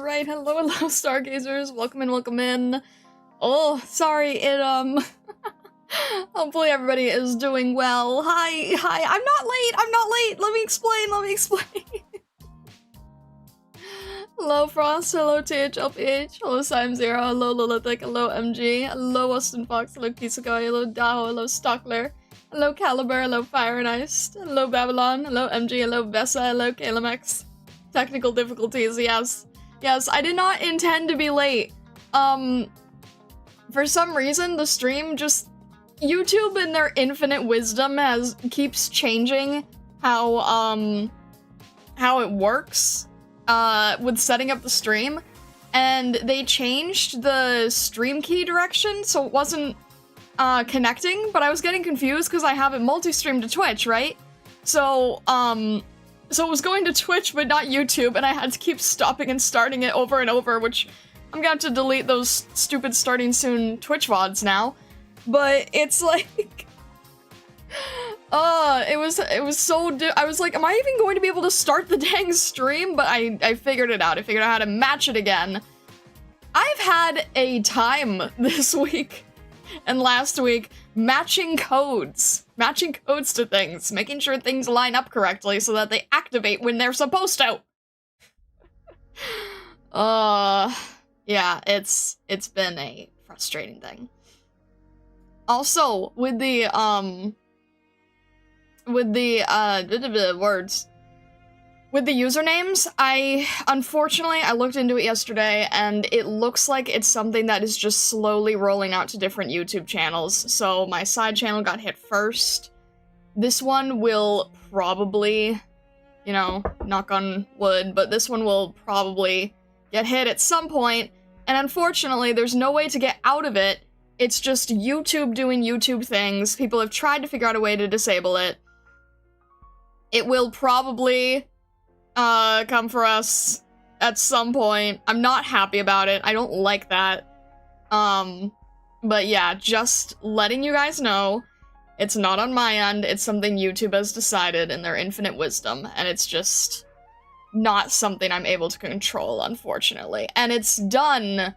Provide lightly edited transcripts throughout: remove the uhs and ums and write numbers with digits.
Alright, hello, stargazers. Welcome in, welcome in. Oh, sorry, it, hopefully everybody is doing well. Hi, I'm not late, let me explain. Hello, Frost, hello, THLPH, hello, Simezero, hello, Lilithic, hello, MG, hello, Austin Fox, hello, Kisako, hello, Daho, hello, Stockler, hello, Caliber, hello, Fire and Ice, hello, Babylon, hello, MG, hello, Vessa, hello, Kalamex. Technical difficulties, yes. Yes, I did not intend to be late. For some reason, the stream just... YouTube in their infinite wisdom keeps changing how it works, with setting up the stream. And they changed the stream key direction, so it wasn't, connecting, but I was getting confused because I have it multi-streamed to Twitch, right? So it was going to Twitch, but not YouTube, and I had to keep stopping and starting it over and over, which I'm gonna have to delete those stupid starting soon Twitch VODs now. But it's like, it was so, I was like, am I even going to be able to start the dang stream? But I figured it out. I figured out how to match it again. I've had a time this week and last week matching codes to things, making sure things line up correctly so that they activate when they're supposed to. Yeah, it's been a frustrating thing. Also, with the usernames, unfortunately, I looked into it yesterday, and it looks like it's something that is just slowly rolling out to different YouTube channels. So my side channel got hit first. This one will probably, you know, knock on wood, but this one will probably get hit at some point, and unfortunately, there's no way to get out of it. It's just YouTube doing YouTube things. People have tried to figure out a way to disable it. It will probably come for us at some point. I'm not happy about it. I don't like that. But yeah, just letting you guys know, it's not on my end. It's something YouTube has decided in their infinite wisdom, and it's just not something I'm able to control, unfortunately. And it's done...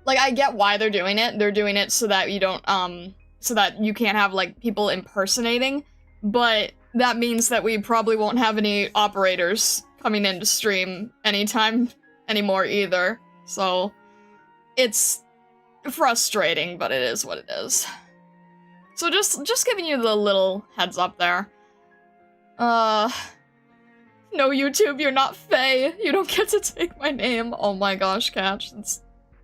Like, I get why they're doing it. They're doing it so that you don't, so that you can't have, like, people impersonating, but that means that we probably won't have any operators coming in to stream anytime anymore either. So, it's frustrating, but it is what it is. So just giving you the little heads up there. No, YouTube, you're not Faye. You don't get to take my name. Oh my gosh, Catch.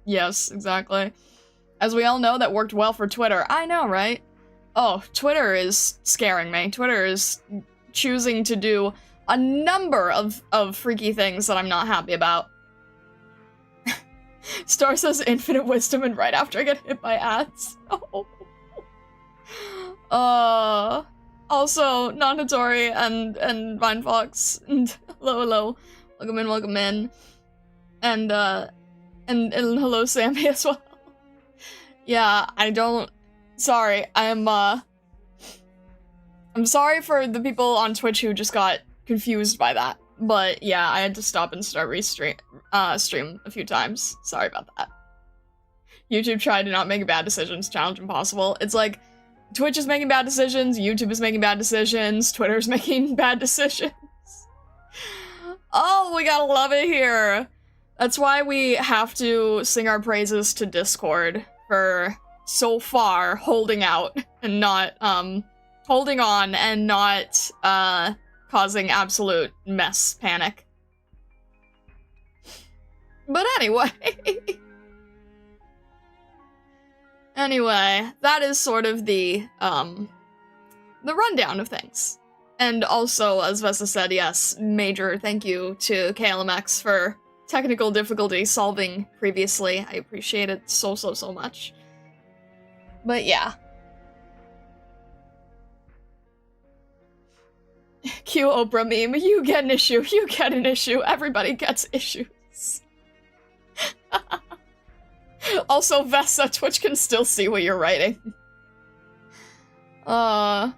Yes, exactly. As we all know, that worked well for Twitter. I know, right? Oh, Twitter is scaring me. Twitter is choosing to do a number of freaky things that I'm not happy about. Star says infinite wisdom, and right after I get hit by ads. Oh. Also, Nanatori and Vinefox, and hello. Welcome in. And hello, Sammy, as well. Yeah, sorry, I'm sorry for the people on Twitch who just got confused by that. But yeah, I had to stop and start stream a few times. Sorry about that. YouTube tried to not make bad decisions, challenge impossible. It's like, Twitch is making bad decisions, YouTube is making bad decisions, Twitter's making bad decisions. Oh, we gotta love it here. That's why we have to sing our praises to Discord for so far holding out and not, holding on and not, causing absolute mess panic. But anyway. Anyway, that is sort of the rundown of things. And also, as Vessa said, yes, major thank you to KLMX for technical difficulty solving previously. I appreciate it so much. But yeah. Cue Oprah meme, you get an issue, everybody gets issues. Also, Vessa, Twitch can still see what you're writing. Rather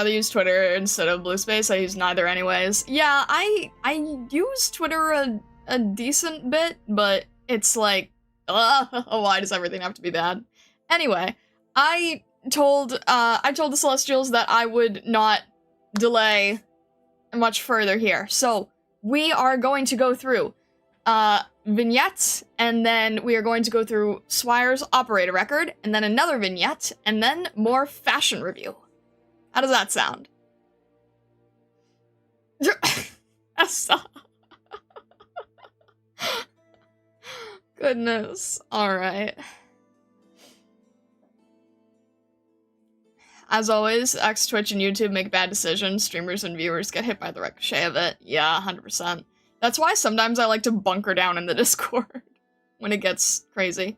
use Twitter instead of Bluespace. I use neither anyways. Yeah, I use Twitter a decent bit, but it's like, why does everything have to be bad? Anyway, I told the Celestials that I would not delay much further here. So we are going to go through vignettes, and then we are going to go through Swire's operator record, and then another vignette, and then more fashion review. How does that sound? Goodness. Alright. As always, X, Twitch, and YouTube make bad decisions. Streamers and viewers get hit by the ricochet of it. Yeah, 100%. That's why sometimes I like to bunker down in the Discord when it gets crazy.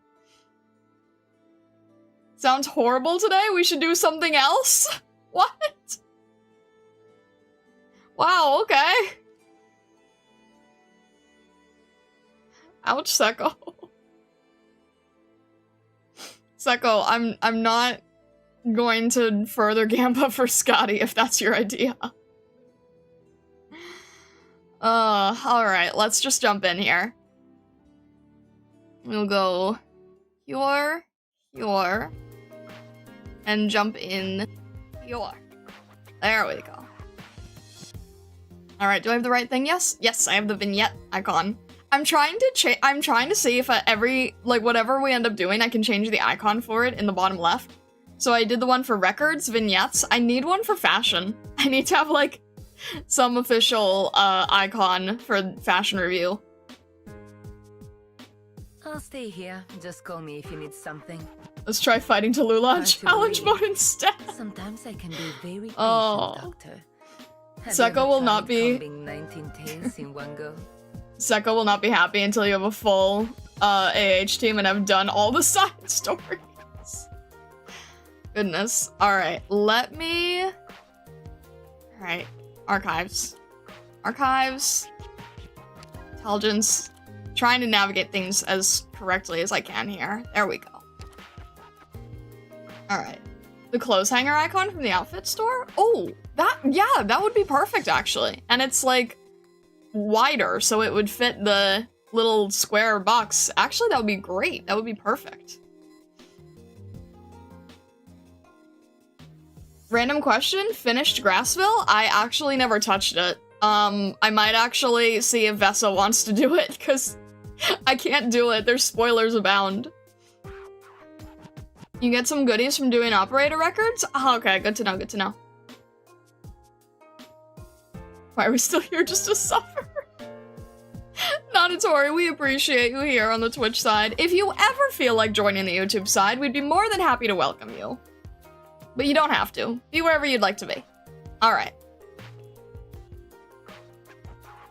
Sounds horrible today? We should do something else? What? Wow, okay. Ouch, Seko. Seko, I'm not going to further gamba for Scotty if that's your idea. Alright, let's just jump in here. We'll go here, and jump in here. There we go. Alright, do I have the right thing? Yes? Yes, I have the vignette icon. I'm trying to see if at every, like, whatever we end up doing, I can change the icon for it in the bottom left. So I did the one for records, vignettes. I need one for fashion. I need to have, like, some official, icon for fashion review. I'll stay here. Just call me if you need something. Let's try fighting Tallulah challenge mode instead. Sometimes I can be very patient, Doctor. Seko will not be... 19 tails in one go? Seko will not be happy until you have a full AH team and have done all the side stories. Goodness. Alright, let me... Alright, archives. Archives. Intelligence. Trying to navigate things as correctly as I can here. There we go. Alright. The clothes hanger icon from the outfit store? Oh, that would be perfect, actually. And it's, like, wider, so it would fit the little square box. Actually, that would be great. That would be perfect. Random question, finished Grassville? I actually never touched it. I might actually see if Vessa wants to do it, because I can't do it. There's spoilers abound. You get some goodies from doing operator records? Oh, okay, good to know, good to know. Why are we still here just to suffer? Notatori, we appreciate you here on the Twitch side. If you ever feel like joining the YouTube side, we'd be more than happy to welcome you. But you don't have to. Be wherever you'd like to be. Alright.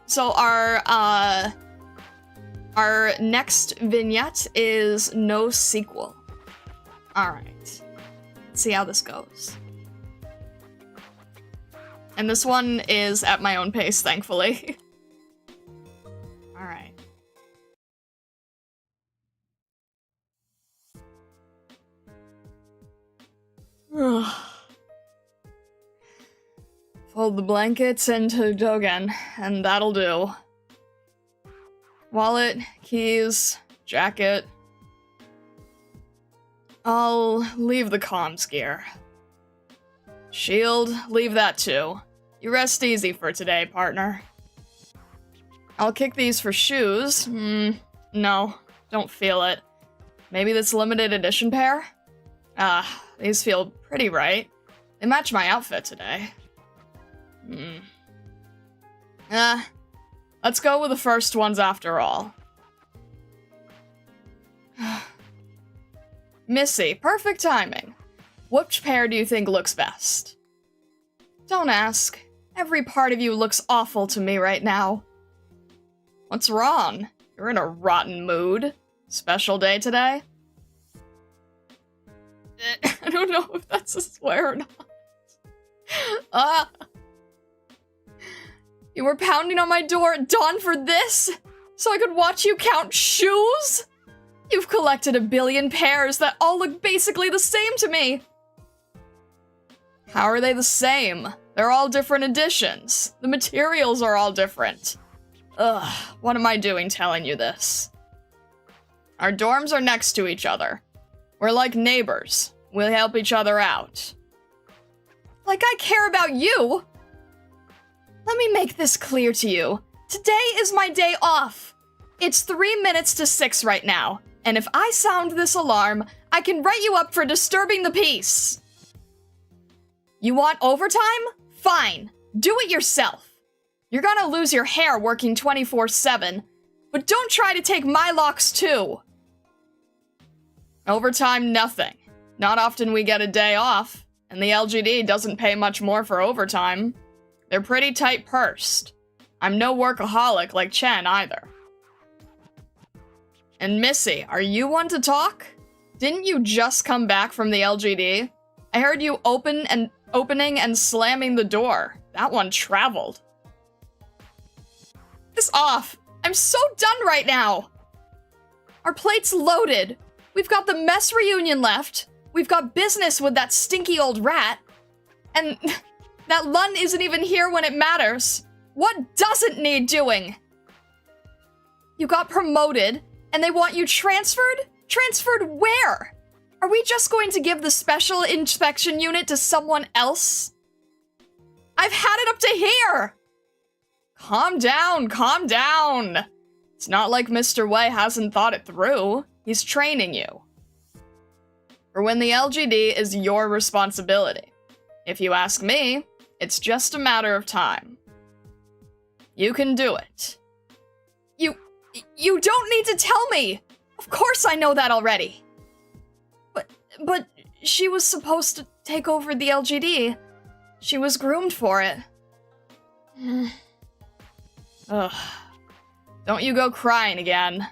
So our next vignette is no sequel. Alright. Let's see how this goes. And this one is at my own pace, thankfully. Alright. Fold the blankets into Dogen, and that'll do. Wallet, keys, jacket. I'll leave the comms gear. Shield, leave that too. You rest easy for today, partner. I'll kick these for shoes. No, don't feel it. Maybe this limited edition pair? These feel pretty right. They match my outfit today. Let's go with the first ones after all. Missy, perfect timing. Which pair do you think looks best? Don't ask. Every part of you looks awful to me right now. What's wrong? You're in a rotten mood. Special day today? I don't know if that's a swear or not. You were pounding on my door at dawn for this? So I could watch you count shoes? You've collected 1 billion pairs that all look basically the same to me. How are they the same? They're all different editions. The materials are all different. Ugh, what am I doing telling you this? Our dorms are next to each other. We're like neighbors. We'll help each other out. Like I care about you? Let me make this clear to you. Today is my day off. It's 3 minutes to 6 right now, and if I sound this alarm, I can write you up for disturbing the peace. You want overtime? Fine. Do it yourself. You're gonna lose your hair working 24/7, but don't try to take my locks too. Overtime, nothing. Not often we get a day off, and the LGD doesn't pay much more for overtime. They're pretty tight-pursed. I'm no workaholic like Chen either. And Missy, are you one to talk? Didn't you just come back from the LGD? I heard you opening and slamming the door. That one traveled. This off. I'm so done right now. Our plate's loaded. We've got the mess reunion left. We've got business with that stinky old rat. And that Lun isn't even here when it matters. What doesn't need doing? You got promoted, and they want you transferred? Transferred where? Are we just going to give the special inspection unit to someone else? I've had it up to here! Calm down, calm down. It's not like Mr. Wei hasn't thought it through. He's training you. For when the LGD is your responsibility. If you ask me, it's just a matter of time. You can do it. You don't need to tell me! Of course I know that already. But she was supposed to take over the LGD. She was groomed for it. Ugh. Don't you go crying again.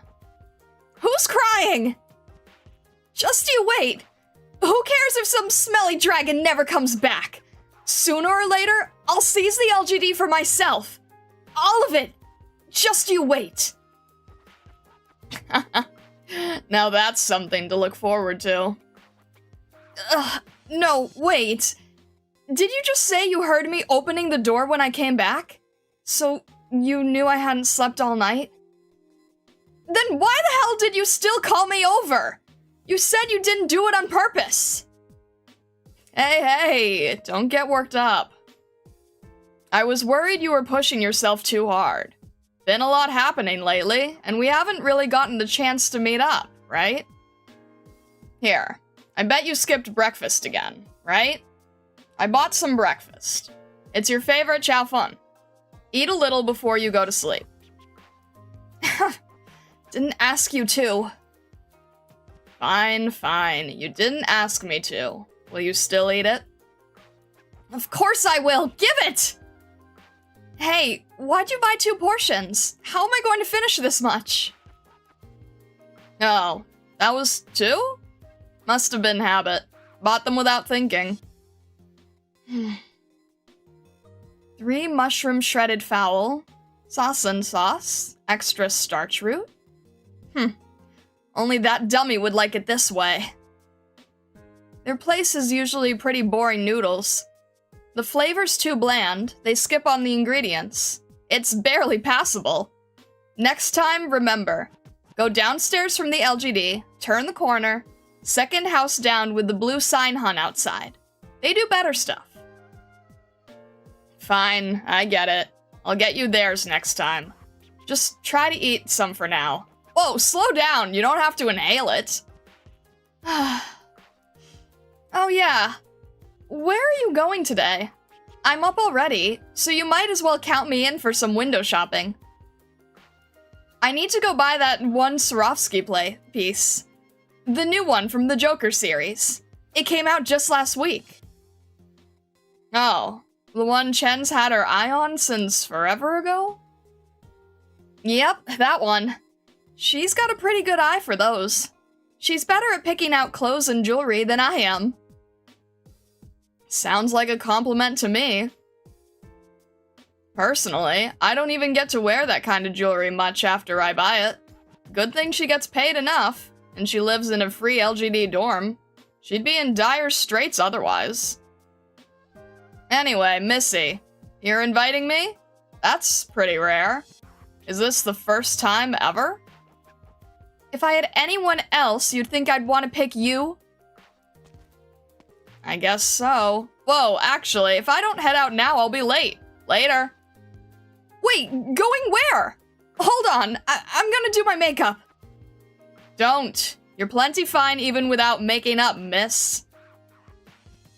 Who's crying? Just you wait. Who cares if some smelly dragon never comes back? Sooner or later, I'll seize the LGD for myself. All of it. Just you wait. Now that's something to look forward to. No, wait. Did you just say you heard me opening the door when I came back? So you knew I hadn't slept all night? Then why the hell did you still call me over? You said you didn't do it on purpose. Hey, don't get worked up. I was worried you were pushing yourself too hard. Been a lot happening lately, and we haven't really gotten the chance to meet up, right? Here, I bet you skipped breakfast again, right? I bought some breakfast. It's your favorite chow fun. Eat a little before you go to sleep. Didn't ask you to. Fine, fine. You didn't ask me to. Will you still eat it? Of course I will! Give it! Hey, why'd you buy 2 portions? How am I going to finish this much? Oh, that was 2? Must have been habit. Bought them without thinking. 3 mushroom shredded fowl, sasan sauce, extra starch root. Only that dummy would like it this way. Their place is usually pretty boring noodles. The flavor's too bland, they skip on the ingredients. It's barely passable. Next time, remember, go downstairs from the LGD, turn the corner, second house down with the blue sign hun outside. They do better stuff. Fine, I get it. I'll get you theirs next time. Just try to eat some for now. Whoa, slow down, you don't have to inhale it. Oh yeah, where are you going today? I'm up already, so you might as well count me in for some window shopping. I need to go buy that one Swarovski piece. The new one from the Joker series. It came out just last week. Oh, the one Chen's had her eye on since forever ago? Yep, that one. She's got a pretty good eye for those. She's better at picking out clothes and jewelry than I am. Sounds like a compliment to me. Personally, I don't even get to wear that kind of jewelry much after I buy it. Good thing she gets paid enough, and she lives in a free LGD dorm. She'd be in dire straits otherwise. Anyway, Missy, you're inviting me? That's pretty rare. Is this the first time ever? If I had anyone else, you'd think I'd want to pick you? I guess so. Whoa, actually, if I don't head out now, I'll be late. Later. Wait, going where? Hold on, I'm gonna do my makeup. Don't. You're plenty fine even without making up, miss.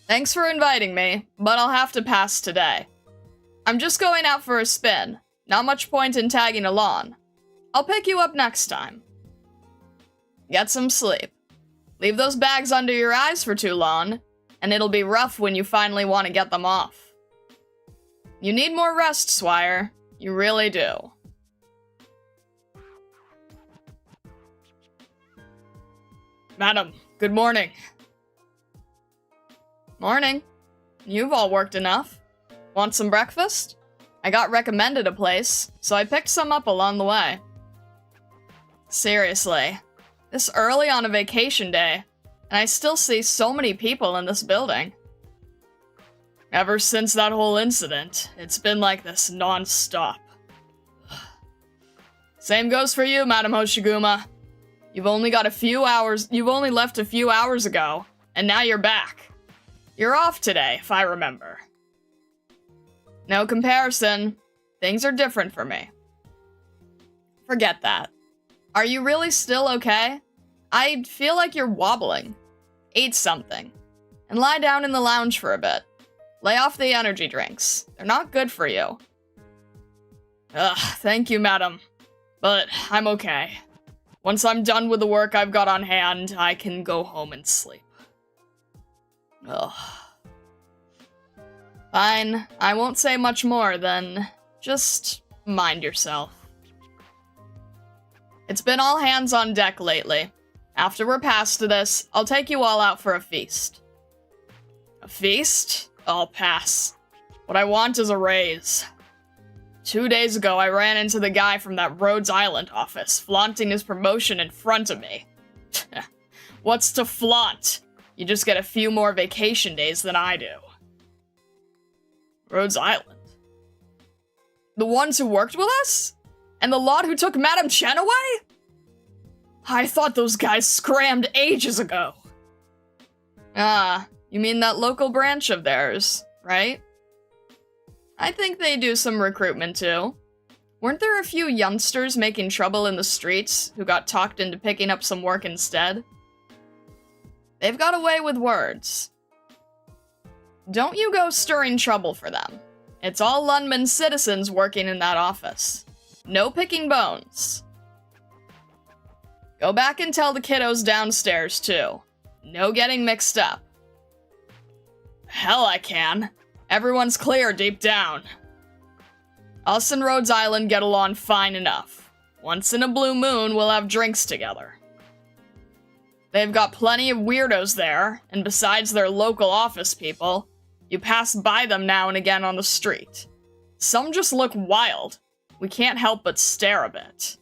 Thanks for inviting me, but I'll have to pass today. I'm just going out for a spin. Not much point in tagging along. I'll pick you up next time. Get some sleep. Leave those bags under your eyes for too long, and it'll be rough when you finally want to get them off. You need more rest, Swire. You really do. Madam, good morning. Morning. You've all worked enough. Want some breakfast? I got recommended a place, so I picked some up along the way. Seriously, this early on a vacation day, and I still see so many people in this building. Ever since that whole incident, it's been like this non-stop. Same goes for you, Madam Hoshiguma. You've only left a few hours ago, and now you're back. You're off today, if I remember. No comparison. Things are different for me. Forget that. Are you really still okay? I feel like you're wobbling. Eat something. And lie down in the lounge for a bit. Lay off the energy drinks. They're not good for you. Ugh, thank you, madam. But I'm okay. Once I'm done with the work I've got on hand, I can go home and sleep. Ugh. Fine, I won't say much more than just mind yourself. It's been all hands on deck lately. After we're past this, I'll take you all out for a feast. A feast? I'll pass. What I want is a raise. 2 days ago, I ran into the guy from that Rhodes Island office, flaunting his promotion in front of me. What's to flaunt? You just get a few more vacation days than I do. Rhodes Island? The ones who worked with us? And the lot who took Madame Chen away? I thought those guys scrammed ages ago. Ah, you mean that local branch of theirs, right? I think they do some recruitment too. Weren't there a few youngsters making trouble in the streets who got talked into picking up some work instead? They've got away with words. Don't you go stirring trouble for them. It's all Lundman citizens working in that office. No picking bones. Go back and tell the kiddos downstairs, too. No getting mixed up. Hell I can. Everyone's clear deep down. Us and Rhodes Island get along fine enough. Once in a blue moon, we'll have drinks together. They've got plenty of weirdos there, and besides their local office people, you pass by them now and again on the street. Some just look wild. We can't help but stare a bit.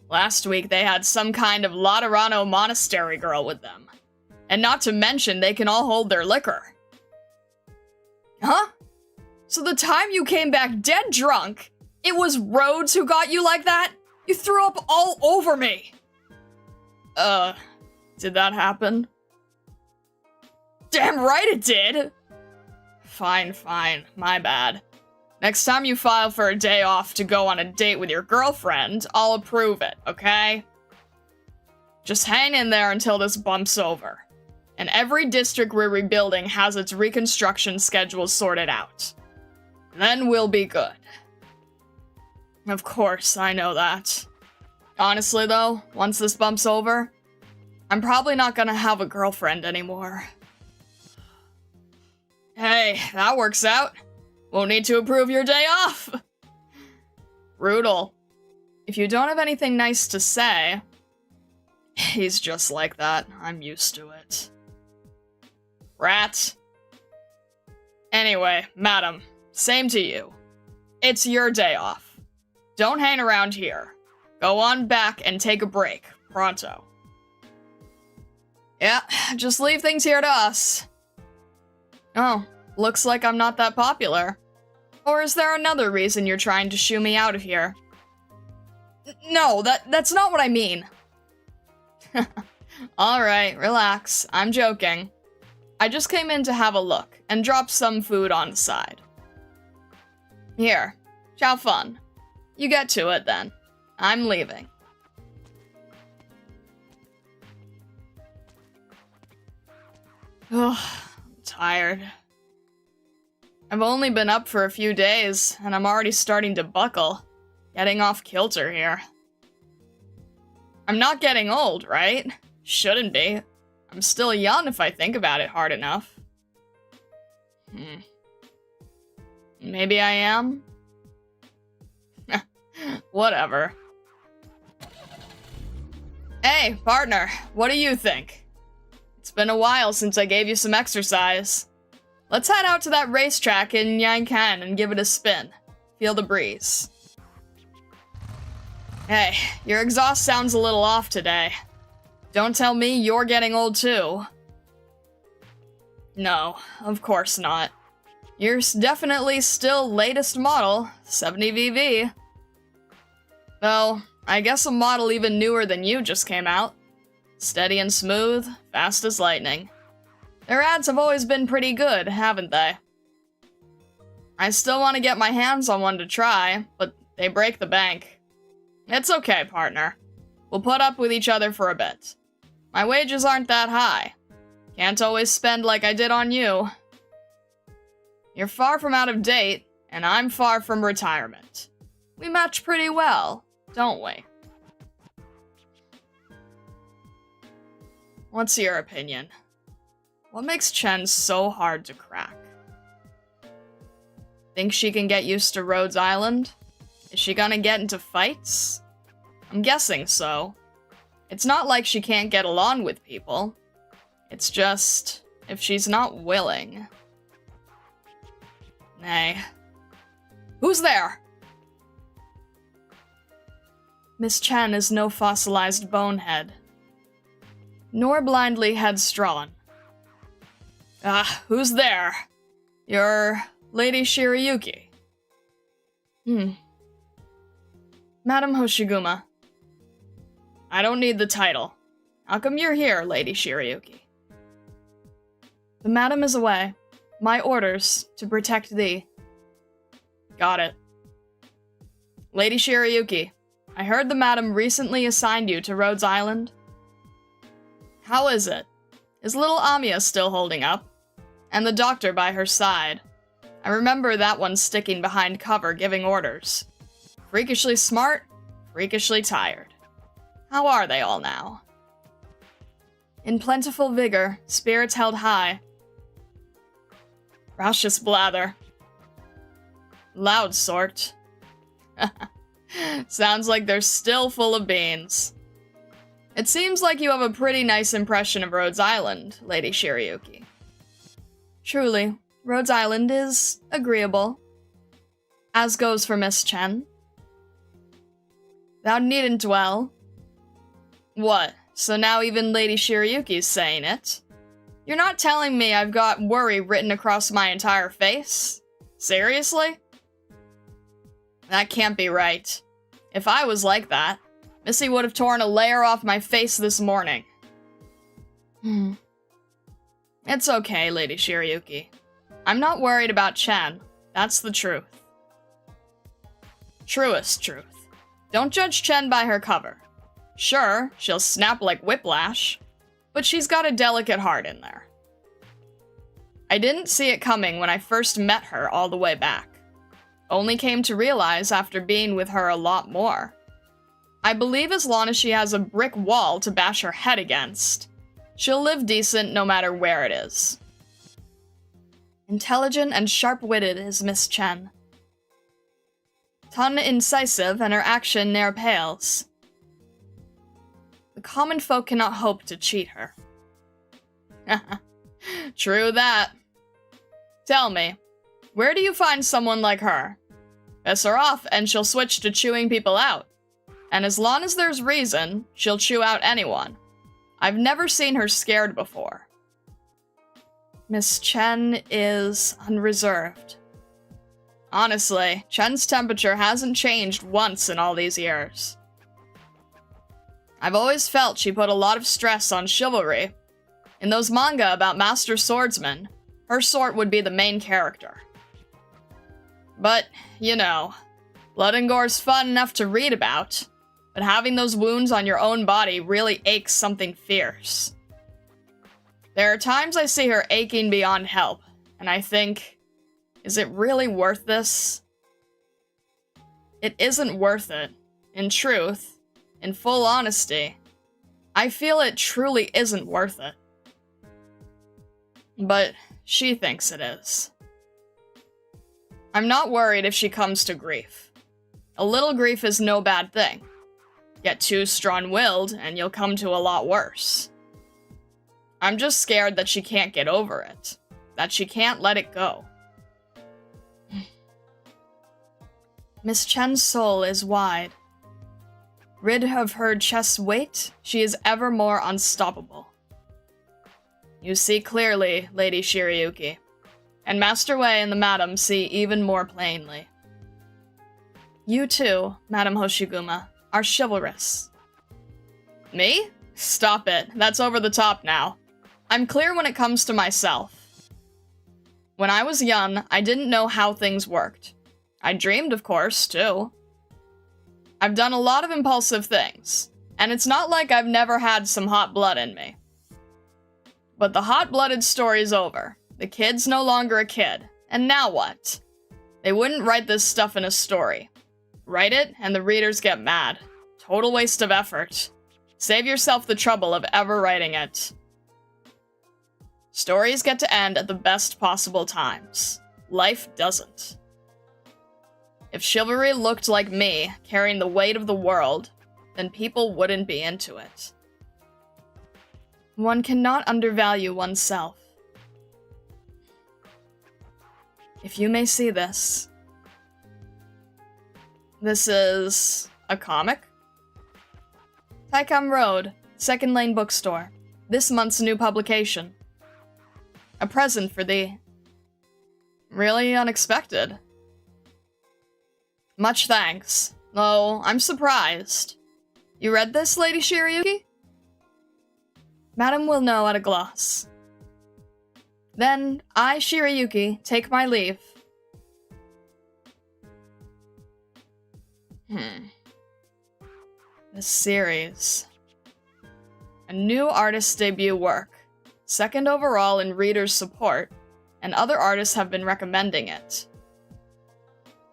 Last week, they had some kind of Laterano monastery girl with them. And not to mention, they can all hold their liquor. Huh? So the time you came back dead drunk, it was Rhodes who got you like that? You threw up all over me! Did that happen? Damn right it did! Fine, my bad. Next time you file for a day off to go on a date with your girlfriend, I'll approve it, okay? Just hang in there until this bump's over. And every district we're rebuilding has its reconstruction schedule sorted out. Then we'll be good. Of course, I know that. Honestly though, once this bump's over, I'm probably not gonna have a girlfriend anymore. Hey, that works out. Won't need to approve your day off. Brutal. If you don't have anything nice to say... He's just like that. I'm used to it. Rat. Anyway, madam, same to you. It's your day off. Don't hang around here. Go on back and take a break, pronto. Yeah, just leave things here to us. Oh, looks like I'm not that popular. Or is there another reason you're trying to shoo me out of here? No, that's not what I mean. Alright, relax. I'm joking. I just came in to have a look and drop some food on the side. Here, chow fun. You get to it then. I'm leaving. Ugh, I'm tired. I've only been up for a few days, and I'm already starting to buckle. Getting off kilter here. I'm not getting old, right? Shouldn't be. I'm still young if I think about it hard enough. Maybe I am? Whatever. Hey, partner, what do you think? It's been a while since I gave you some exercise. Let's head out to that racetrack in Yankan and give it a spin. Feel the breeze. Hey, your exhaust sounds a little off today. Don't tell me you're getting old too. No, of course not. You're definitely still latest model, 70VV. Well, I guess a model even newer than you just came out. Steady and smooth, fast as lightning. Their ads have always been pretty good, haven't they? I still want to get my hands on one to try, but they break the bank. It's okay, partner. We'll put up with each other for a bit. My wages aren't that high. Can't always spend like I did on you. You're far from out of date, and I'm far from retirement. We match pretty well, don't we? What's your opinion? What makes Chen so hard to crack? Think she can get used to Rhodes Island? Is she gonna get into fights? I'm guessing so. It's not like she can't get along with people. It's just, if she's not willing. Nay. Who's there? Miss Chen is no fossilized bonehead, nor blindly headstrong. Who's there? You're Lady Shirayuki. Madam Hoshiguma. I don't need the title. How come you're here, Lady Shirayuki? The madam is away. My orders, to protect thee. Got it. Lady Shirayuki, I heard the madam recently assigned you to Rhodes Island. How is it? Is little Amiya still holding up? And the doctor by her side. I remember that one sticking behind cover giving orders. Freakishly smart, freakishly tired. How are they all now? In plentiful vigor, spirits held high. Raucious blather. Loud sort. Sounds like they're still full of beans. It seems like you have a pretty nice impression of Rhodes Island, Lady Shirayuki. Truly, Rhodes Island is agreeable. As goes for Miss Chen. Thou needn't dwell. What, so now even Lady Shirayuki's saying it? You're not telling me I've got worry written across my entire face? Seriously? That can't be right. If I was like that, Missy would have torn a layer off my face this morning. It's okay, Lady Shirayuki. I'm not worried about Chen. That's the truth. Truest truth. Don't judge Chen by her cover. Sure, she'll snap like whiplash, but she's got a delicate heart in there. I didn't see it coming when I first met her all the way back. Only came to realize after being with her a lot more. I believe as long as she has a brick wall to bash her head against, she'll live decent no matter where it is. Intelligent and sharp-witted is Miss Chen. Tongue incisive and her action ne'er pales. The common folk cannot hope to cheat her. True that. Tell me, where do you find someone like her? Piss her off and she'll switch to chewing people out. And as long as there's reason, she'll chew out anyone. I've never seen her scared before. Miss Chen is unreserved. Honestly, Chen's temperature hasn't changed once in all these years. I've always felt she put a lot of stress on chivalry. In those manga about master swordsmen, her sort would be the main character. But, you know, blood and gore's fun enough to read about, but having those wounds on your own body really aches something fierce. There are times I see her aching beyond help, and I think, is it really worth this? It isn't worth it. In truth, in full honesty, I feel it truly isn't worth it. But she thinks it is. I'm not worried if she comes to grief. A little grief is no bad thing. Get too strong-willed, and you'll come to a lot worse. I'm just scared that she can't get over it. That she can't let it go. Miss Chen's soul is wide. Rid of her chest's weight, she is ever more unstoppable. You see clearly, Lady Shirayuki, and Master Wei and the Madam see even more plainly. You too, Madam Hoshiguma, are chivalrous. Me? Stop it, that's over the top now. I'm clear when it comes to myself. When I was young, I didn't know how things worked. I dreamed, of course, too. I've done a lot of impulsive things, and it's not like I've never had some hot blood in me. But the hot-blooded story's over. The kid's no longer a kid, and now what? They wouldn't write this stuff in a story. Write it, and the readers get mad. Total waste of effort. Save yourself the trouble of ever writing it. Stories get to end at the best possible times. Life doesn't. If chivalry looked like me, carrying the weight of the world, then people wouldn't be into it. One cannot undervalue oneself. If you may see this. This is a comic? Taikam Road, Second Lane Bookstore. This month's new publication. A present for thee. Really unexpected. Much thanks. Though, I'm surprised. You read this, Lady Shirayuki? Madam will know at a gloss. Then, I, Shirayuki, take my leave. This series. A new artist's debut work. Second overall in readers' support, and other artists have been recommending it.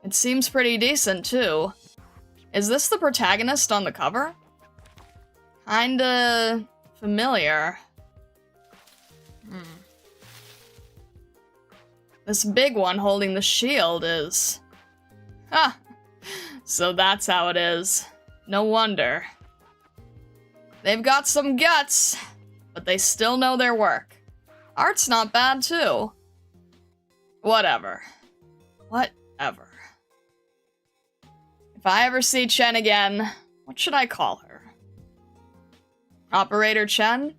It seems pretty decent, too. Is this the protagonist on the cover? Kinda familiar. This big one holding the shield is... Ha! So that's how it is. No wonder. They've got some guts, but they still know their work. Art's not bad, too. Whatever. Whatever. If I ever see Chen again, what should I call her? Operator Chen?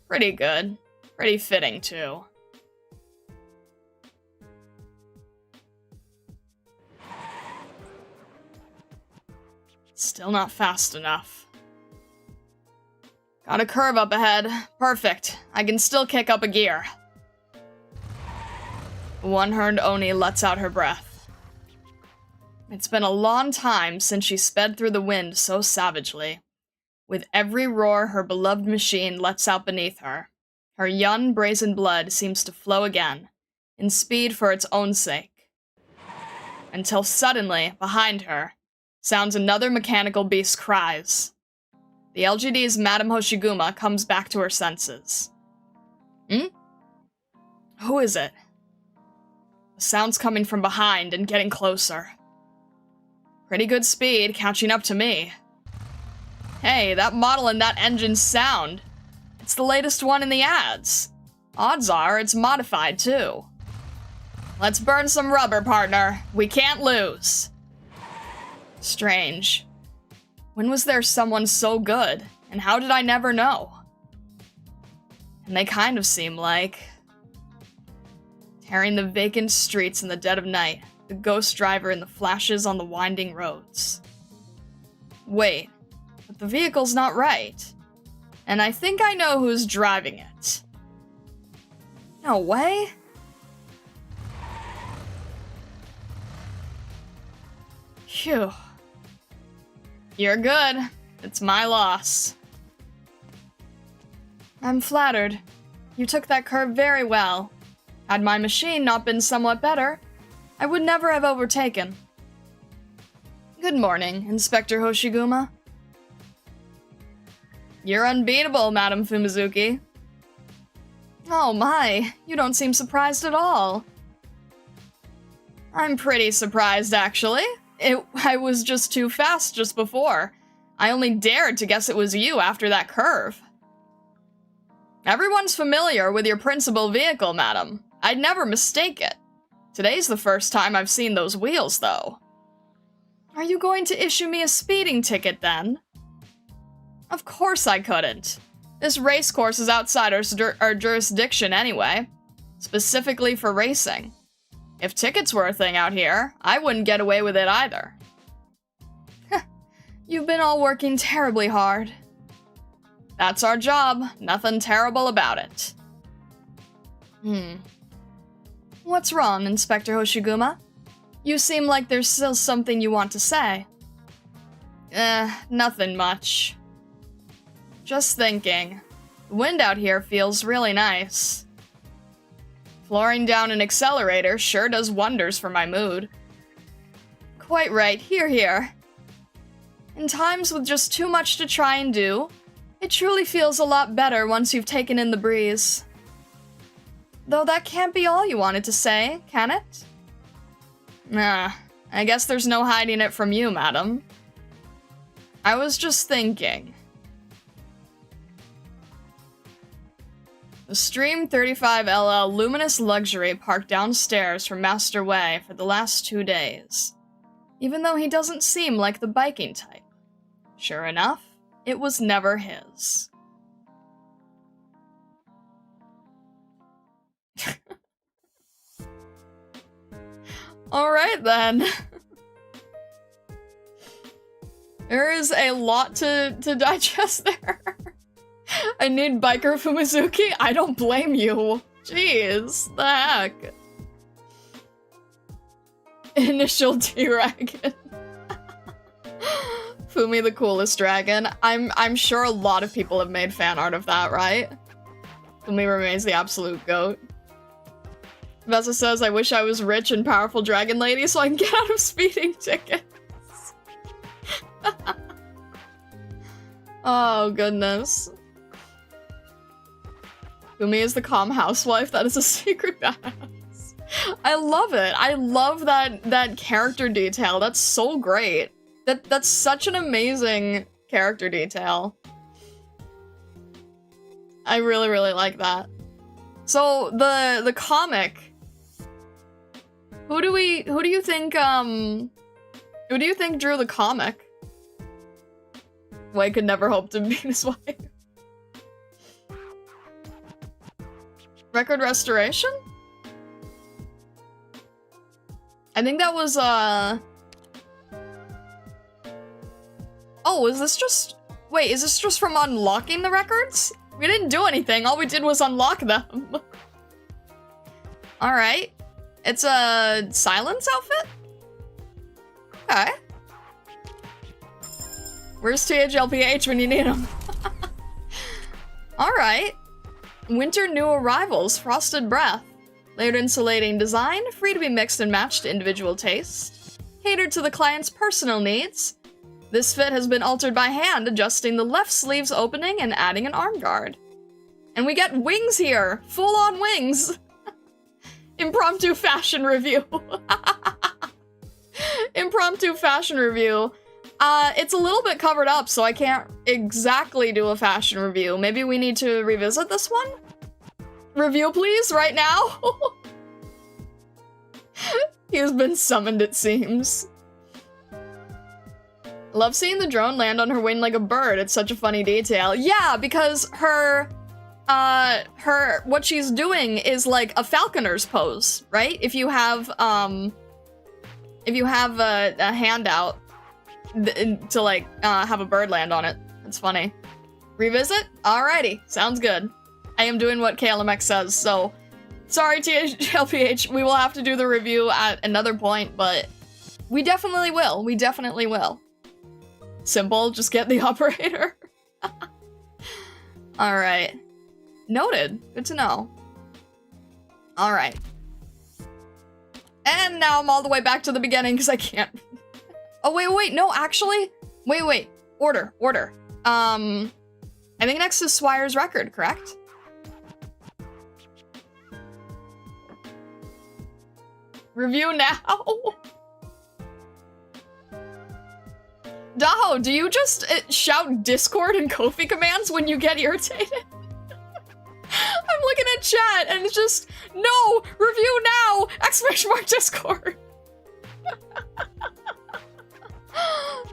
Pretty good. Pretty fitting, too. Still not fast enough. Got a curve up ahead. Perfect. I can still kick up a gear. One-horned Oni lets out her breath. It's been a long time since she sped through the wind so savagely. With every roar her beloved machine lets out beneath her, her young, brazen blood seems to flow again, in speed for its own sake. Until suddenly, behind her, sounds another mechanical beast's cries. The LGD's Madame Hoshiguma comes back to her senses. Who is it? The sound's coming from behind and getting closer. Pretty good speed, catching up to me. Hey, that model and that engine's sound. It's the latest one in the ads. Odds are it's modified, too. Let's burn some rubber, partner. We can't lose. Strange. When was there someone so good, and how did I never know? And they kind of seem like... tearing the vacant streets in the dead of night, the ghost driver in the flashes on the winding roads. Wait, but the vehicle's not right. And I think I know who's driving it. No way. Phew. You're good. It's my loss. I'm flattered. You took that curve very well. Had my machine not been somewhat better, I would never have overtaken. Good morning, Inspector Hoshiguma. You're unbeatable, Madam Fumizuki. Oh my, you don't seem surprised at all. I'm pretty surprised, actually. I was just too fast just before. I only dared to guess it was you after that curve. Everyone's familiar with your principal vehicle, madam. I'd never mistake it. Today's the first time I've seen those wheels, though. Are you going to issue me a speeding ticket, then? Of course I couldn't. This race course is outside our jurisdiction anyway, specifically for racing. If tickets were a thing out here, I wouldn't get away with it either. You've been all working terribly hard. That's our job. Nothing terrible about it. What's wrong, Inspector Hoshiguma? You seem like there's still something you want to say. Nothing much. Just thinking. The wind out here feels really nice. Flooring down an accelerator sure does wonders for my mood. Quite right, here. In times with just too much to try and do, it truly feels a lot better once you've taken in the breeze. Though that can't be all you wanted to say, can it? Nah, I guess there's no hiding it from you, madam. I was just thinking. The Stream 35LL Luminous Luxury parked downstairs from Master Wei for the last 2 days, even though he doesn't seem like the biking type. Sure enough, it was never his. Alright then. There is a lot to digest there. I need Biker Fumizuki? I don't blame you. Jeez, the heck. Initial T-Dragon. Fumi the coolest dragon. I'm sure a lot of people have made fan art of that, right? Fumi remains the absolute goat. Vessa says, I wish I was rich and powerful dragon lady so I can get out of speeding tickets. Oh, goodness. Fumi is the calm housewife. That is a secret badass. I love it. I love that character detail. That's so great. That's such an amazing character detail. I really, really like that. So the comic. Who do you think drew the comic? Wei could never hope to be his wife. Record restoration? I think that was Oh, is this just from unlocking the records? We didn't do anything, all we did was unlock them. Alright. It's a silence outfit? Okay. Where's THLPH when you need him? Alright. Winter new arrivals, frosted breath. Layered insulating design, free to be mixed and matched to individual tastes. Catered to the client's personal needs. This fit has been altered by hand, adjusting the left sleeve's opening and adding an arm guard. And we get wings here! Full-on wings! Impromptu fashion review. Impromptu fashion review. It's a little bit covered up, so I can't exactly do a fashion review. Maybe we need to revisit this one? Review, please, right now? He's been summoned, it seems. Love seeing the drone land on her wing like a bird. It's such a funny detail. Yeah, because her what she's doing is like a falconer's pose, right? If you have a hand out to like have a bird land on it. It's funny. Revisit? Alrighty, sounds good. I am doing what KLMX says, so sorry TLPH, we will have to do the review at another point, but we definitely will. We definitely will. Simple, just get the operator. Alright. Noted. Good to know. Alright. And now I'm all the way back to the beginning because I can't. Oh, wait, no, actually. Wait. Order. I think next is Swire's record, correct? Review now. Daho, do you just shout Discord and Ko-fi commands when you get irritated? I'm looking at chat and it's just, no, review now! Exclamation mark Discord.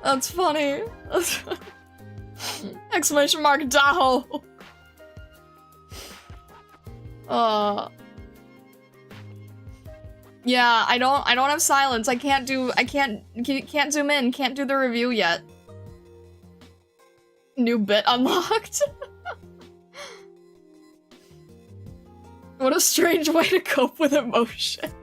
That's funny. Exclamation mark Daho. Yeah, I don't have silence. Can't zoom in, can't do the review yet. New bit unlocked. What a strange way to cope with emotions.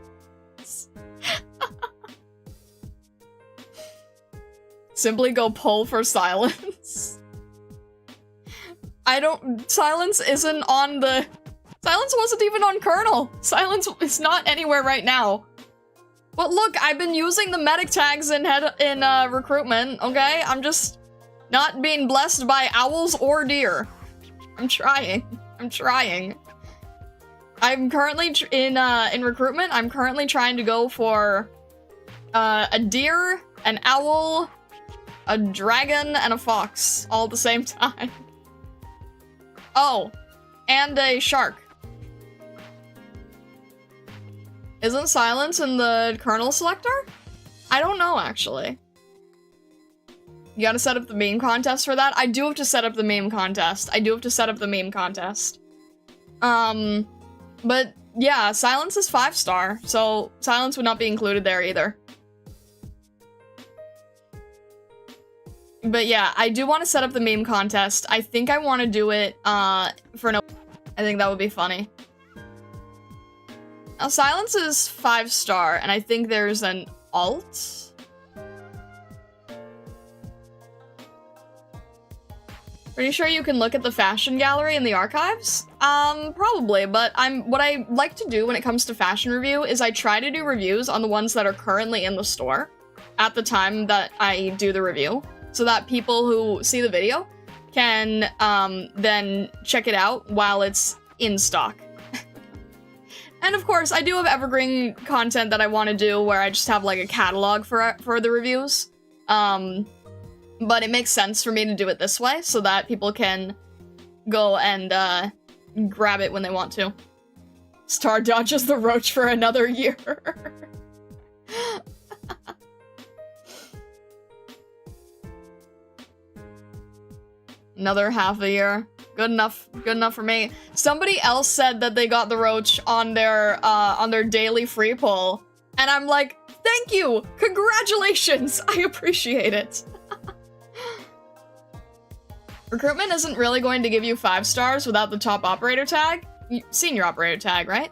Simply go pull for silence. Silence isn't on the... Silence wasn't even on Kernel. Silence is not anywhere right now. But look, I've been using the medic tags in recruitment, okay? I'm just not being blessed by owls or deer. I'm trying. I'm currently in recruitment. I'm currently trying to go for a deer, an owl, a dragon, and a fox all at the same time. Oh, and a shark. Isn't silence in the kernel selector? I don't know, actually. You gotta set up the meme contest for that? I do have to set up the meme contest. But yeah, silence is 5-star, so silence would not be included there either. But yeah, I do want to set up the meme contest. I think I want to do it for no. I think that would be funny. Now, silence is 5-star, and I think there's an alt. Pretty sure you can look at the fashion gallery in the archives? Probably, but what I like to do when it comes to fashion review is I try to do reviews on the ones that are currently in the store at the time that I do the review, so that people who see the video can then check it out while it's in stock. And of course, I do have evergreen content that I want to do where I just have like a catalog for the reviews. But it makes sense for me to do it this way so that people can go and grab it when they want to. Star dodges the roach for another year. Another half a year. Good enough for me. Somebody else said that they got the roach on their daily free pull, and I'm like, thank you! Congratulations! I appreciate it. Recruitment isn't really going to give you 5 stars without the top operator tag. Senior operator tag, right?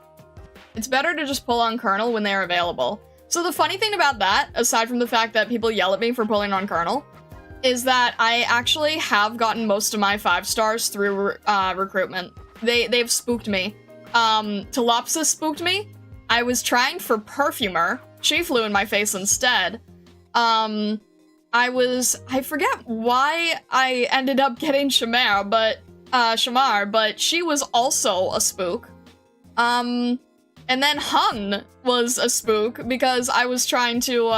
It's better to just pull on Kernel when they're available. So the funny thing about that, aside from the fact that people yell at me for pulling on Kernel, is that I actually have gotten most of my 5 stars through recruitment. They've spooked me. Telopsis spooked me. I was trying for Perfumer. She flew in my face instead. I forget why I ended up getting Shamar, but she was also a spook. And then Hun was a spook because I was trying to,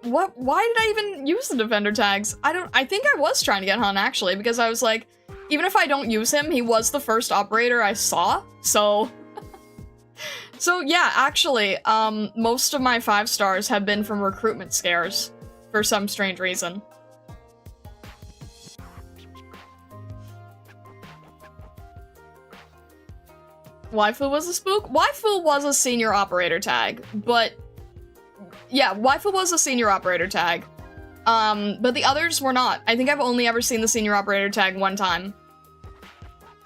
why did I even use the defender tags? I think I was trying to get Hun actually, because I was like, even if I don't use him, he was the first operator I saw, so... So yeah, actually, most of my 5 stars have been from recruitment scares, for some strange reason. Waifu was a spook? Waifu was a senior operator tag, but... Yeah, Waifu was a senior operator tag. But the others were not. I think I've only ever seen the senior operator tag one time.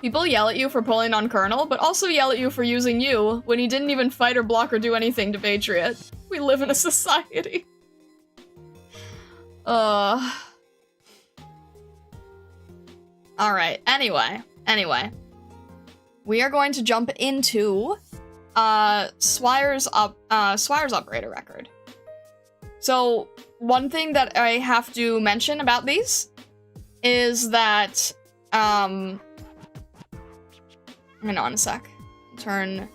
People yell at you for pulling on Colonel, but also yell at you for using you when he didn't even fight or block or do anything to Patriot. We live in a society. Alright, anyway. We are going to jump into, Swire's operator record. So, one thing that I have to mention about these is that, hang on a sec. Hang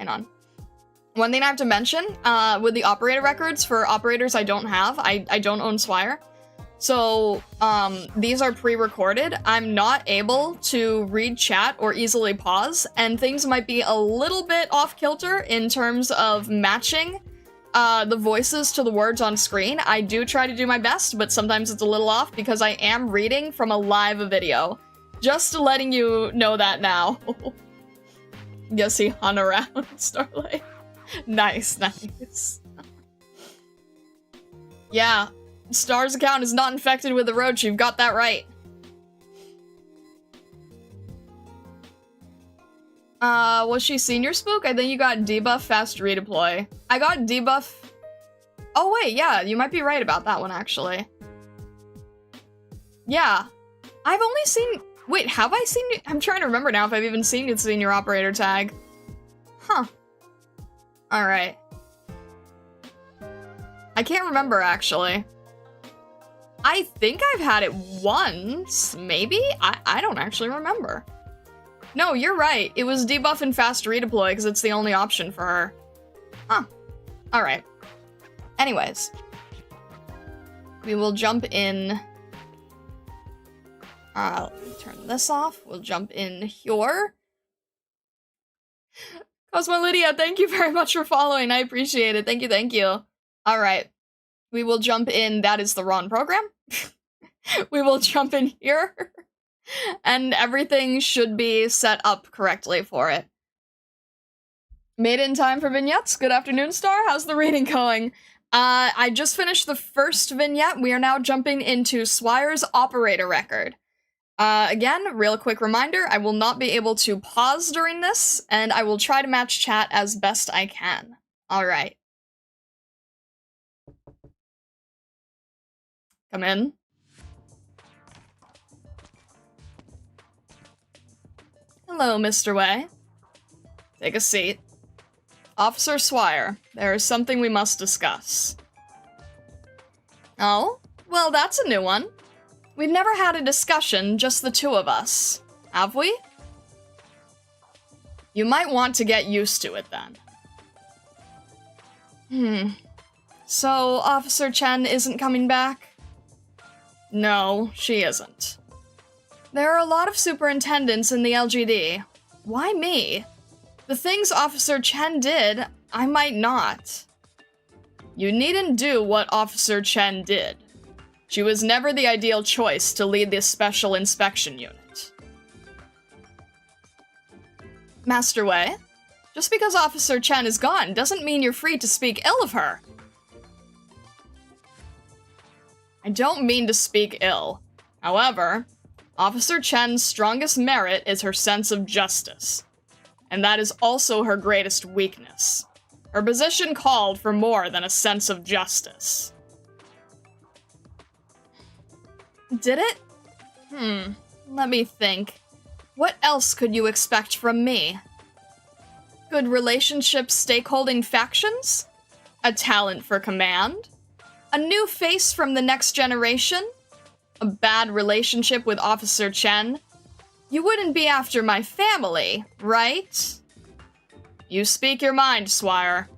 on. One thing I have to mention, with the operator records, for operators I don't have, I don't own Swire. So, these are pre-recorded. I'm not able to read chat or easily pause, and things might be a little bit off-kilter in terms of matching the voices to the words on screen. I do try to do my best, but sometimes it's a little off because I am reading from a live video. Just letting you know that now. Yes, he hung around, Starlight. Nice. Yeah, Star's account is not infected with the roach, you've got that right. Was she senior spook? I think you got debuff fast redeploy. I got debuff... Oh wait, yeah, you might be right about that one, actually. Yeah. I've only seen... Wait, have I seen... I'm trying to remember now if I've even seen the senior operator tag. Huh. Alright. I can't remember, actually. I think I've had it once, maybe? I don't actually remember. No, you're right. It was debuff and fast redeploy because it's the only option for her. Huh. Alright. Anyways. We will jump in... let me turn this off. We'll jump in here. Cosmo Lydia, thank you very much for following. I appreciate it. Thank you. Alright. We will jump in. That is the wrong program. We will jump in here. And everything should be set up correctly for it. Made it in time for vignettes. Good afternoon, Star. How's the reading going? I just finished the first vignette. We are now jumping into Swire's operator record. Again, real quick reminder, I will not be able to pause during this, and I will try to match chat as best I can. Alright. Come in. Hello, Mr. Way. Take a seat. Officer Swire, there is something we must discuss. Oh? Well, that's a new one. We've never had a discussion, just the two of us. Have we? You might want to get used to it, then. So, Officer Chen isn't coming back? No, she isn't. There are a lot of superintendents in the LGD. Why me? The things Officer Chen did, I might not. You needn't do what Officer Chen did. She was never the ideal choice to lead this special inspection unit. Master Wei, just because Officer Chen is gone doesn't mean you're free to speak ill of her. I don't mean to speak ill. However, Officer Chen's strongest merit is her sense of justice. And that is also her greatest weakness. Her position called for more than a sense of justice. Did it? Let me think. What else could you expect from me? Good relationships stakeholding factions? A talent for command? A new face from the next generation? A bad relationship with Officer Chen? You wouldn't be after my family, right? You speak your mind, Swire.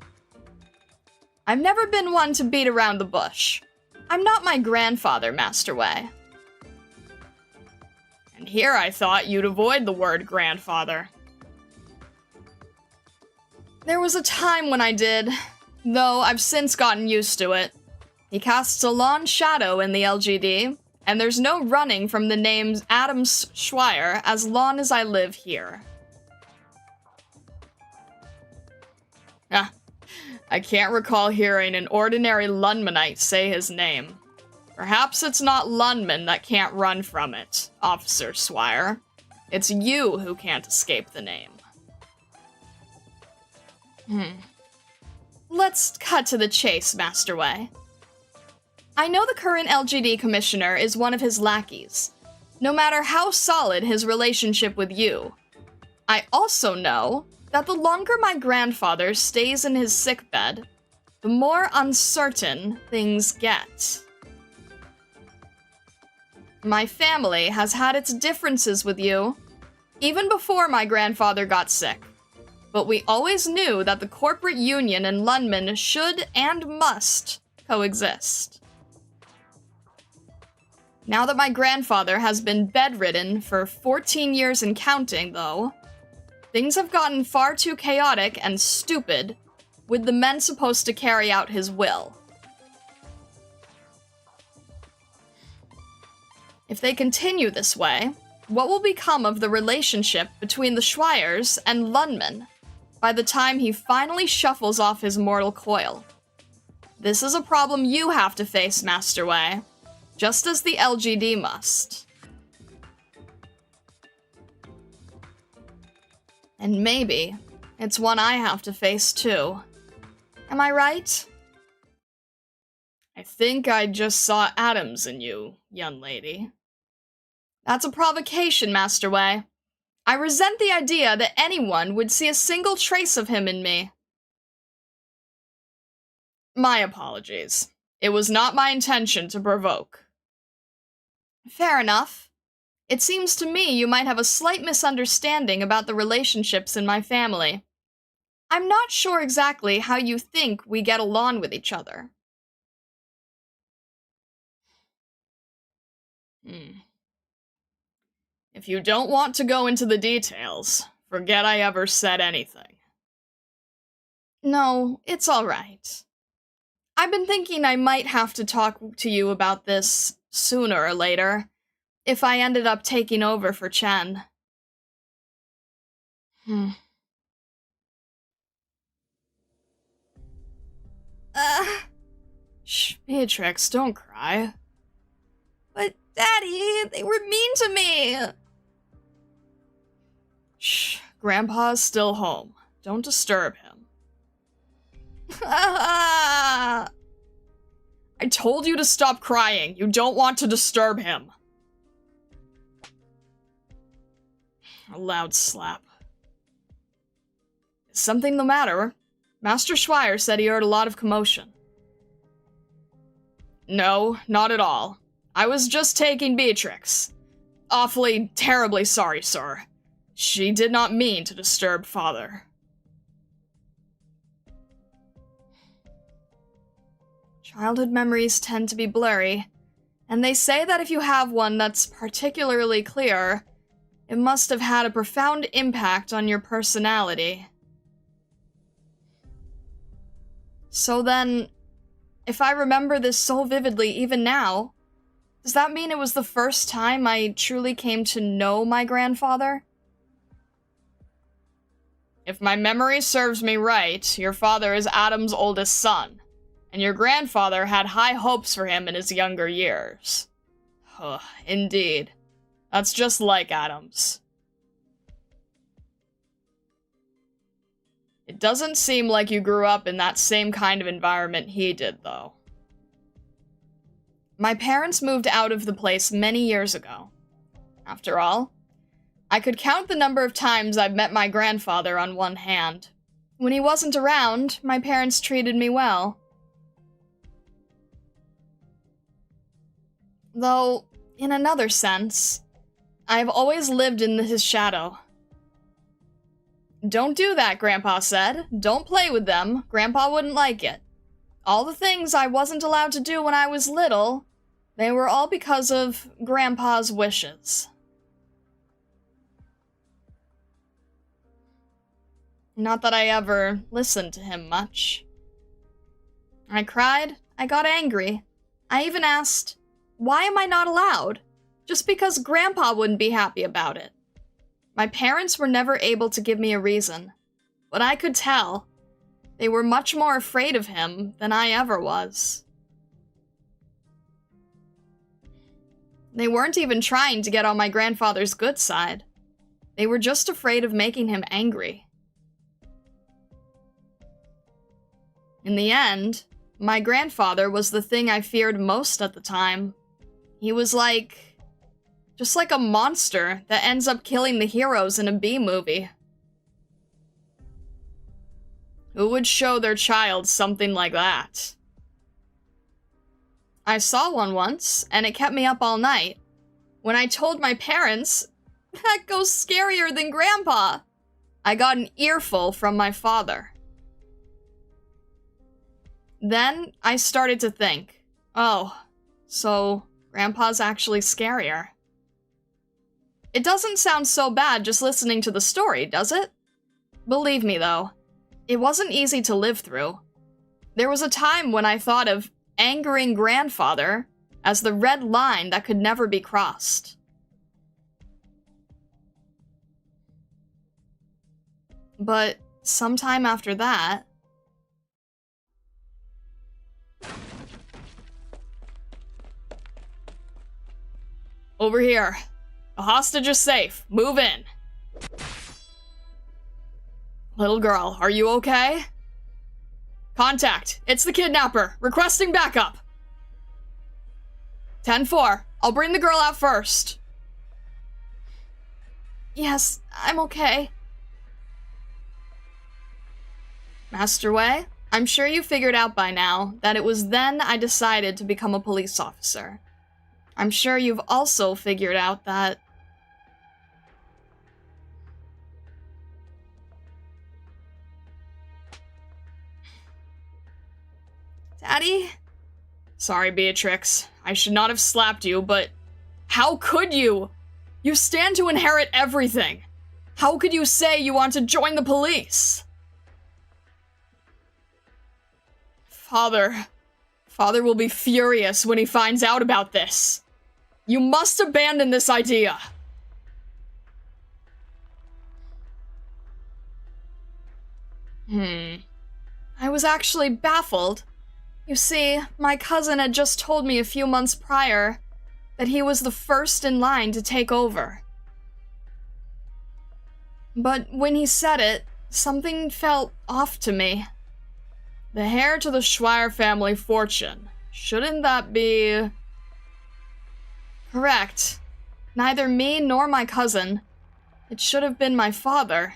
I've never been one to beat around the bush. I'm not my grandfather, Master Wei. And here I thought you'd avoid the word grandfather. There was a time when I did, though I've since gotten used to it. He casts a long shadow in the LGD, and there's no running from the name Adam Swire as long as I live here. I can't recall hearing an ordinary Lunmanite say his name. Perhaps it's not Lunman that can't run from it, Officer Swire. It's you who can't escape the name. Let's cut to the chase, Master Wei. I know the current LGD commissioner is one of his lackeys, no matter how solid his relationship with you. I also know that the longer my grandfather stays in his sickbed, the more uncertain things get. My family has had its differences with you, even before my grandfather got sick. But we always knew that the corporate union and Lunman should and must coexist. Now that my grandfather has been bedridden for 14 years and counting, though, things have gotten far too chaotic and stupid, with the men supposed to carry out his will. If they continue this way, what will become of the relationship between the Swires and Lunman by the time he finally shuffles off his mortal coil? This is a problem you have to face, Master Wei, just as the LGD must. And maybe it's one I have to face too. Am I right? I think I just saw atoms in you, young lady. That's a provocation, Master Wei. I resent the idea that anyone would see a single trace of him in me. My apologies. It was not my intention to provoke. Fair enough. It seems to me you might have a slight misunderstanding about the relationships in my family. I'm not sure exactly how you think we get along with each other. If you don't want to go into the details, forget I ever said anything. No, it's all right. I've been thinking I might have to talk to you about this sooner or later, if I ended up taking over for Chen. Shh, Beatrix, don't cry. But, Daddy, they were mean to me! Shh, Grandpa's still home. Don't disturb him. I told you to stop crying. You don't want to disturb him. A loud slap. Is something the matter? Master Swire said he heard a lot of commotion. No, not at all. I was just taking Beatrix. Awfully, terribly sorry, sir. She did not mean to disturb Father. Childhood memories tend to be blurry, and they say that if you have one that's particularly clear, it must have had a profound impact on your personality. So then, if I remember this so vividly even now, does that mean it was the first time I truly came to know my grandfather? If my memory serves me right, your father is Adam's oldest son, and your grandfather had high hopes for him in his younger years. Indeed. That's just like Adam's. It doesn't seem like you grew up in that same kind of environment he did, though. My parents moved out of the place many years ago. After all, I could count the number of times I've met my grandfather on one hand. When he wasn't around, my parents treated me well. Though, in another sense, I've always lived in his shadow. Don't do that, Grandpa said. Don't play with them. Grandpa wouldn't like it. All the things I wasn't allowed to do when I was little, they were all because of Grandpa's wishes. Not that I ever listened to him much. I cried, I got angry. I even asked, why am I not allowed? Just because Grandpa wouldn't be happy about it. My parents were never able to give me a reason, but I could tell. They were much more afraid of him than I ever was. They weren't even trying to get on my grandfather's good side. They were just afraid of making him angry. In the end, my grandfather was the thing I feared most at the time. He was just like a monster that ends up killing the heroes in a B-movie. Who would show their child something like that? I saw one once, and it kept me up all night. When I told my parents, that ghost scarier than Grandpa, I got an earful from my father. Then I started to think, oh, so Grandpa's actually scarier. It doesn't sound so bad just listening to the story, does it? Believe me, though, it wasn't easy to live through. There was a time when I thought of angering Grandfather as the red line that could never be crossed. But sometime after that, over here. The hostage is safe. Move in. Little girl, are you okay? Contact. It's the kidnapper. Requesting backup. 10-4. I'll bring the girl out first. Yes, I'm okay. Master Wei, I'm sure you figured out by now that it was then I decided to become a police officer. I'm sure you've also figured out that... Daddy? Sorry, Beatrix. I should not have slapped you, but how could you? You stand to inherit everything. How could you say you want to join the police? Father will be furious when he finds out about this. You must abandon this idea. I was actually baffled. You see, my cousin had just told me a few months prior that he was the first in line to take over. But when he said it, something felt off to me. The heir to the Swire family fortune. Shouldn't that be... Correct. Neither me nor my cousin. It should have been my father.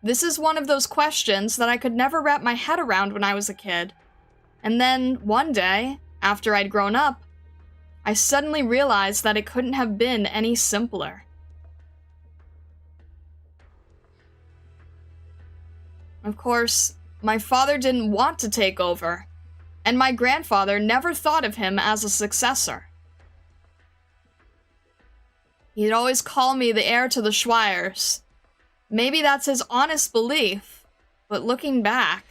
This is one of those questions that I could never wrap my head around when I was a kid. And then, one day, after I'd grown up, I suddenly realized that it couldn't have been any simpler. Of course, my father didn't want to take over, and my grandfather never thought of him as a successor. He'd always call me the heir to the Swires. Maybe that's his honest belief, but looking back,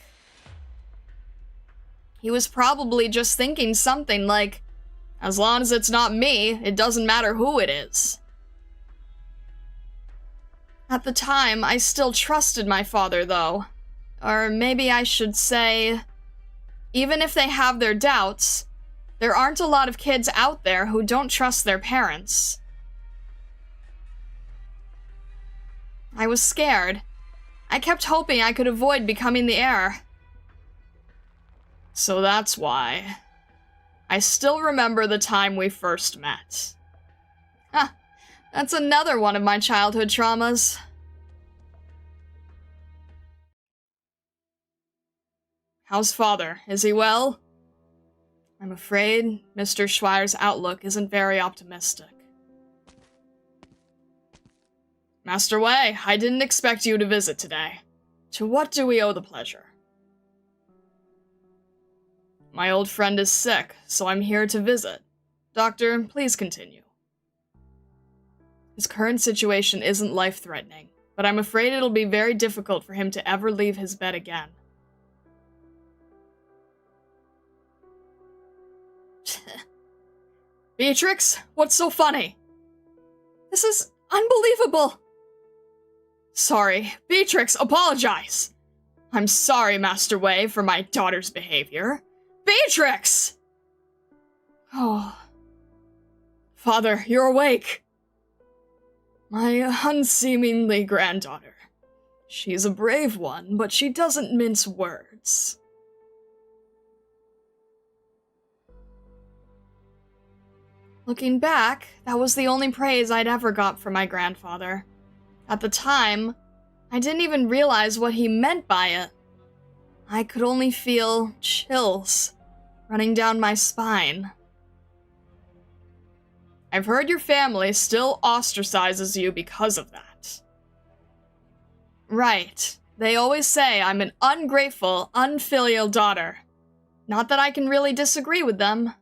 he was probably just thinking something like, as long as it's not me, it doesn't matter who it is. At the time, I still trusted my father, though. Or maybe I should say, even if they have their doubts, there aren't a lot of kids out there who don't trust their parents. I was scared. I kept hoping I could avoid becoming the heir. So that's why. I still remember the time we first met. That's another one of my childhood traumas. How's father? Is he well? I'm afraid Mr. Swire's outlook isn't very optimistic. Master Wei, I didn't expect you to visit today. To what do we owe the pleasure? My old friend is sick, so I'm here to visit. Doctor, please continue. His current situation isn't life-threatening, but I'm afraid it'll be very difficult for him to ever leave his bed again. Beatrix, what's so funny? This is unbelievable! Sorry, Beatrix, apologize! I'm sorry, Master Wei, for my daughter's behavior. Beatrix! Oh. Father, you're awake. My unseemly granddaughter. She's a brave one, but she doesn't mince words. Looking back, that was the only praise I'd ever got from my grandfather. At the time, I didn't even realize what he meant by it. I could only feel chills running down my spine. I've heard your family still ostracizes you because of that. Right. They always say I'm an ungrateful, unfilial daughter. Not that I can really disagree with them.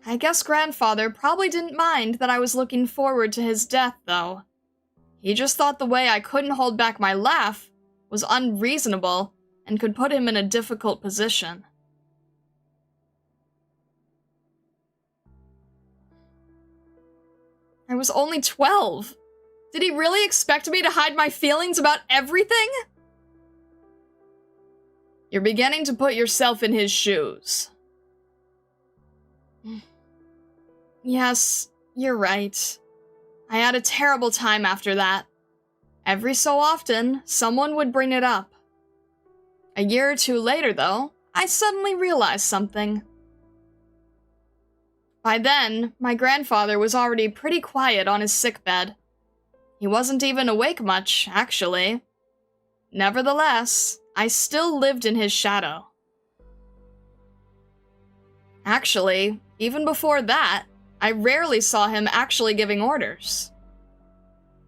I guess grandfather probably didn't mind that I was looking forward to his death, though. He just thought the way I couldn't hold back my laugh was unreasonable and could put him in a difficult position. I was only 12. Did he really expect me to hide my feelings about everything? You're beginning to put yourself in his shoes. Yes, you're right. I had a terrible time after that. Every so often, someone would bring it up. A year or two later, though, I suddenly realized something. By then, my grandfather was already pretty quiet on his sickbed. He wasn't even awake much, actually. Nevertheless, I still lived in his shadow. Actually, even before that, I rarely saw him actually giving orders.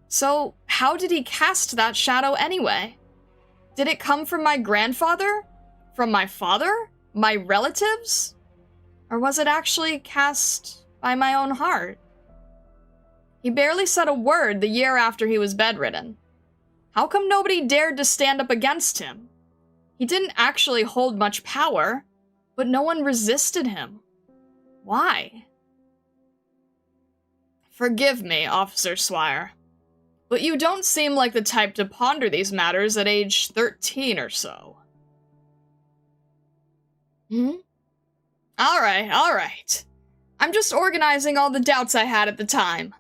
So, how did he cast that shadow anyway? Did it come from my grandfather? From my father? My relatives? Or was it actually cast by my own heart? He barely said a word the year after he was bedridden. How come nobody dared to stand up against him? He didn't actually hold much power, but no one resisted him. Why? Forgive me, Officer Swire, but you don't seem like the type to ponder these matters at age 13 or so. Alright. I'm just organizing all the doubts I had at the time.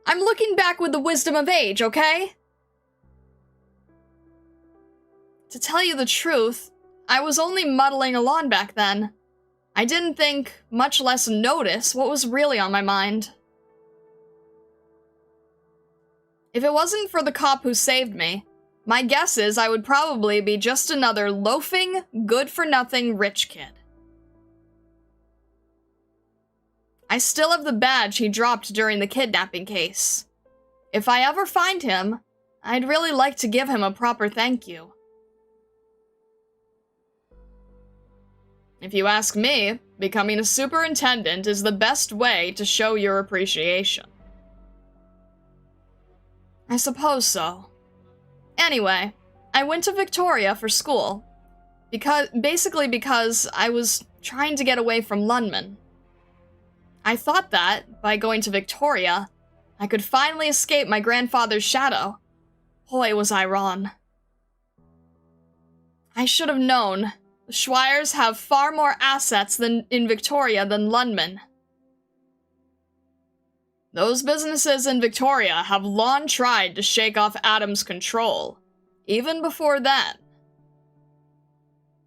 I'm looking back with the wisdom of age, okay? To tell you the truth, I was only muddling along back then. I didn't think, much less notice, what was really on my mind. If it wasn't for the cop who saved me, my guess is I would probably be just another loafing, good-for-nothing rich kid. I still have the badge he dropped during the kidnapping case. If I ever find him, I'd really like to give him a proper thank you. If you ask me, becoming a superintendent is the best way to show your appreciation. I suppose so. Anyway, I went to Victoria for school. Basically because I was trying to get away from Lundman. I thought that, by going to Victoria, I could finally escape my grandfather's shadow. Boy, was I wrong. I should have known. The Swires have far more assets in Victoria than Lundman. Those businesses in Victoria have long tried to shake off Adam's control, even before then.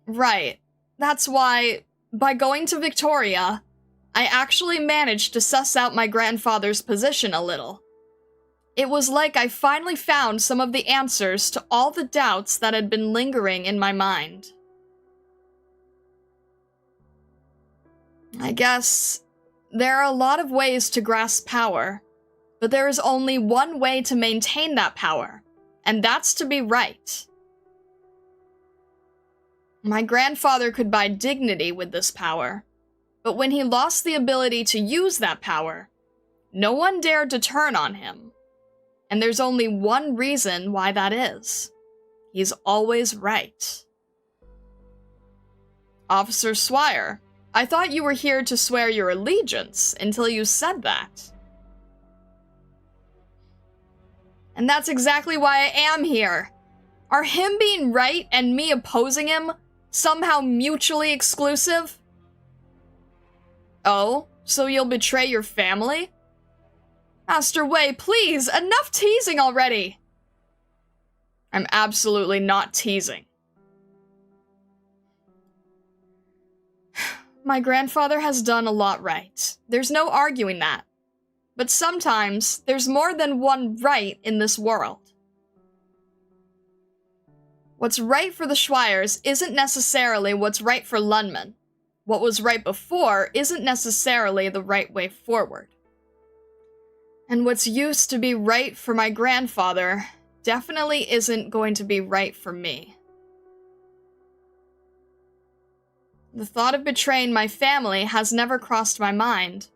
Right. That's why, by going to Victoria, I actually managed to suss out my grandfather's position a little. It was like I finally found some of the answers to all the doubts that had been lingering in my mind. I guess there are a lot of ways to grasp power, but there is only one way to maintain that power, and that's to be right. My grandfather could buy dignity with this power, but when he lost the ability to use that power, no one dared to turn on him. And there's only one reason why that is. He's always right. Officer Swire, I thought you were here to swear your allegiance until you said that. And that's exactly why I am here. Are him being right and me opposing him somehow mutually exclusive? Oh, so you'll betray your family? Master Wei, please, enough teasing already! I'm absolutely not teasing. My grandfather has done a lot right. There's no arguing that. But sometimes, there's more than one right in this world. What's right for the Swires isn't necessarily what's right for Lundman. What was right before isn't necessarily the right way forward. And what's used to be right for my grandfather definitely isn't going to be right for me. The thought of betraying my family has never crossed my mind.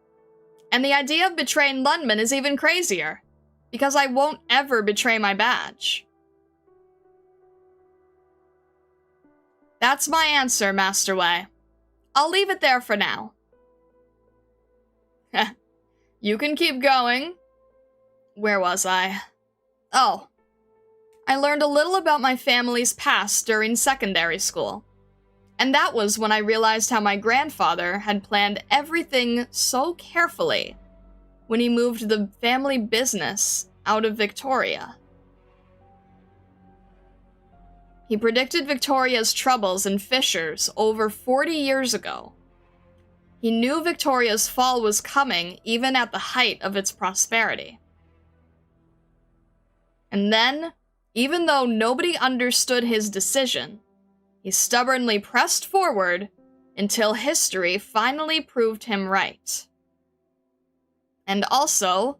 And the idea of betraying Lundman is even crazier, because I won't ever betray my badge. That's my answer, Master Wei. I'll leave it there for now. You can keep going. Where was I? Oh. I learned a little about my family's past during secondary school. And that was when I realized how my grandfather had planned everything so carefully when he moved the family business out of Victoria. He predicted Victoria's troubles and fissures over 40 years ago. He knew Victoria's fall was coming even at the height of its prosperity. And then, even though nobody understood his decision, he stubbornly pressed forward until history finally proved him right. And also,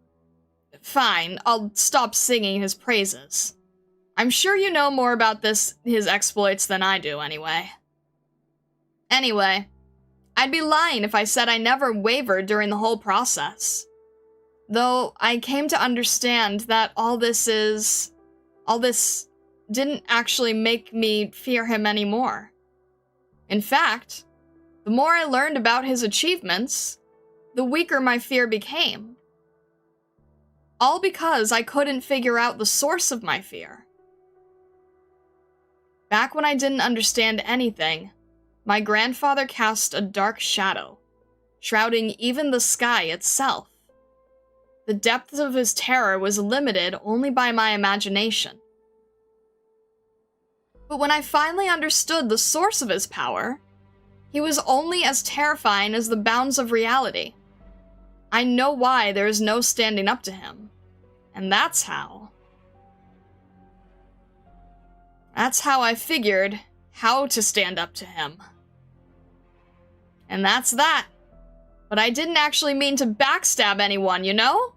fine, I'll stop singing his praises. I'm sure you know more about his exploits than I do, anyway. Anyway, I'd be lying if I said I never wavered during the whole process. Though I came to understand that all this didn't actually make me fear him anymore. In fact, the more I learned about his achievements, the weaker my fear became. All because I couldn't figure out the source of my fear. Back when I didn't understand anything, my grandfather cast a dark shadow, shrouding even the sky itself. The depth of his terror was limited only by my imagination. But when I finally understood the source of his power, he was only as terrifying as the bounds of reality. I know why there is no standing up to him. And that's how I figured how to stand up to him. And that's that. But I didn't actually mean to backstab anyone, you know?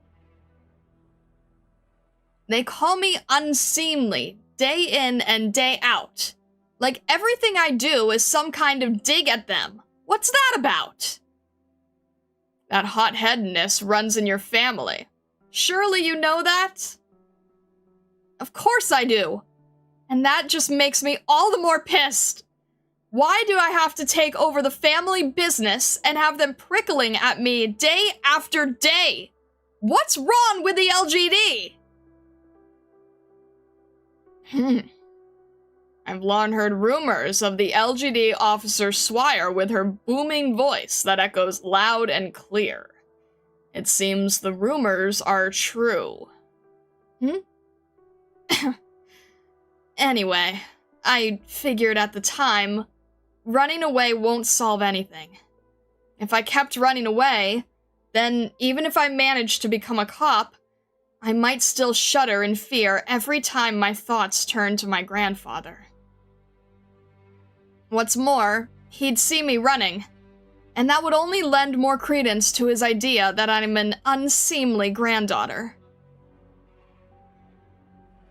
They call me unseemly, day in and day out. Like everything I do is some kind of dig at them. What's that about? That hot-headedness runs in your family. Surely you know that? Of course I do. And that just makes me all the more pissed. Why do I have to take over the family business and have them prickling at me day after day? What's wrong with the LGD? I've long heard rumors of the LGD officer Swire with her booming voice that echoes loud and clear. It seems the rumors are true. Anyway, I figured at the time, running away won't solve anything. If I kept running away, then even if I managed to become a cop, I might still shudder in fear every time my thoughts turned to my grandfather. What's more, he'd see me running, and that would only lend more credence to his idea that I'm an unseemly granddaughter.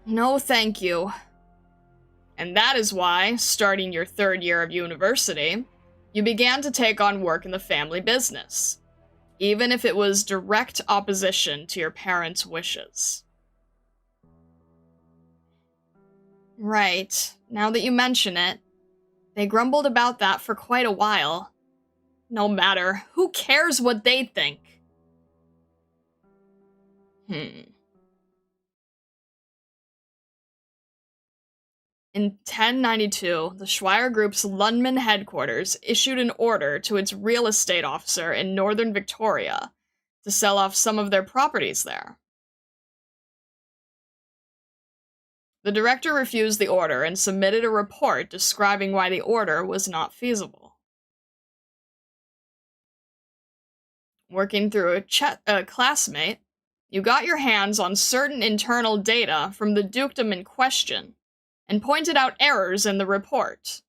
No, thank you. And that is why, starting your 3rd year of university, you began to take on work in the family business, even if it was direct opposition to your parents' wishes. Right, now that you mention it, they grumbled about that for quite a while. No matter, who cares what they think? In 1092, the Swire Group's London headquarters issued an order to its real estate officer in northern Victoria to sell off some of their properties there. The director refused the order and submitted a report describing why the order was not feasible. Working through a classmate, you got your hands on certain internal data from the dukedom in question and pointed out errors in the report.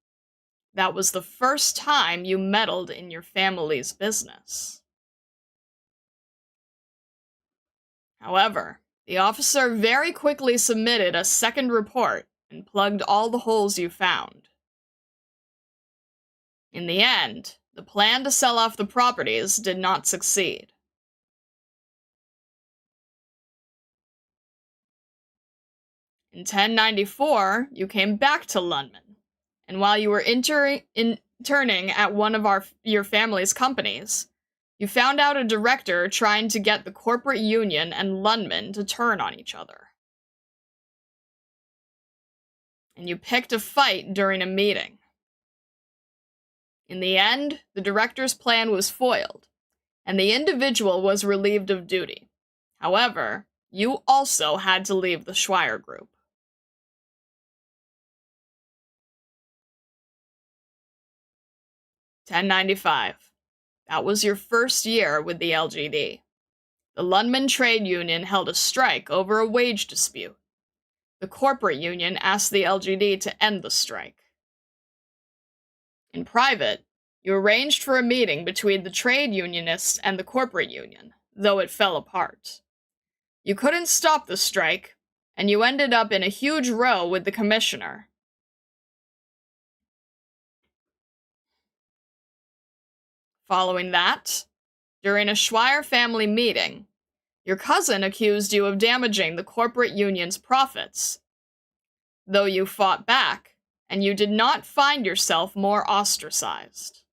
That was the first time you meddled in your family's business. However, the officer very quickly submitted a second report and plugged all the holes you found. In the end, the plan to sell off the properties did not succeed. In 1094, you came back to London, and while you were interning at one of your family's companies, you found out a director trying to get the corporate union and Lundman to turn on each other. And you picked a fight during a meeting. In the end, the director's plan was foiled, and the individual was relieved of duty. However, you also had to leave the Swire Group. $10.95. That was your first year with the LGD. The Lundman Trade Union held a strike over a wage dispute. The corporate union asked the LGD to end the strike. In private, you arranged for a meeting between the trade unionists and the corporate union, though it fell apart. You couldn't stop the strike, and you ended up in a huge row with the commissioner. Following that, during a Swire family meeting, your cousin accused you of damaging the corporate union's profits. Though you fought back, and you did not find yourself more ostracized.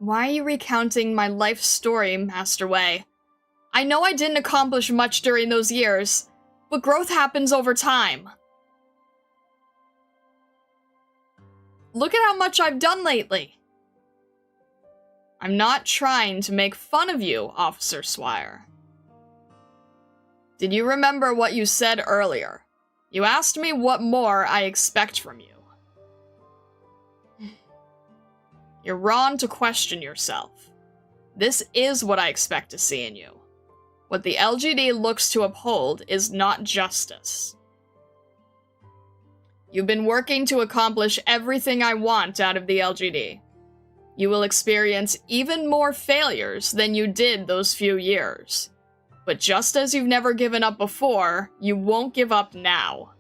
Why are you recounting my life story, Master Wei? I know I didn't accomplish much during those years, but growth happens over time. Look at how much I've done lately. I'm not trying to make fun of you, Officer Swire. Did you remember what you said earlier? You asked me what more I expect from you. You're wrong to question yourself. This is what I expect to see in you. What the LGD looks to uphold is not justice. You've been working to accomplish everything I want out of the LGD. You will experience even more failures than you did those few years. But just as you've never given up before, you won't give up now.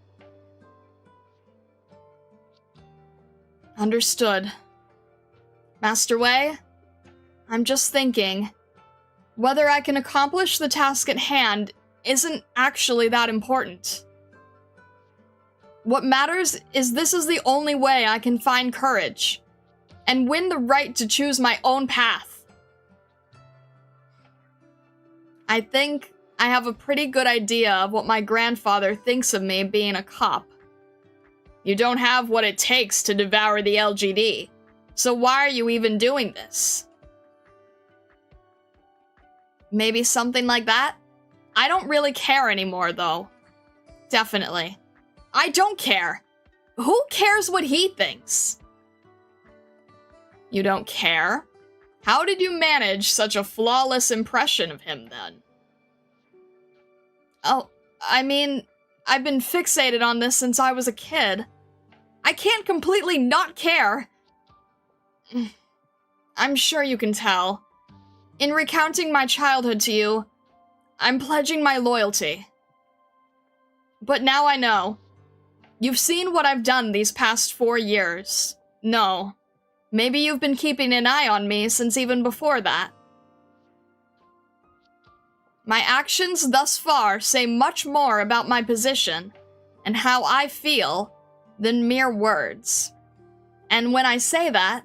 Understood. Master Wei, I'm just thinking, whether I can accomplish the task at hand isn't actually that important. What matters is this is the only way I can find courage and win the right to choose my own path. I think I have a pretty good idea of what my grandfather thinks of me being a cop. You don't have what it takes to devour the LGD, so why are you even doing this? Maybe something like that? I don't really care anymore, though. Definitely. I don't care. Who cares what he thinks? You don't care? How did you manage such a flawless impression of him, then? Oh, I mean, I've been fixated on this since I was a kid. I can't completely not care. I'm sure you can tell. In recounting my childhood to you, I'm pledging my loyalty. But now I know. You've seen what I've done these past 4 years. No. Maybe you've been keeping an eye on me since even before that. My actions thus far say much more about my position and how I feel than mere words. And when I say that,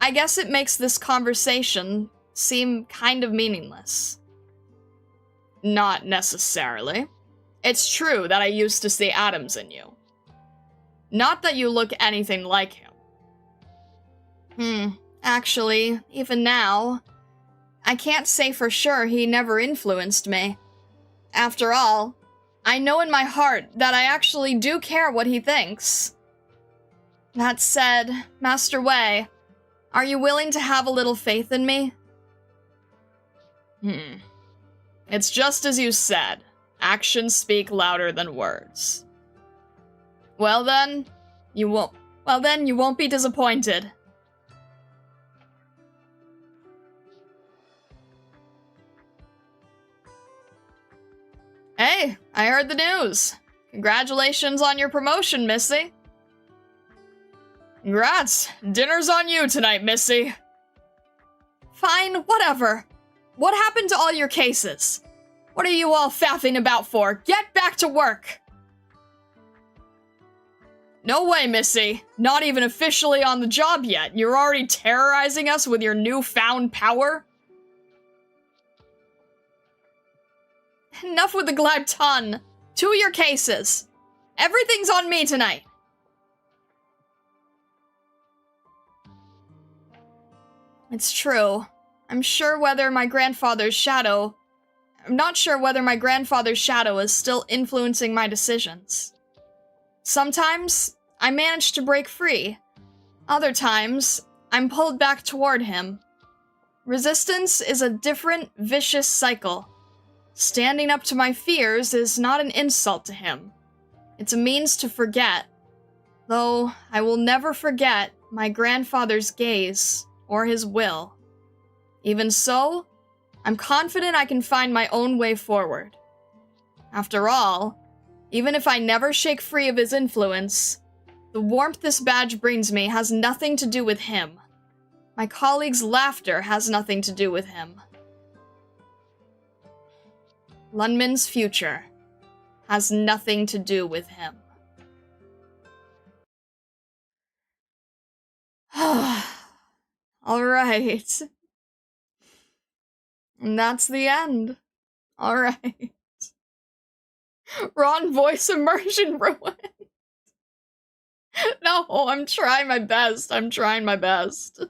I guess it makes this conversation seem kind of meaningless. Not necessarily. It's true that I used to see atoms in you. Not that you look anything like him. Actually, even now, I can't say for sure he never influenced me. After all, I know in my heart that I actually do care what he thinks. That said, Master Wei, are you willing to have a little faith in me? It's just as you said. Actions speak louder than words. Well then, you won't be disappointed. Hey, I heard the news. Congratulations on your promotion, Missy. Congrats. Dinner's on you tonight, Missy. Fine, whatever. What happened to all your cases? What are you all faffing about for? Get back to work! No way, Missy. Not even officially on the job yet. You're already terrorizing us with your newfound power? Enough with the glib ton. To your cases. Everything's on me tonight. It's true. I'm not sure whether my grandfather's shadow is still influencing my decisions. Sometimes, I manage to break free. Other times, I'm pulled back toward him. Resistance is a different, vicious cycle. Standing up to my fears is not an insult to him. It's a means to forget. Though, I will never forget my grandfather's gaze or his will. Even so, I'm confident I can find my own way forward. After all, even if I never shake free of his influence, the warmth this badge brings me has nothing to do with him. My colleagues' laughter has nothing to do with him. Lunman's future has nothing to do with him. Alright. And that's the end. Alright. Ron voice immersion ruined. No, I'm trying my best. I'm trying my best.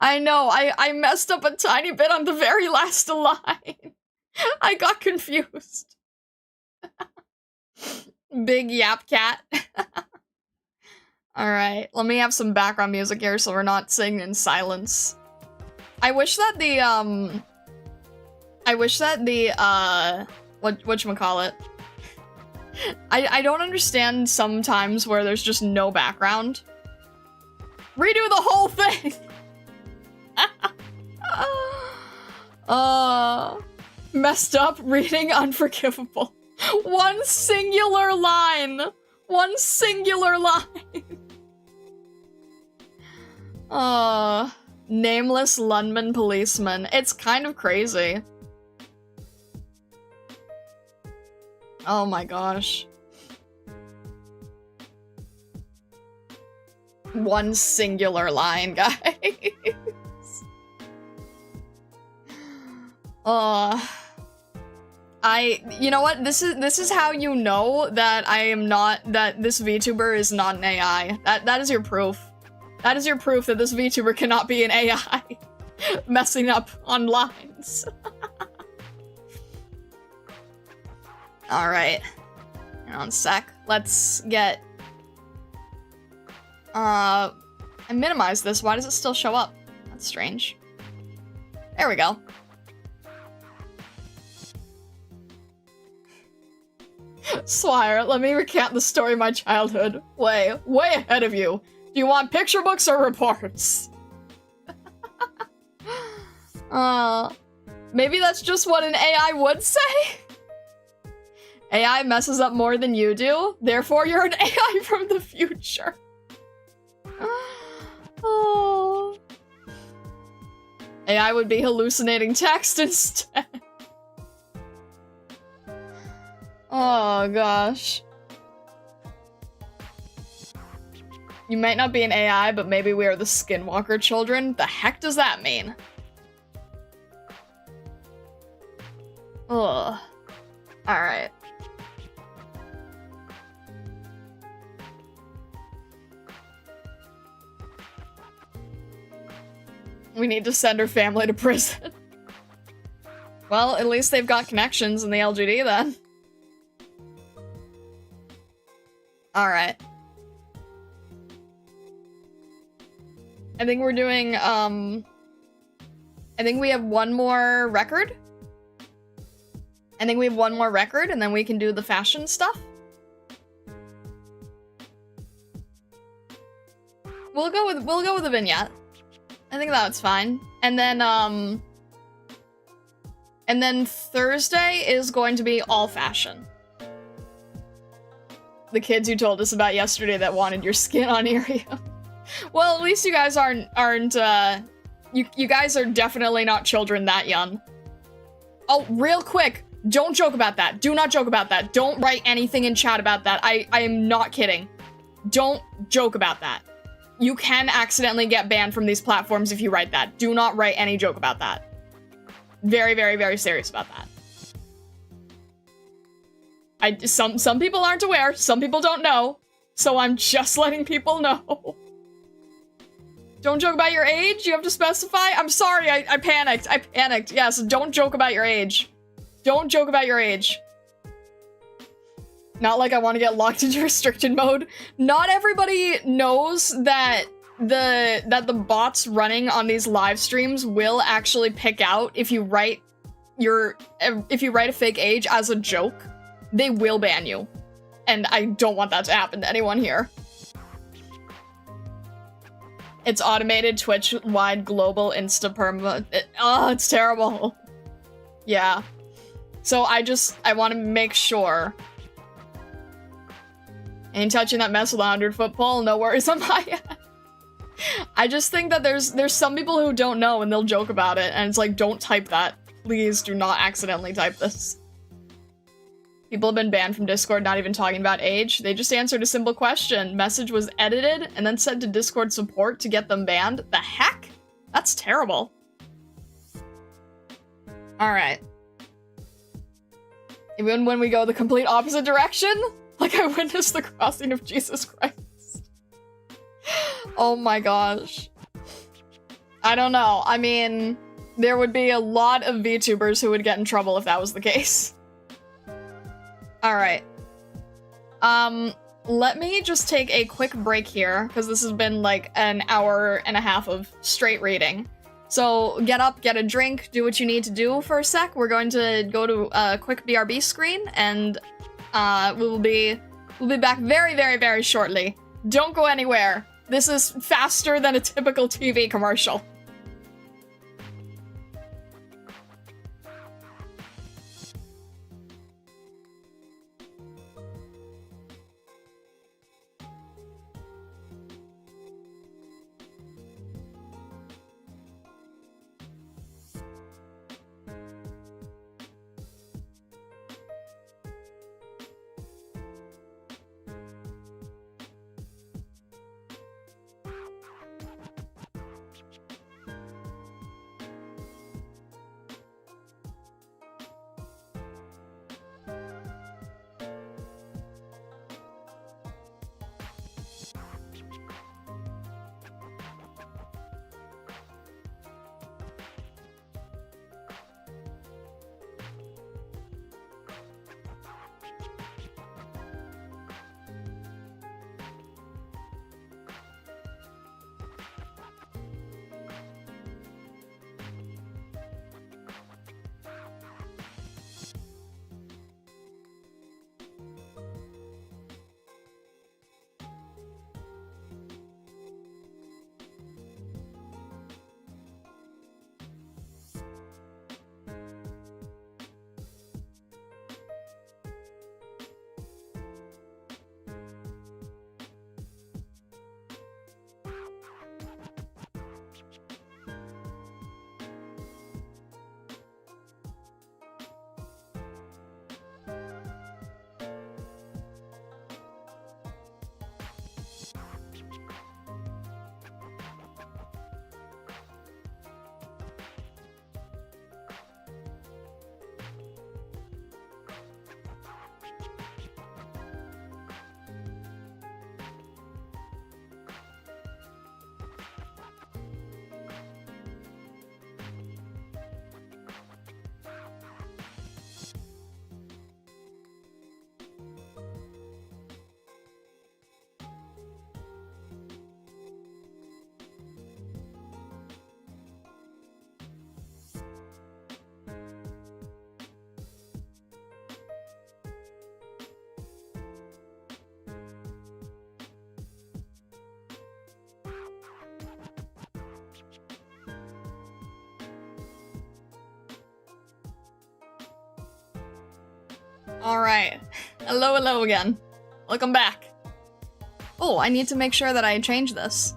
I know, I messed up a tiny bit on the very last line. I got confused. Big yap cat. Alright, let me have some background music here so we're not singing in silence. I wish that whatchamacallit? I don't understand sometimes where there's just no background. Redo the whole thing! Messed up, reading unforgivable. One singular line! One singular line! Nameless Lunman policeman. It's kind of crazy. Oh my gosh. One singular line, guys. You know what? This is how you know that that this VTuber is not an AI. That is your proof. That is your proof that this VTuber cannot be an AI. Messing up on lines. Alright. Hang on a sec. Let's get... I minimized this. Why does it still show up? That's strange. There we go. Swire, let me recount the story of my childhood. Way ahead of you. Do you want picture books or reports? Maybe that's just what an AI would say? AI messes up more than you do, therefore you're an AI from the future. Oh. AI would be hallucinating text instead. Oh gosh. You might not be an AI, but maybe we are the Skinwalker children? The heck does that mean? Ugh. Alright. We need to send her family to prison. Well, at least they've got connections in the LGD then. Alright. I think we're doing, I think we have one more record. I think we have one more record, and then we can do the fashion stuff. We'll go with a vignette. I think that's fine. And then Thursday is going to be all fashion. The kids you told us about yesterday that wanted your skin on Irium. Well, at least you guys aren't you guys are definitely not children that young. Oh, real quick, don't joke about that. Do not joke about that. Don't write anything in chat about that. I am not kidding. Don't joke about that. You can accidentally get banned from these platforms if you write that. Do not write any joke about that. Very, very, very serious about that. Some people aren't aware, some people don't know, so I'm just letting people know. Don't joke about your age? You have to specify? I'm sorry, I panicked. I panicked. Yes, don't joke about your age. Don't joke about your age. Not like I want to get locked into restricted mode. Not everybody knows that the bots running on these live streams will actually pick out if you write a fake age as a joke. They will ban you. And I don't want that to happen to anyone here. It's automated, Twitch-wide, global, insta-perma. It's terrible. Yeah. So I want to make sure. Ain't touching that mess with a 100-foot pole, no worries on my end. I just think that there's some people who don't know and they'll joke about it, and it's like, don't type that. Please do not accidentally type this. People have been banned from Discord not even talking about age. They just answered a simple question. Message was edited and then sent to Discord support to get them banned. The heck? That's terrible. Alright. Even when we go the complete opposite direction? Like I witnessed the crossing of Jesus Christ. Oh my gosh. I don't know. I mean, there would be a lot of VTubers who would get in trouble if that was the case. Alright. Let me just take a quick break here, because this has been like an hour and a half of straight reading. So get up, get a drink, do what you need to do for a sec. We're going to go to a quick BRB screen, and we'll be back very, very, very shortly. Don't go anywhere. This is faster than a typical TV commercial. Alright. Hello, hello again. Welcome back. Oh, I need to make sure that I change this.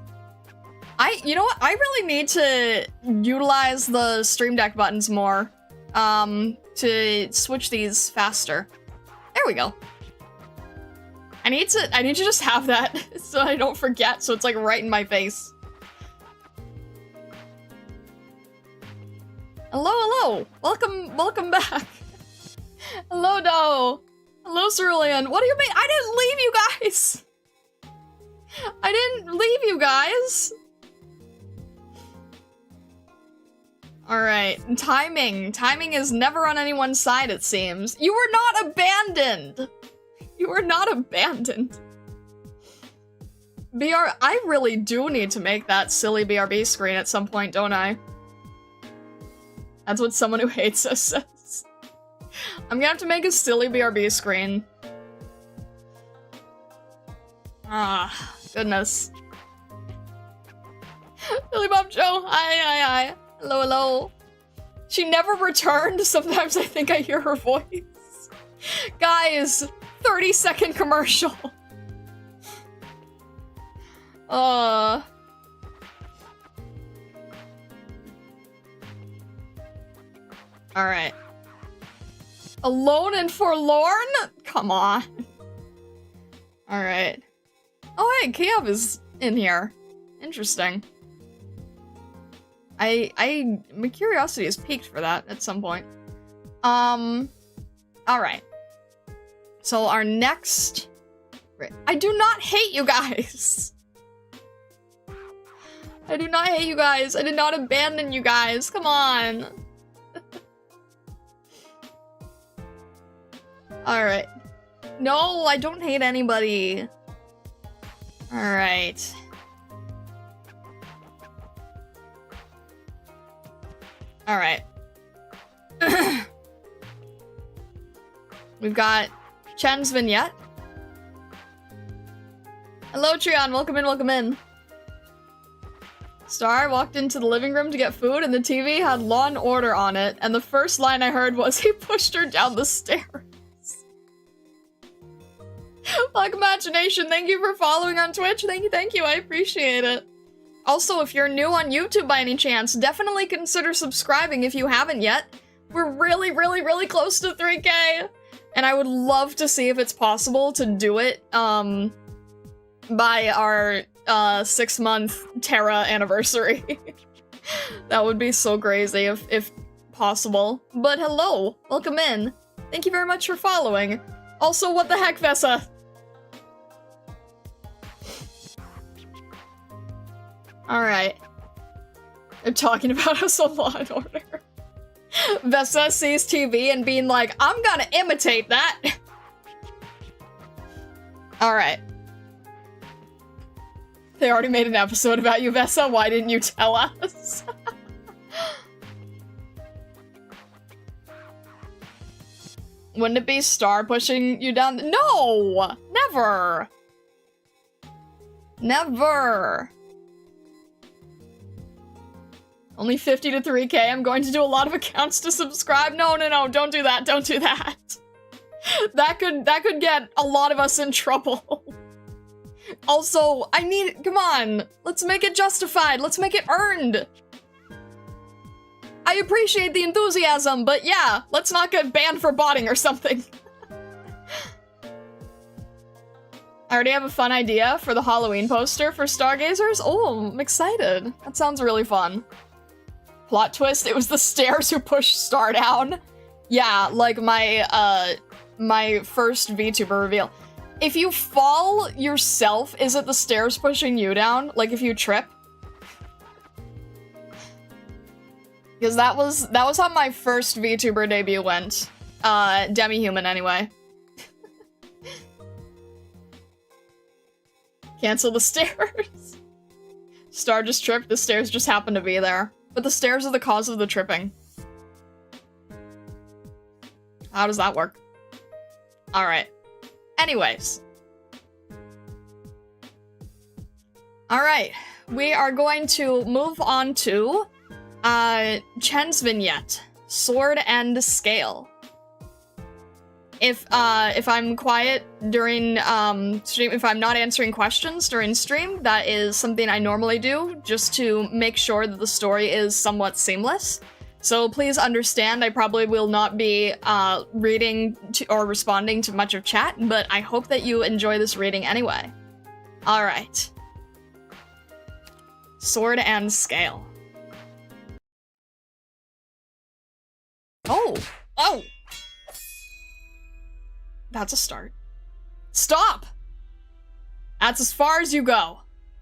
You know what? I really need to utilize the Stream Deck buttons more, to switch these faster. There we go. I need to just have that so I don't forget, so it's like right in my face. Hello, hello! Welcome back! Hello, Do! Hello, Cerulean! What do you mean? I didn't leave you guys! I didn't leave you guys! Alright, timing. Timing is never on anyone's side, it seems. You were not abandoned! You were not abandoned. I really do need to make that silly BRB screen at some point, don't I? That's what someone who hates us says. I'm gonna have to make a silly BRB screen. Ah, goodness. Billy Bob Joe, hi. Hello, hello. She never returned. Sometimes I think I hear her voice. Guys, 30-second commercial. Alright. Alone and forlorn? Come on. Alright. Oh hey, Kiev is in here. Interesting. My curiosity is piqued for that at some point. Alright. So our next... I do not hate you guys! I do not hate you guys! I did not abandon you guys! Come on! Alright. No, I don't hate anybody. Alright. Alright. We've got Chen's vignette. Hello, Trion. Welcome in, welcome in. Star walked into the living room to get food, and the TV had Law and Order on it, and the first line I heard was, he pushed her down the stairs. Like Imagination, thank you for following on Twitch. Thank you, I appreciate it. Also, if you're new on YouTube by any chance, definitely consider subscribing if you haven't yet. We're really close to 3K, and I would love to see if it's possible to do it, by our, 6-month Terra anniversary. That would be so crazy if possible. But hello, welcome in. Thank you very much for following. Also, what the heck, Vessa? Alright. They're talking about us on Law and Order. Vessa sees TV and being like, I'm gonna imitate that! Alright. They already made an episode about you, Vessa. Why didn't you tell us? Wouldn't it be Star pushing you down? No! Never! Never! Only 50 to 3K. I'm going to do a lot of accounts to subscribe. No, don't do that. Don't do that. That could get a lot of us in trouble. Also, come on. Let's make it justified. Let's make it earned. I appreciate the enthusiasm, but yeah, let's not get banned for botting or something. I already have a fun idea for the Halloween poster for Stargazers. Oh, I'm excited. That sounds really fun. Plot twist, it was the stairs who pushed Star down. Yeah, like my first VTuber reveal. If you fall yourself, is it the stairs pushing you down? Like if you trip? Because that was how my first VTuber debut went. Demi-human anyway. Cancel the stairs. Star just tripped, the stairs just happened to be there. But the stairs are the cause of the tripping. How does that work? Alright. Anyways. Alright. We are going to move on to Chen's vignette. Sword and Scale. if I'm quiet during stream, if I'm not answering questions during stream, that is something I normally do just to make sure that the story is somewhat seamless. So please understand, I probably will not be reading or responding to much of chat, but I hope that you enjoy this reading anyway. All right. Sword and Scale. Oh! Oh! That's a start. Stop! That's as far as you go.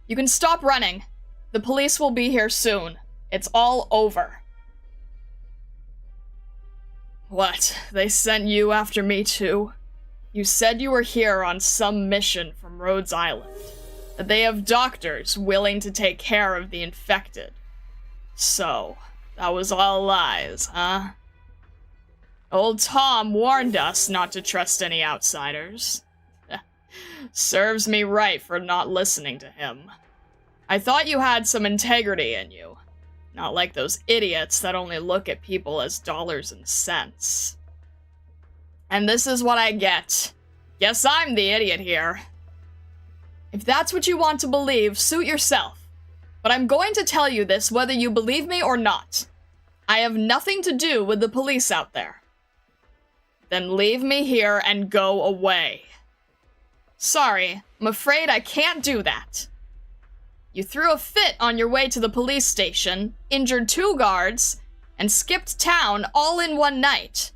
You can stop running. The police will be here soon. It's all over. What? They sent you after me too? You said you were here on some mission from Rhodes Island. That they have doctors willing to take care of the infected. So, that was all lies, huh? Old Tom warned us not to trust any outsiders. Serves me right for not listening to him. I thought you had some integrity in you. Not like those idiots that only look at people as dollars and cents. And this is what I get. Guess I'm the idiot here. If that's what you want to believe, suit yourself. But I'm going to tell you this whether you believe me or not. I have nothing to do with the police out there. Then leave me here and go away. Sorry, I'm afraid I can't do that. You threw a fit on your way to the police station, injured 2 guards, and skipped town all in one night.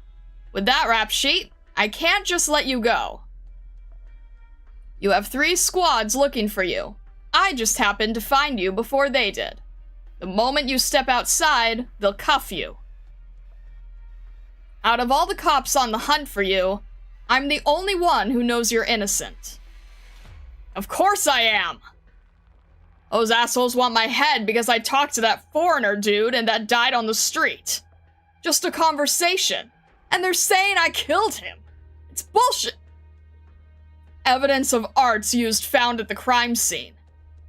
With that rap sheet, I can't just let you go. You have 3 squads looking for you. I just happened to find you before they did. The moment you step outside, they'll cuff you. Out of all the cops on the hunt for you, I'm the only one who knows you're innocent. Of course I am! Those assholes want my head because I talked to that foreigner dude and that died on the street. Just a conversation. And they're saying I killed him. It's bullshit. Evidence of arts used found at the crime scene.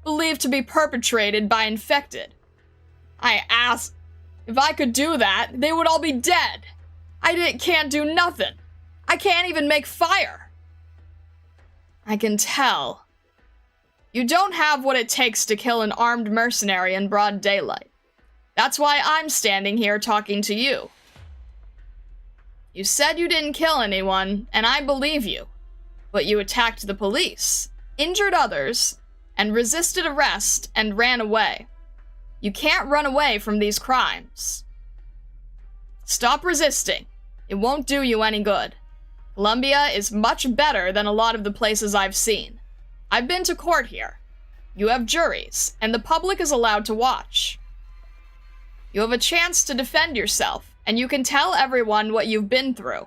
Believed to be perpetrated by infected. I asked, if I could do that, they would all be dead. Can't do nothing. I can't even make fire. I can tell. You don't have what it takes to kill an armed mercenary in broad daylight. That's why I'm standing here talking to you. You said you didn't kill anyone, and I believe you. But you attacked the police, injured others, and resisted arrest and ran away. You can't run away from these crimes. Stop resisting. It won't do you any good. Columbia is much better than a lot of the places I've seen. I've been to court here. You have juries, and the public is allowed to watch. You have a chance to defend yourself, and you can tell everyone what you've been through.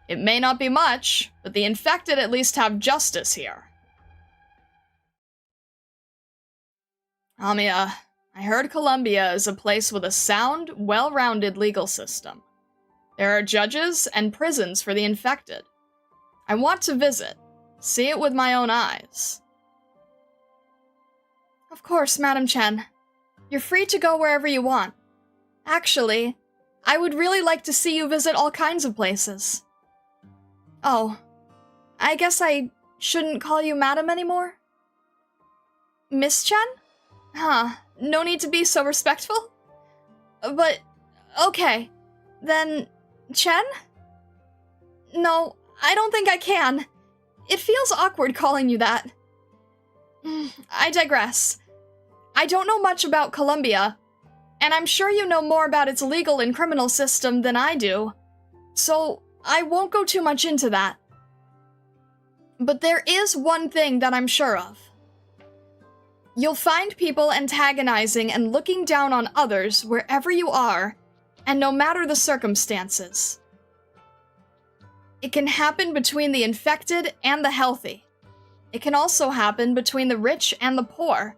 It may not be much, but the infected at least have justice here. Amiya, I heard Columbia is a place with a sound, well-rounded legal system. There are judges and prisons for the infected. I want to visit. See it with my own eyes. Of course, Madam Chen. You're free to go wherever you want. Actually, I would really like to see you visit all kinds of places. Oh, I guess I shouldn't call you Madam anymore? Miss Chen? Huh, no need to be so respectful? But, okay, then, Chen? No, I don't think I can. It feels awkward calling you that. I digress. I don't know much about Columbia, and I'm sure you know more about its legal and criminal system than I do, so I won't go too much into that. But there is one thing that I'm sure of. You'll find people antagonizing and looking down on others wherever you are, and no matter the circumstances. It can happen between the infected and the healthy. It can also happen between the rich and the poor.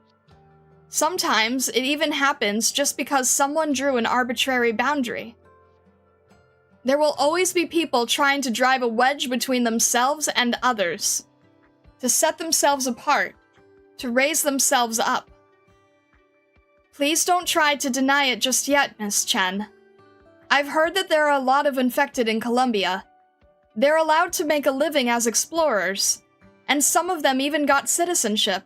Sometimes it even happens just because someone drew an arbitrary boundary. There will always be people trying to drive a wedge between themselves and others, to set themselves apart, to raise themselves up. Please don't try to deny it just yet, Miss Chen. I've heard that there are a lot of infected in Columbia. They're allowed to make a living as explorers, and some of them even got citizenship.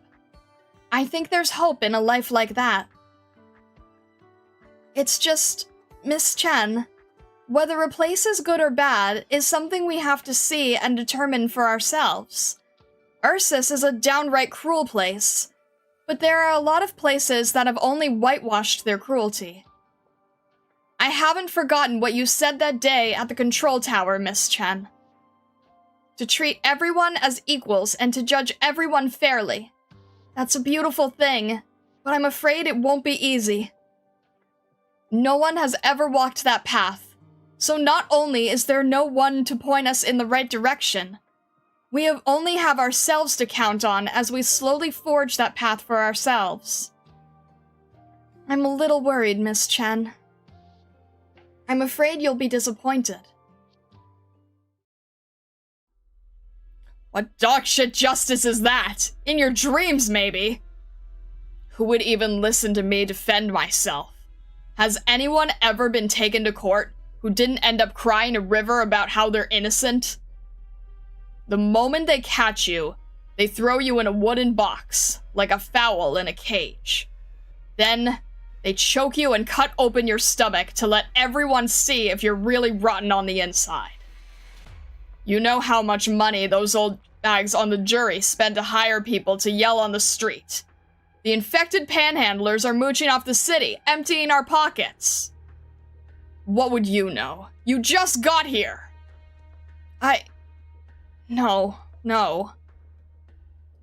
I think there's hope in a life like that. It's just, Miss Chen, whether a place is good or bad is something we have to see and determine for ourselves. Ursus is a downright cruel place, but there are a lot of places that have only whitewashed their cruelty. I haven't forgotten what you said that day at the control tower, Miss Chen. To treat everyone as equals and to judge everyone fairly. That's a beautiful thing, but I'm afraid it won't be easy. No one has ever walked that path, so not only is there no one to point us in the right direction, we only have ourselves to count on as we slowly forge that path for ourselves. I'm a little worried, Miss Chen. I'm afraid you'll be disappointed. What dogshit justice is that? In your dreams, maybe? Who would even listen to me defend myself? Has anyone ever been taken to court who didn't end up crying a river about how they're innocent? The moment they catch you, they throw you in a wooden box, like a fowl in a cage. Then, they choke you and cut open your stomach to let everyone see if you're really rotten on the inside. You know how much money those old bags on the jury spend to hire people to yell on the street. The infected panhandlers are mooching off the city, emptying our pockets. What would you know? You just got here! No.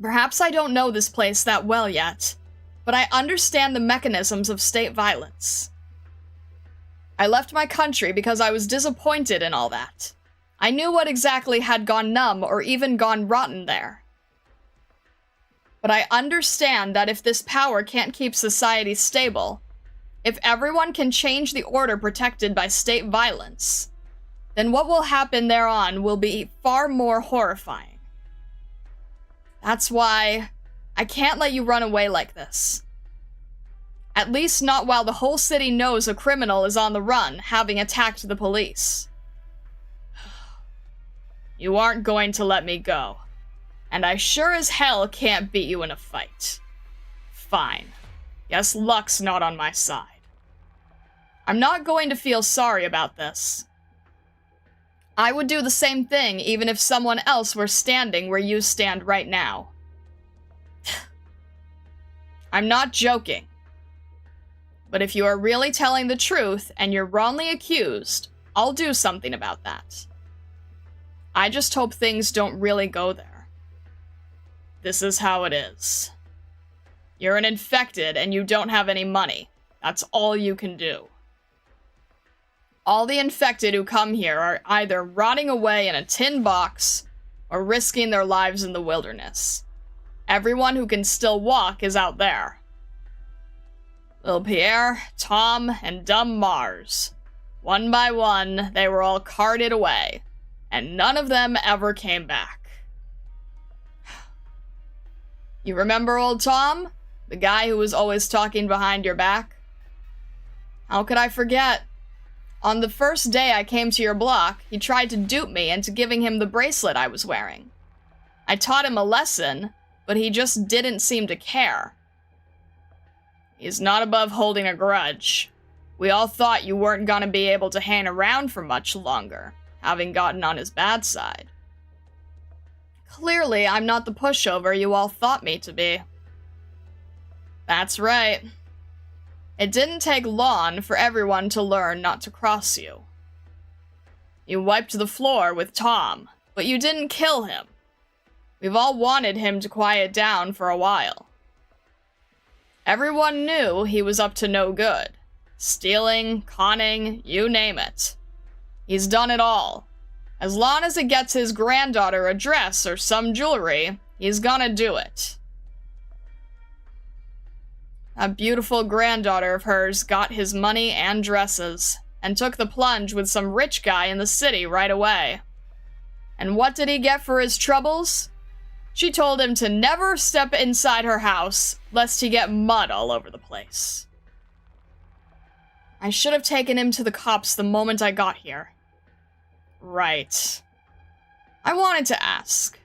Perhaps I don't know this place that well yet, but I understand the mechanisms of state violence. I left my country because I was disappointed in all that. I knew what exactly had gone numb or even gone rotten there. But I understand that if this power can't keep society stable, if everyone can change the order protected by state violence, then what will happen thereon will be far more horrifying. That's why I can't let you run away like this. At least not while the whole city knows a criminal is on the run, having attacked the police. You aren't going to let me go, and I sure as hell can't beat you in a fight. Fine. Guess luck's not on my side. I'm not going to feel sorry about this. I would do the same thing even if someone else were standing where you stand right now. I'm not joking. But if you are really telling the truth and you're wrongly accused, I'll do something about that. I just hope things don't really go there. This is how it is. You're an infected and you don't have any money. That's all you can do. All the infected who come here are either rotting away in a tin box or risking their lives in the wilderness. Everyone who can still walk is out there. Little Pierre, Tom, and dumb Mars. One by one, they were all carted away, and none of them ever came back. You remember old Tom? The guy who was always talking behind your back? How could I forget? On the first day I came to your block, he tried to dupe me into giving him the bracelet I was wearing. I taught him a lesson, but he just didn't seem to care. He's not above holding a grudge. We all thought you weren't gonna be able to hang around for much longer, having gotten on his bad side. Clearly, I'm not the pushover you all thought me to be. That's right. It didn't take long for everyone to learn not to cross you. You wiped the floor with Tom, but you didn't kill him. We've all wanted him to quiet down for a while. Everyone knew he was up to no good. Stealing, conning, you name it. He's done it all. As long as it gets his granddaughter a dress or some jewelry, he's gonna do it. That beautiful granddaughter of hers got his money and dresses, and took the plunge with some rich guy in the city right away. And what did he get for his troubles? She told him to never step inside her house, lest he get mud all over the place. I should have taken him to the cops the moment I got here. Right. I wanted to ask,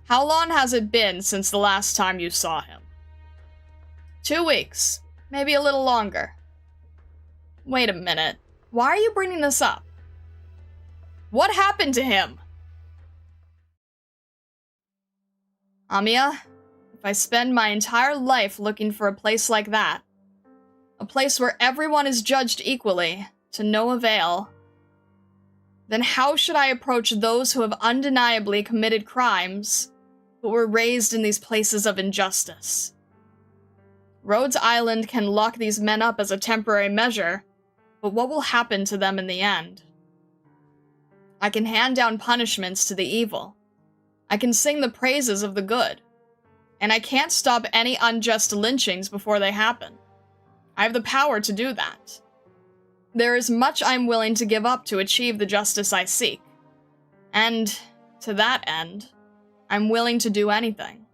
how long has it been since the last time you saw him? 2 weeks, maybe a little longer. Wait a minute, why are you bringing this up? What happened to him? Amiya, if I spend my entire life looking for a place like that, a place where everyone is judged equally, to no avail, then how should I approach those who have undeniably committed crimes, but were raised in these places of injustice? Rhodes Island can lock these men up as a temporary measure, but what will happen to them in the end? I can hand down punishments to the evil. I can sing the praises of the good. And I can't stop any unjust lynchings before they happen. I have the power to do that. There is much I'm willing to give up to achieve the justice I seek. And, to that end, I'm willing to do anything.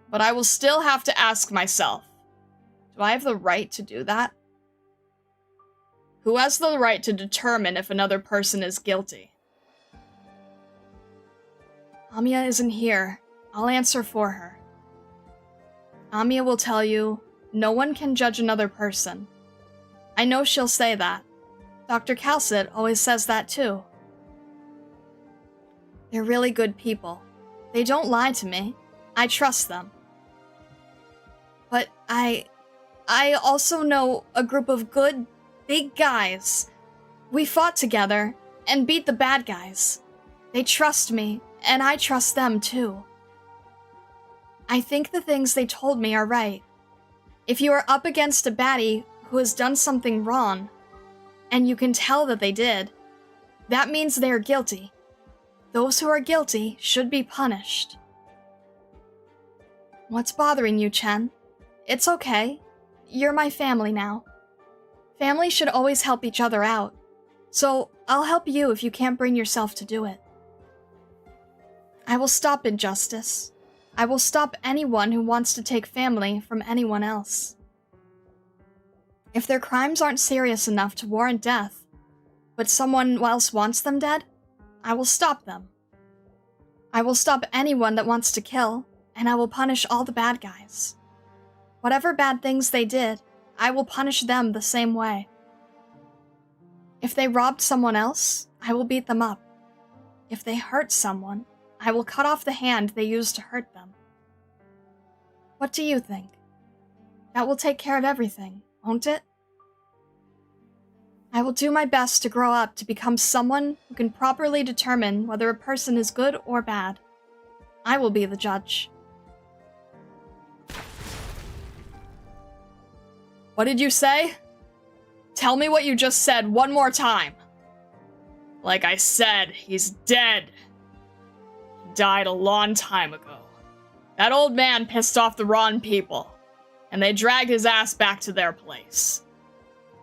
But I will still have to ask myself, do I have the right to do that? Who has the right to determine if another person is guilty? Amiya isn't here. I'll answer for her. Amiya will tell you, no one can judge another person. I know she'll say that. Dr. Calcit always says that too. They're really good people. They don't lie to me. I trust them. But I also know a group of good, big guys. We fought together and beat the bad guys. They trust me, and I trust them too. I think the things they told me are right. If you are up against a baddie who has done something wrong, and you can tell that they did, that means they are guilty. Those who are guilty should be punished. What's bothering you, Chen? It's okay. You're my family now. Family should always help each other out. So, I'll help you if you can't bring yourself to do it. I will stop injustice. I will stop anyone who wants to take family from anyone else. If their crimes aren't serious enough to warrant death, but someone else wants them dead, I will stop them. I will stop anyone that wants to kill, and I will punish all the bad guys. Whatever bad things they did, I will punish them the same way. If they robbed someone else, I will beat them up. If they hurt someone, I will cut off the hand they used to hurt them. What do you think? That will take care of everything, won't it? I will do my best to grow up to become someone who can properly determine whether a person is good or bad. I will be the judge. What did you say? Tell me what you just said one more time. Like I said, he's dead. He died a long time ago. That old man pissed off the wrong people, and they dragged his ass back to their place.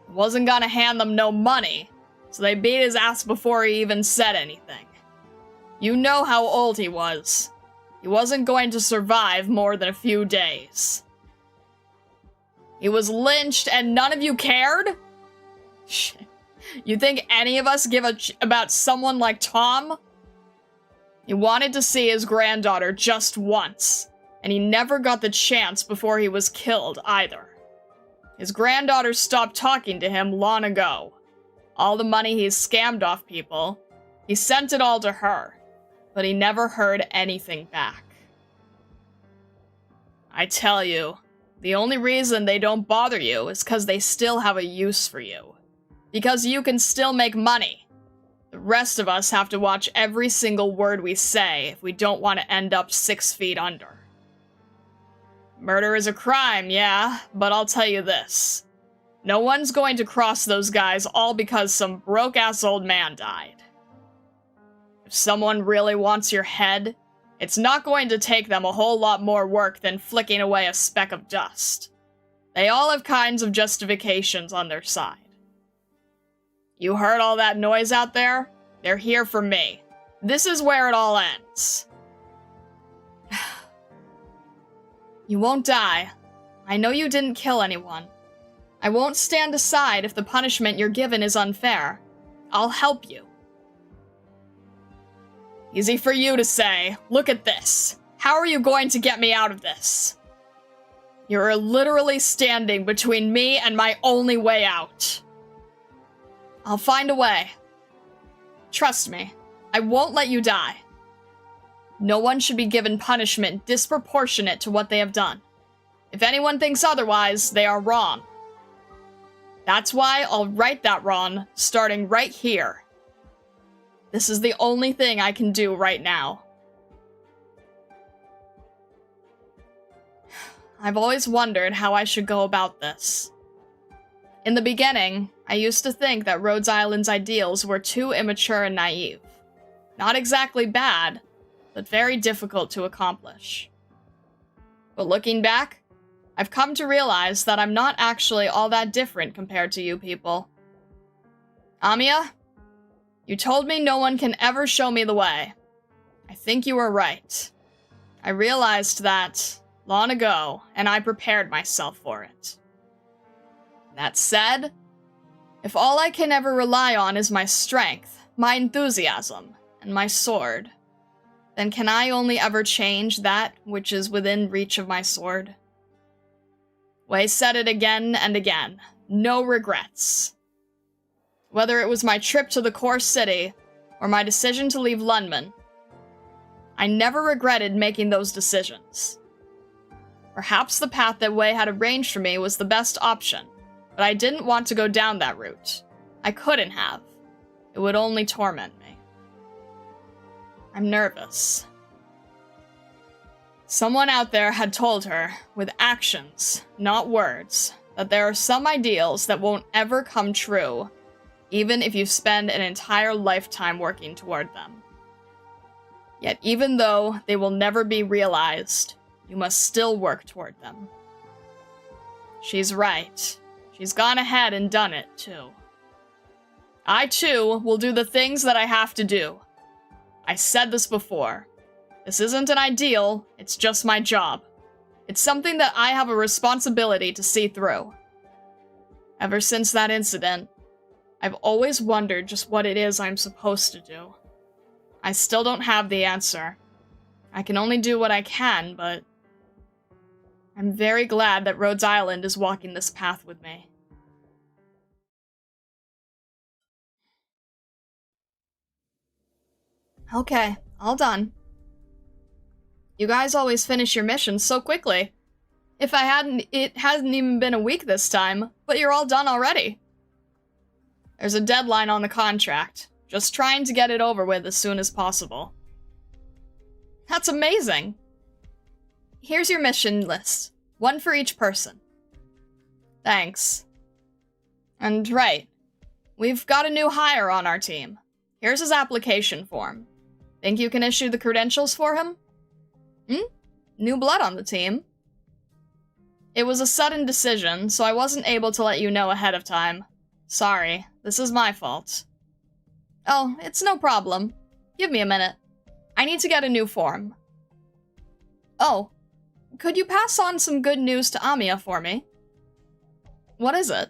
He wasn't gonna hand them no money, so they beat his ass before he even said anything. You know how old he was. He wasn't going to survive more than a few days. He was lynched and none of you cared? Shit. You think any of us give a about someone like Tom? He wanted to see his granddaughter just once, and he never got the chance before he was killed either. His granddaughter stopped talking to him long ago. All the money he's scammed off people, he sent it all to her, but he never heard anything back. I tell you, the only reason they don't bother you is because they still have a use for you. Because you can still make money. The rest of us have to watch every single word we say if we don't want to end up 6 feet under. Murder is a crime, yeah, but I'll tell you this. No one's going to cross those guys all because some broke-ass old man died. If someone really wants your head, it's not going to take them a whole lot more work than flicking away a speck of dust. They all have kinds of justifications on their side. You heard all that noise out there? They're here for me. This is where it all ends. You won't die. I know you didn't kill anyone. I won't stand aside if the punishment you're given is unfair. I'll help you. Easy for you to say. Look at this. How are you going to get me out of this? You're literally standing between me and my only way out. I'll find a way. Trust me, I won't let you die. No one should be given punishment disproportionate to what they have done. If anyone thinks otherwise, they are wrong. That's why I'll right that wrong, starting right here. This is the only thing I can do right now. I've always wondered how I should go about this. In the beginning, I used to think that Rhodes Island's ideals were too immature and naive. Not exactly bad, but very difficult to accomplish. But looking back, I've come to realize that I'm not actually all that different compared to you people. Amiya, you told me no one can ever show me the way. I think you were right. I realized that long ago, and I prepared myself for it. That said, if all I can ever rely on is my strength, my enthusiasm, and my sword, then can I only ever change that which is within reach of my sword? Wei said it again and again. No regrets. Whether it was my trip to the core city, or my decision to leave Lundman, I never regretted making those decisions. Perhaps the path that Wei had arranged for me was the best option, but I didn't want to go down that route. I couldn't have. It would only torment me. I'm nervous. Someone out there had told her, with actions, not words, that there are some ideals that won't ever come true, even if you spend an entire lifetime working toward them. Yet even though they will never be realized, you must still work toward them. She's right. She's gone ahead and done it, too. I, too, will do the things that I have to do. I said this before. This isn't an ideal, it's just my job. It's something that I have a responsibility to see through. Ever since that incident, I've always wondered just what it is I'm supposed to do. I still don't have the answer. I can only do what I can, but I'm very glad that Rhodes Island is walking this path with me. Okay, all done. You guys always finish your missions so quickly. It hasn't even been a week this time, but you're all done already. There's a deadline on the contract. Just trying to get it over with as soon as possible. That's amazing! Here's your mission list. One for each person. Thanks. And right, we've got a new hire on our team. Here's his application form. Think you can issue the credentials for him? New blood on the team. It was a sudden decision, so I wasn't able to let you know ahead of time. Sorry, this is my fault. Oh, it's no problem. Give me a minute. I need to get a new form. Oh, could you pass on some good news to Amiya for me? What is it?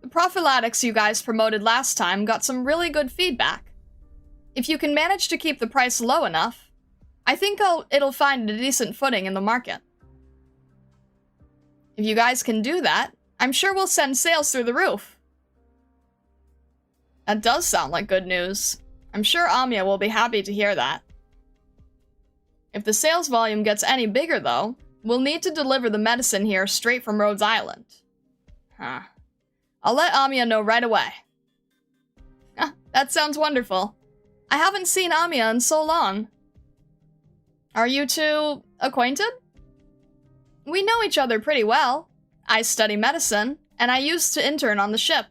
The prophylactics you guys promoted last time got some really good feedback. If you can manage to keep the price low enough, I think it'll find a decent footing in the market. If you guys can do that, I'm sure we'll send sales through the roof. That does sound like good news. I'm sure Amiya will be happy to hear that. If the sales volume gets any bigger, though, we'll need to deliver the medicine here straight from Rhodes Island. I'll let Amiya know right away. That sounds wonderful. I haven't seen Amiya in so long. Are you two acquainted? We know each other pretty well. I study medicine, and I used to intern on the ship.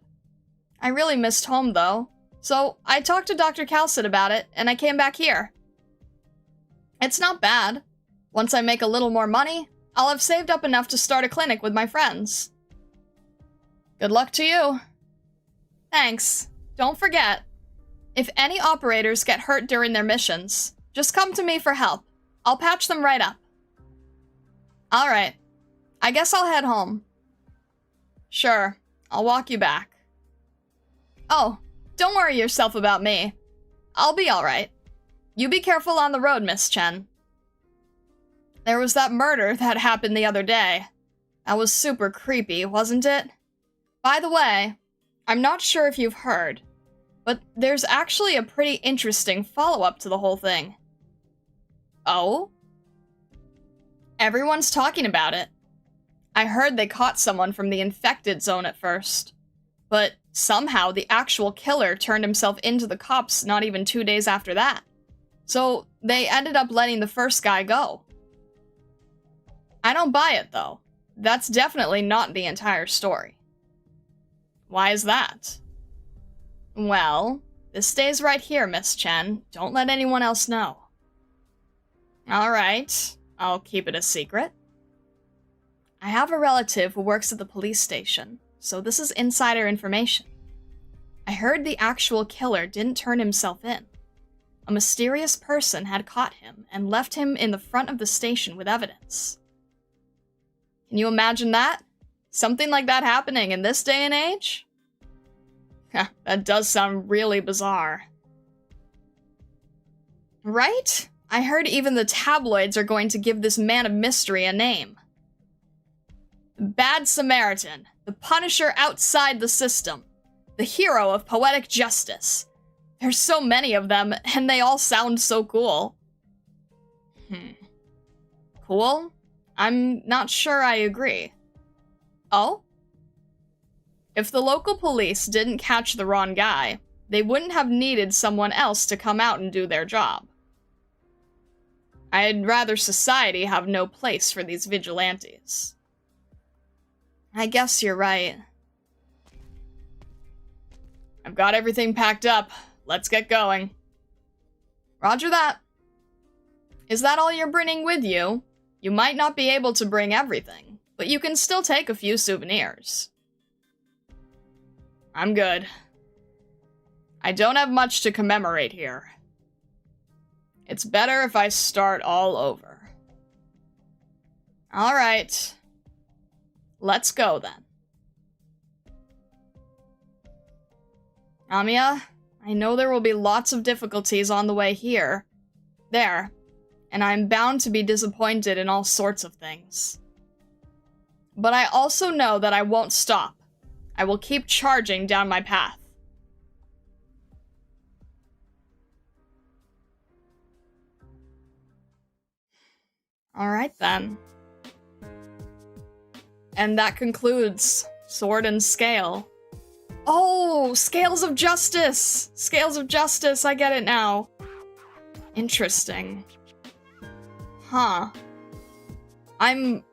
I really missed home, though, so I talked to Dr. Calcid about it, and I came back here. It's not bad. Once I make a little more money, I'll have saved up enough to start a clinic with my friends. Good luck to you. Thanks. Don't forget, if any operators get hurt during their missions, just come to me for help. I'll patch them right up. Alright. I guess I'll head home. Sure. I'll walk you back. Oh, don't worry yourself about me. I'll be alright. You be careful on the road, Miss Chen. There was that murder that happened the other day. That was super creepy, wasn't it? By the way, I'm not sure if you've heard, but there's actually a pretty interesting follow-up to the whole thing. Oh? Everyone's talking about it. I heard they caught someone from the infected zone at first, but somehow the actual killer turned himself into the cops not even 2 days after that. So they ended up letting the first guy go. I don't buy it, though. That's definitely not the entire story. Why is that? Well, this stays right here, Miss Chen. Don't let anyone else know. Alright, I'll keep it a secret. I have a relative who works at the police station, so this is insider information. I heard the actual killer didn't turn himself in. A mysterious person had caught him and left him in the front of the station with evidence. Can you imagine that? Something like that happening in this day and age? That does sound really bizarre. Right? I heard even the tabloids are going to give this man of mystery a name. The Bad Samaritan, the Punisher outside the system, the hero of poetic justice. There's so many of them, and they all sound so cool. Cool? I'm not sure I agree. Oh? If the local police didn't catch the wrong guy, they wouldn't have needed someone else to come out and do their job. I'd rather society have no place for these vigilantes. I guess you're right. I've got everything packed up. Let's get going. Roger that. Is that all you're bringing with you? You might not be able to bring everything, but you can still take a few souvenirs. I'm good. I don't have much to commemorate here. It's better if I start all over. Alright. Let's go then. Amiya, I know there will be lots of difficulties on the way here. There. And I'm bound to be disappointed in all sorts of things. But I also know that I won't stop. I will keep charging down my path. Alright then. And that concludes Sword and Scale. Oh, Scales of Justice! Scales of Justice, I get it now. Interesting. Huh. I'm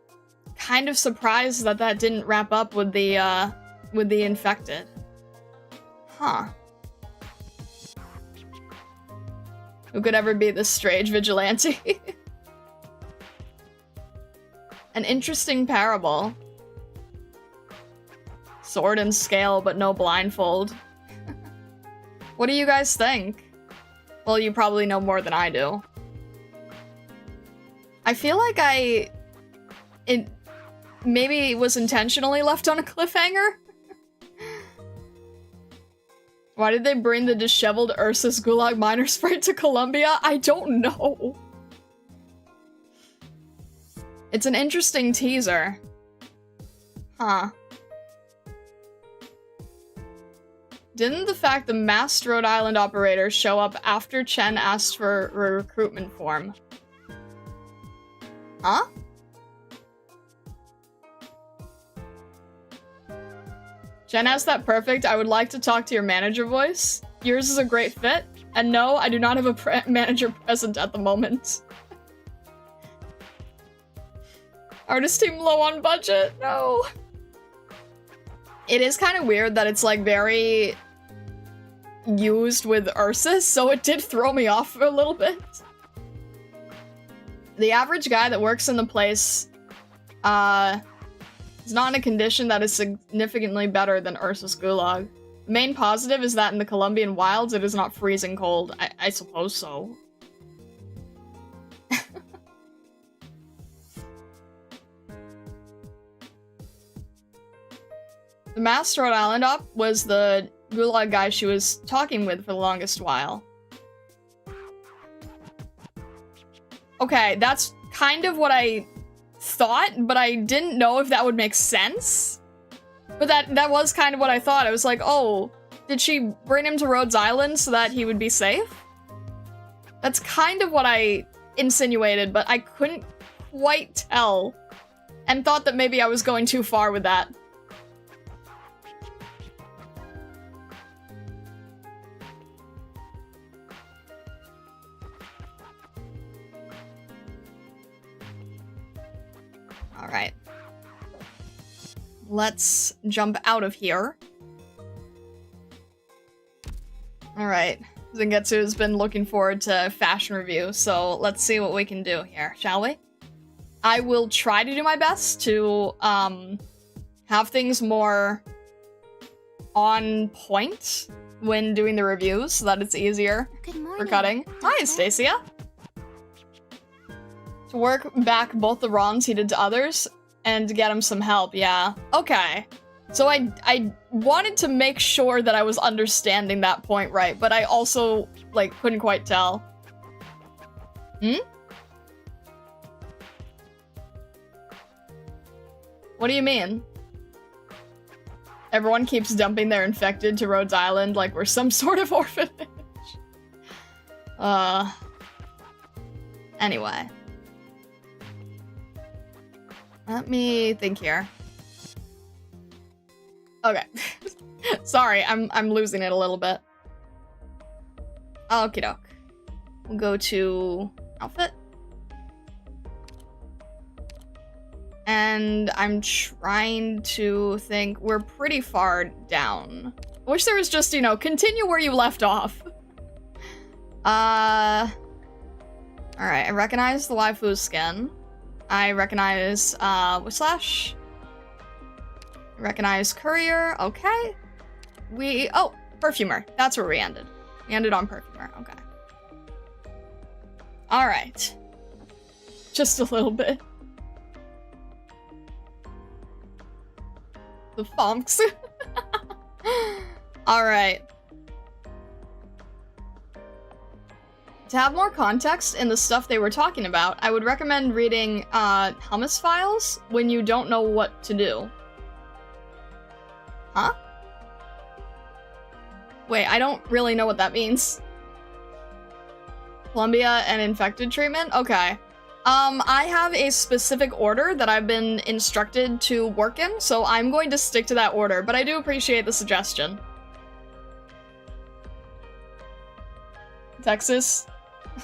kind of surprised that that didn't wrap up with the infected. Huh. Who could ever be this strange vigilante? An interesting parable. Sword and Scale, but no blindfold. What do you guys think? Well, you probably know more than I do. I feel like it maybe was intentionally left on a cliffhanger? Why did they bring the disheveled Ursus Gulag Miner Sprite to Colombia? I don't know. It's an interesting teaser. Huh. Didn't the fact the masked Rhode Island operator show up after Chen asked for a recruitment form? Huh? Chen has that perfect, I would like to talk to your manager voice. Yours is a great fit. And no, I do not have a manager present at the moment. Artist team low on budget, no. It is kind of weird that it's like very used with Ursus, so it did throw me off for a little bit. The average guy that works in the place is not in a condition that is significantly better than Ursus Gulag. The main positive is that in the Colombian wilds it is not freezing cold. I suppose so. The masked Rhode Island op was the Gulag guy she was talking with for the longest while. Okay, that's kind of what I thought, but I didn't know if that would make sense. But that was kind of what I thought. I was like, oh, did she bring him to Rhodes Island so that he would be safe? That's kind of what I insinuated, but I couldn't quite tell. And thought that maybe I was going too far with that. Alright. Let's jump out of here. Alright. Zangetsu's been looking forward to fashion review, so let's see what we can do here, shall we? I will try to do my best to, have things more on point when doing the reviews so that it's easier for cutting. Hi, Stacia! To work back both the wrongs he did to others and to get him some help, yeah. Okay. So I wanted to make sure that I was understanding that point right, but I also, like, couldn't quite tell. What do you mean? Everyone keeps dumping their infected to Rhodes Island like we're some sort of orphanage. Anyway. Let me think here. Okay. Sorry, I'm losing it a little bit. Okie doke. We'll go to outfit. And I'm trying to think. We're pretty far down. I wish there was just, you know, continue where you left off. Alright, I recognize the waifu's skin. I recognize, Whislash. Recognize Courier, okay. Oh, Perfumer. That's where we ended. We ended on Perfumer, okay. Alright. Just a little bit. The fonks. Alright. To have more context in the stuff they were talking about, I would recommend reading, hummus files when you don't know what to do. Huh? Wait, I don't really know what that means. Columbia and infected treatment? Okay. I have a specific order that I've been instructed to work in, so I'm going to stick to that order, but I do appreciate the suggestion. Texas?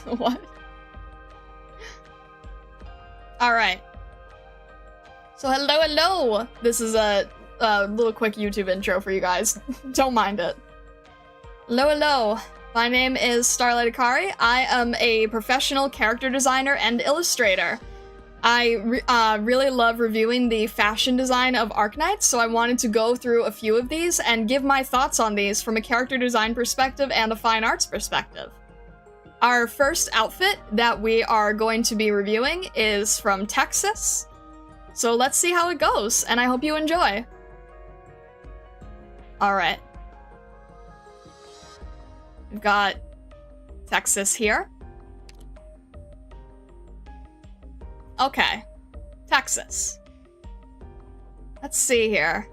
What? Alright. So hello! This is a little quick YouTube intro for you guys. Don't mind it. Hello. My name is Starlight Akari. I am a professional character designer and illustrator. I really love reviewing the fashion design of Arknights, so I wanted to go through a few of these and give my thoughts on these from a character design perspective and a fine arts perspective. Our first outfit that we are going to be reviewing is from Texas. So let's see how it goes, and I hope you enjoy. Alright. We've got Texas here. Okay. Texas. Let's see here.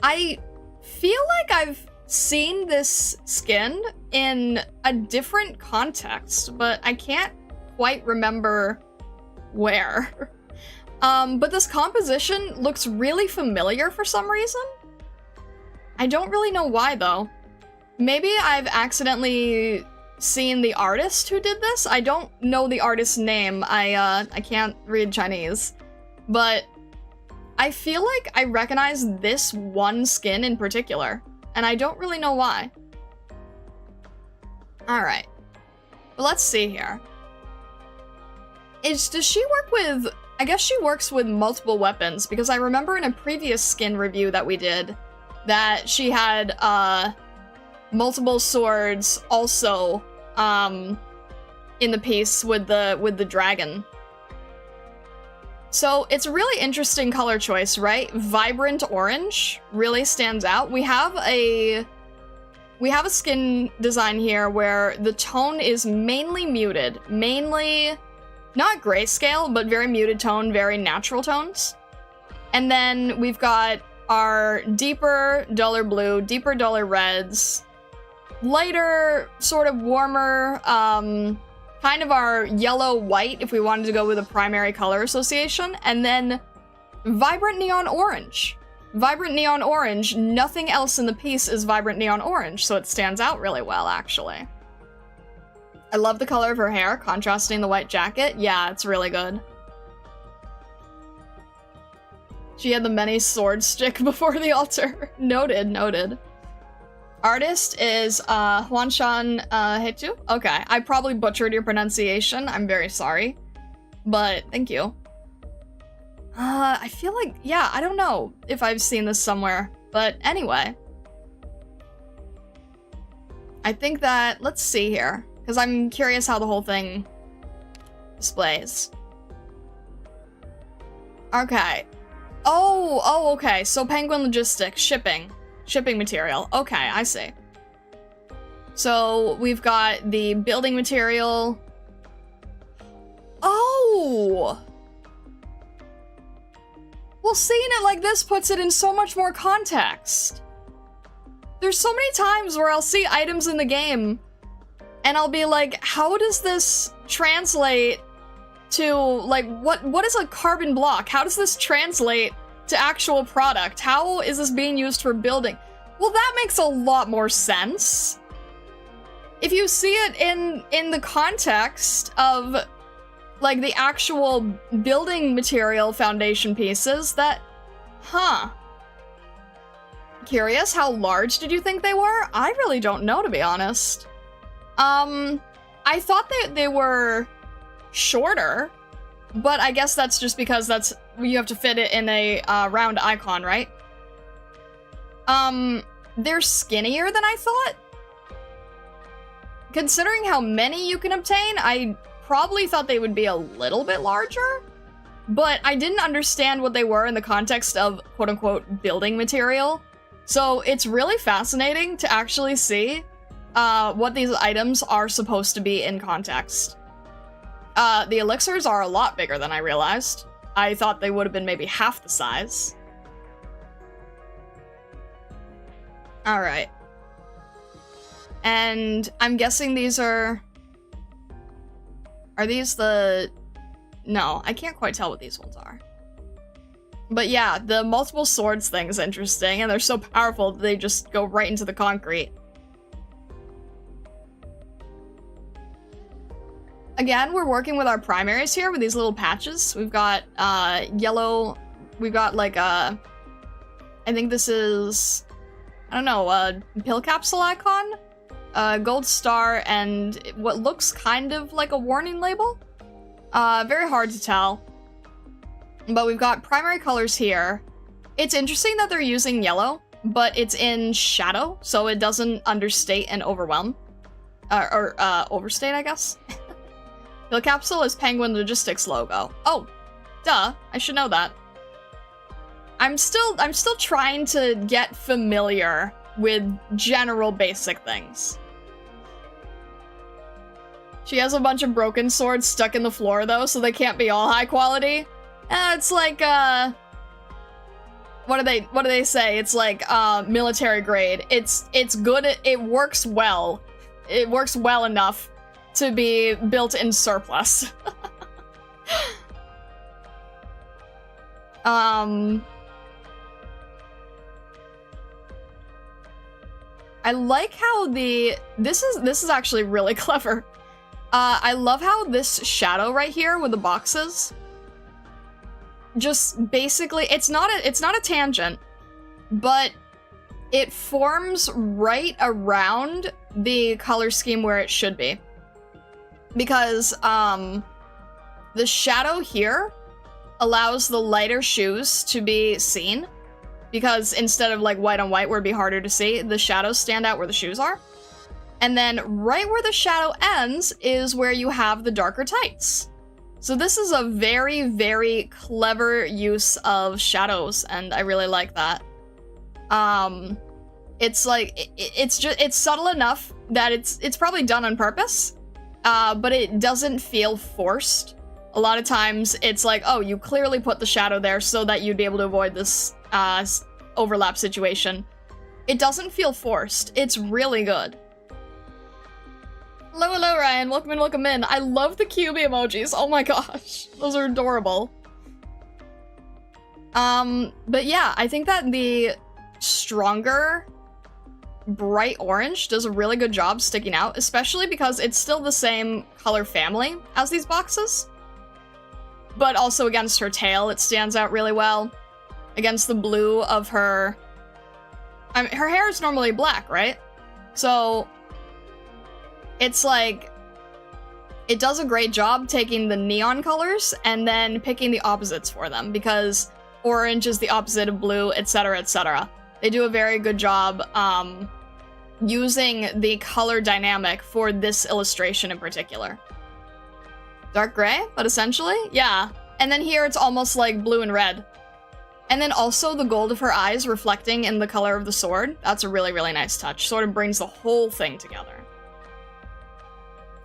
I feel like I've seen this skin in a different context, but I can't quite remember where. But this composition looks really familiar for some reason. I don't really know why, though. Maybe I've accidentally seen the artist who did this? I don't know the artist's name. I can't read Chinese. But I feel like I recognize this one skin in particular, and I don't really know why. Alright. But let's see here. Does she work with... I guess she works with multiple weapons, because I remember in a previous skin review that we did that she had, multiple swords also, in the piece with the dragon. So it's a really interesting color choice, right? Vibrant orange really stands out. We have a skin design here where the tone is mainly muted, mainly not grayscale, but very muted tone, very natural tones. And then we've got our deeper, duller blue, deeper, duller reds, lighter, sort of warmer, kind of our yellow-white if we wanted to go with a primary color association, and then vibrant neon orange. Vibrant neon orange, nothing else in the piece is vibrant neon orange, so it stands out really well, actually. I love the color of her hair, contrasting the white jacket. Yeah, it's really good. She had the many sword stick before the altar. Noted, noted. Artist is Hwanshan Hetu. Okay, I probably butchered your pronunciation. I'm very sorry. But thank you. I feel like, yeah, I don't know if I've seen this somewhere. But anyway. I think that, let's see here. Because I'm curious how the whole thing displays. Okay. Oh, okay. So Penguin Logistics, shipping material. Okay, I see. So we've got the building material. Oh! Well, seeing it like this puts it in so much more context. There's so many times where I'll see items in the game and I'll be like, how does this translate to, like, what is a carbon block? How does this translate to actual product? How is this being used for building? Well, that makes a lot more sense. If you see it in the context of, like, the actual building material foundation pieces, that, huh. Curious, how large did you think they were? I really don't know, to be honest. I thought that they were sshorter, but I guess that's just because that's, you have to fit it in a round icon, right? They're skinnier than I thought. Considering how many you can obtain, I probably thought they would be a little bit larger, but I didn't understand what they were in the context of quote-unquote building material. So it's really fascinating to actually see what these items are supposed to be in context. The elixirs are a lot bigger than I realized. I thought they would have been maybe half the size. Alright. And I'm guessing these are these the... No, I can't quite tell what these ones are. But yeah, the multiple swords thing is interesting, and they're so powerful that they just go right into the concrete. Again, we're working with our primaries here with these little patches. We've got yellow, we've got like I think this is, I don't know, a pill capsule icon, gold star, and what looks kind of like a warning label. Very hard to tell. But we've got primary colors here. It's interesting that they're using yellow, but it's in shadow, so it doesn't understate and overwhelm. Or overstate, I guess. The capsule is Penguin Logistics logo. Oh, duh, I should know that. I'm still trying to get familiar with general basic things. She has a bunch of broken swords stuck in the floor though, so they can't be all high quality. It's like, what do they say? It's like, military grade. It's good, it works well. It works well enough to be built in surplus. I like how this is actually really clever. I love how this shadow right here with the boxes just basically, it's not a tangent, but it forms right around the color scheme where it should be. Because the shadow here allows the lighter shoes to be seen, because instead of like white on white where it'd be harder to see, the shadows stand out where the shoes are. And then right where the shadow ends is where you have the darker tights. So this is a very, very clever use of shadows, and I really like that. It's like, it's subtle enough that it's probably done on purpose, but it doesn't feel forced. A lot of times it's like, oh, you clearly put the shadow there so that you'd be able to avoid this overlap situation. It doesn't feel forced. It's really good. Hello, Ryan. Welcome in, welcome in. I love the QB emojis. Oh my gosh. Those are adorable. But yeah, I think that the stronger bright orange does a really good job sticking out, especially because it's still the same color family as these boxes. But also against her tail, it stands out really well. Against the blue of her... I mean, her hair is normally black, right? So, it's like... It does a great job taking the neon colors and then picking the opposites for them, because orange is the opposite of blue, etc., etc. They do a very good job using the color dynamic for this illustration in particular. Dark gray, but essentially, yeah. And then here it's almost like blue and red. And then also the gold of her eyes reflecting in the color of the sword. That's a really, really nice touch. Sort of brings the whole thing together.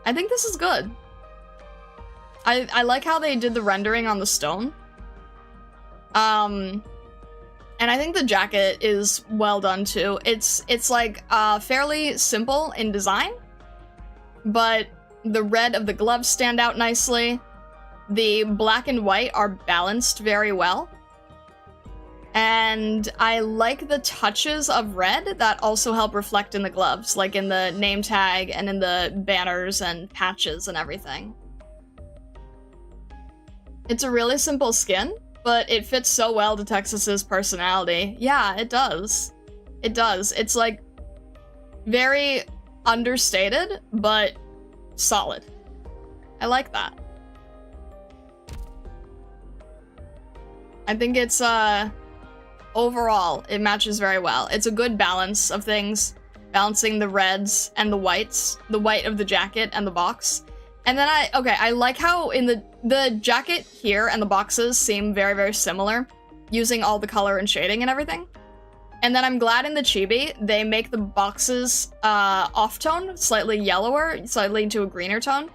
I think this is good. I like how they did the rendering on the stone. And I think the jacket is well done too. It's like fairly simple in design, but the red of the gloves stand out nicely. The black and white are balanced very well. And I like the touches of red that also help reflect in the gloves, like in the name tag and in the banners and patches and everything. It's a really simple skin, but it fits so well to Texas's personality. Yeah, it does. It does. It's like very understated, but solid. I like that. I think it's, overall, it matches very well. It's a good balance of things, balancing the reds and the whites, the white of the jacket and the box. And then I like how in the jacket here and the boxes seem very, very similar, using all the color and shading and everything. And then I'm glad in the chibi, they make the boxes off-tone, slightly yellower, slightly into a greener tone,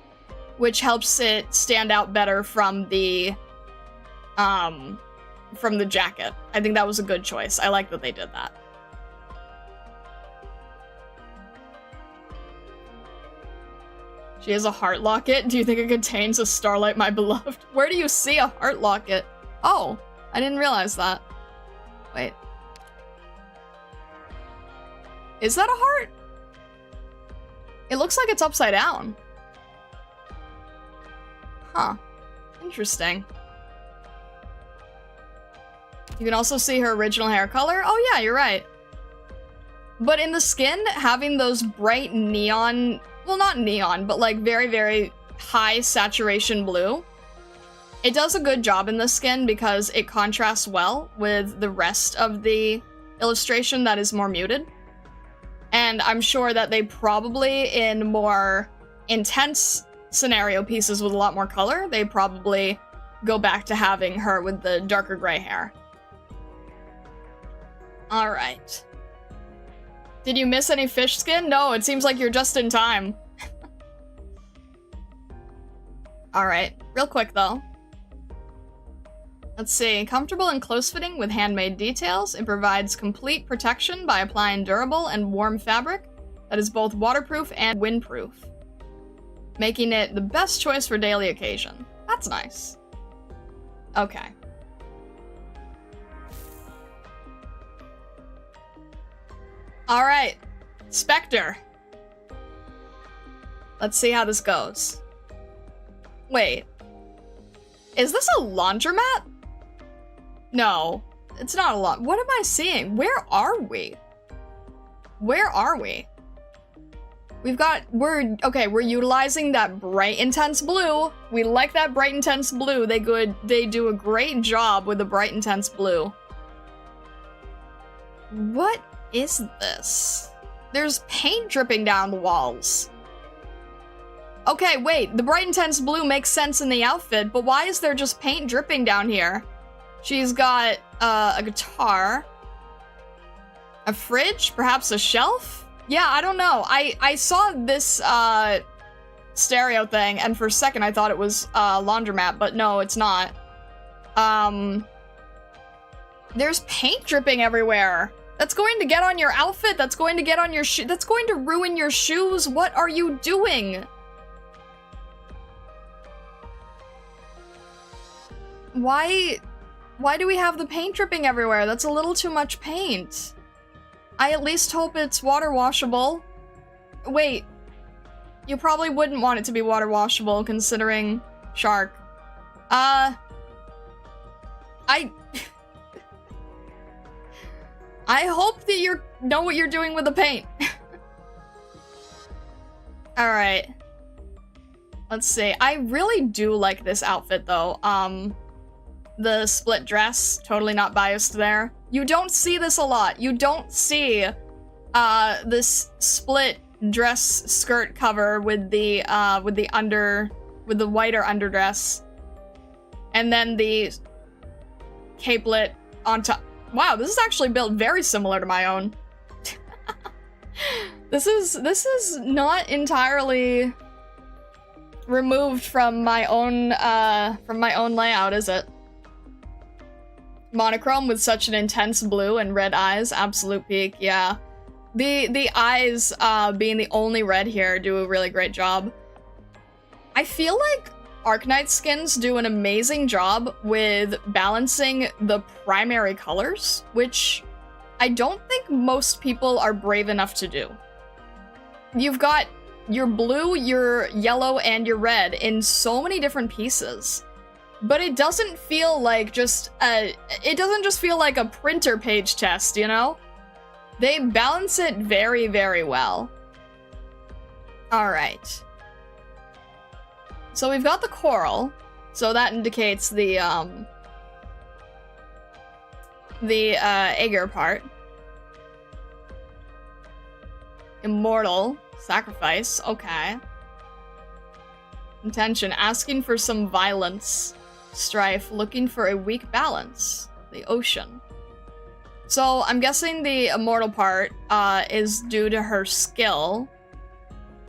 which helps it stand out better from the jacket. I think that was a good choice. I like that they did that. She has a heart locket. Do you think it contains a starlight, my beloved? Where do you see a heart locket? Oh, I didn't realize that. Wait. Is that a heart? It looks like it's upside down. Huh. Interesting. You can also see her original hair color. Oh yeah, you're right. But in the skin, having those bright neon, well not neon, but like very, very high saturation blue, it does a good job in the skin because it contrasts well with the rest of the illustration that is more muted. And I'm sure that they probably, in more intense scenario pieces with a lot more color, they probably go back to having her with the darker gray hair. Alright. Did you miss any fish skin? No, it seems like you're just in time. Alright, real quick though. Let's see. Comfortable and close-fitting with handmade details. It provides complete protection by applying durable and warm fabric that is both waterproof and windproof, making it the best choice for daily occasion. That's nice. Okay. Alright. Spectre. Let's see how this goes. Wait. Is this a laundromat? No. It's not a lot. What am I seeing? Where are we? Where are we? We're utilizing that bright, intense blue. We like that bright, intense blue. They do a great job with the bright, intense blue. What is this? There's paint dripping down the walls. Okay, wait, the bright, intense blue makes sense in the outfit, but why is there just paint dripping down here? She's got, a guitar. A fridge? Perhaps a shelf? Yeah, I don't know. I saw this, stereo thing, and for a second I thought it was a laundromat, but no, it's not. There's paint dripping everywhere. That's going to get on your outfit, that's going to get on your shoe, that's going to ruin your shoes. What are you doing? Why do we have the paint dripping everywhere? That's a little too much paint. I at least hope it's water washable. Wait, you probably wouldn't want it to be water washable considering shark. I hope that you know what you're doing with the paint. Alright. Let's see. I really do like this outfit though. The split dress, totally not biased there. You don't see this a lot. You don't see this split dress skirt cover with the whiter underdress. And then the capelet on top. Wow, this is actually built very similar to my own. This is not entirely removed from my own layout, is it? Monochrome with such an intense blue and red eyes, absolute peak, yeah. The eyes being the only red here do a really great job. I feel like Arknight skins do an amazing job with balancing the primary colors, which I don't think most people are brave enough to do. You've got your blue, your yellow, and your red in so many different pieces, but it doesn't feel like it doesn't just feel like a printer page test, you know? They balance it very, very well. All right. So we've got the coral, so that indicates the Aegir part. Immortal, sacrifice, okay. Intention, asking for some violence. Strife, looking for a weak balance. The ocean. So I'm guessing the immortal part is due to her skill.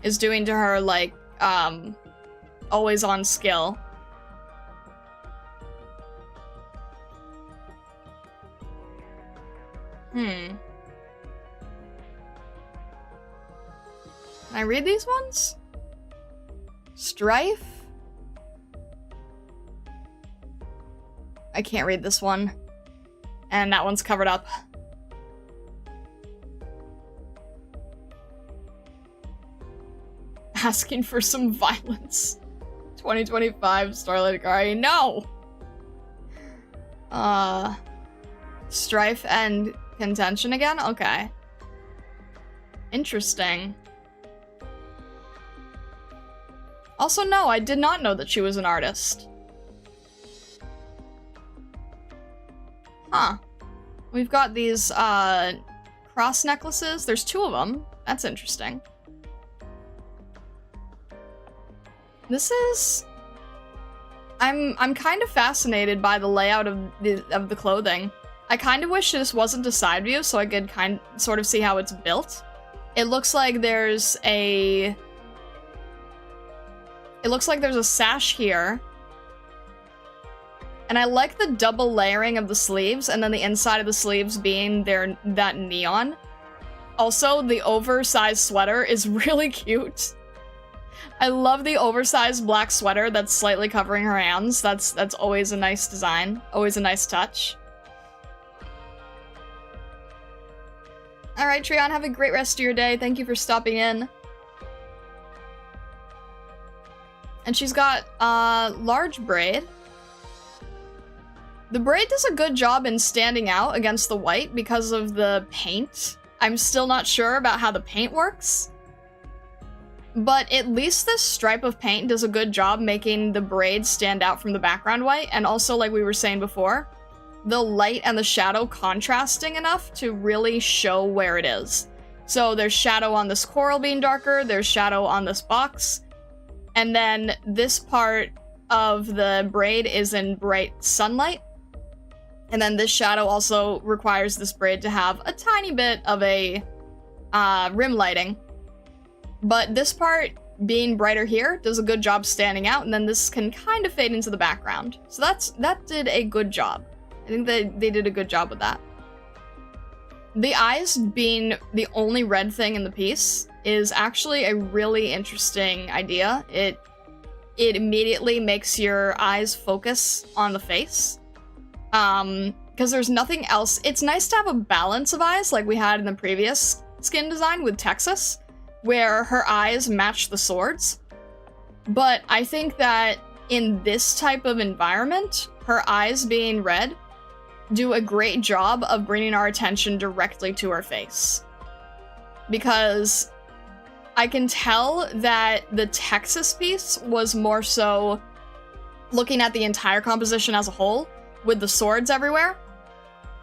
Is doing to her, like, always on skill. Can I read these ones? Strife? I can't read this one. And that one's covered up. Asking for some violence. 2025 Starlight Akari. No! Strife and contention again? Okay. Interesting. Also, no, I did not know that she was an artist. Huh. We've got these, cross necklaces. There's 2 of them. That's interesting. This is... I'm kind of fascinated by the layout of the clothing. I kind of wish this wasn't a side view so I could sort of see how it's built. It looks like there's a... It looks like there's a sash here. And I like the double layering of the sleeves, and then the inside of the sleeves being that neon. Also, the oversized sweater is really cute. I love the oversized black sweater that's slightly covering her hands. That's always a nice design. Always a nice touch. Alright, Trion, have a great rest of your day. Thank you for stopping in. And she's got large braid. The braid does a good job in standing out against the white because of the paint. I'm still not sure about how the paint works. But at least this stripe of paint does a good job making the braid stand out from the background white, and also, like we were saying before, the light and the shadow contrasting enough to really show where it is. So there's shadow on this coral being darker, there's shadow on this box, and then this part of the braid is in bright sunlight. And then this shadow also requires this braid to have a tiny bit of a rim lighting. But this part being brighter here does a good job standing out, and then this can kind of fade into the background. So that did a good job. I think they did a good job with that. The eyes being the only red thing in the piece is actually a really interesting idea. It immediately makes your eyes focus on the face. Because there's nothing else. It's nice to have a balance of eyes like we had in the previous skin design with Texas, where her eyes match the swords. But I think that in this type of environment, her eyes being red do a great job of bringing our attention directly to her face. Because I can tell that the Texas piece was more so looking at the entire composition as a whole, with the swords everywhere.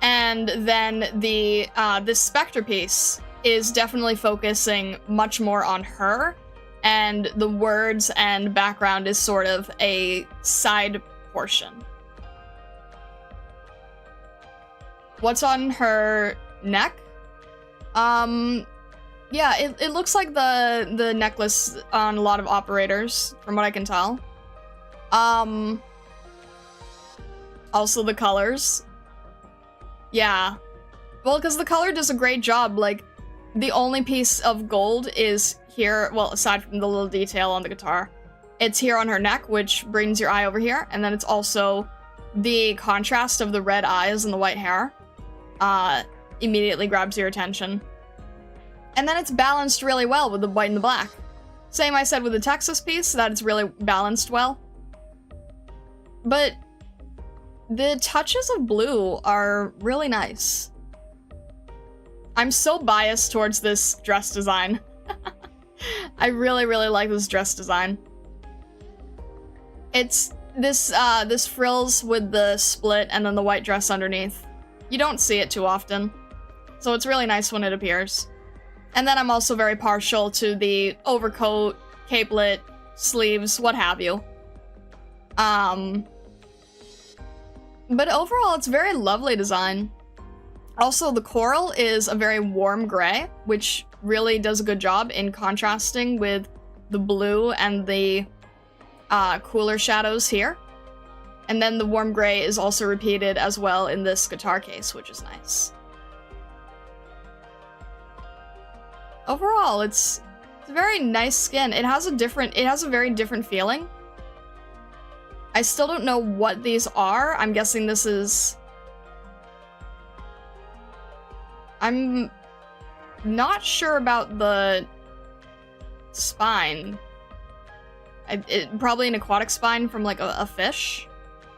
And then the this Spectre piece is definitely focusing much more on her, and the words and background is sort of a side portion. What's on her neck? Yeah, it looks like the necklace on a lot of operators, from what I can tell. Also the colors. Yeah. Well, because the color does a great job. Like, the only piece of gold is here, well, aside from the little detail on the guitar. It's here on her neck, which brings your eye over here, and then it's also the contrast of the red eyes and the white hair. Immediately grabs your attention. And then it's balanced really well with the white and the black. Same I said with the Texas piece, that it's really balanced well. But the touches of blue are really nice. I'm so biased towards this dress design. I really, really like this dress design. It's this frills with the split and then the white dress underneath. You don't see it too often, so it's really nice when it appears. And then I'm also very partial to the overcoat, capelet, sleeves, what have you. But overall, it's a very lovely design. Also, the coral is a very warm gray, which really does a good job in contrasting with the blue and the cooler shadows here. And then the warm gray is also repeated as well in this guitar case, which is nice. Overall, it's a very nice skin. It has a very different feeling. I still don't know what these are. I'm guessing this is... I'm not sure about the spine. Probably an aquatic spine from like a fish?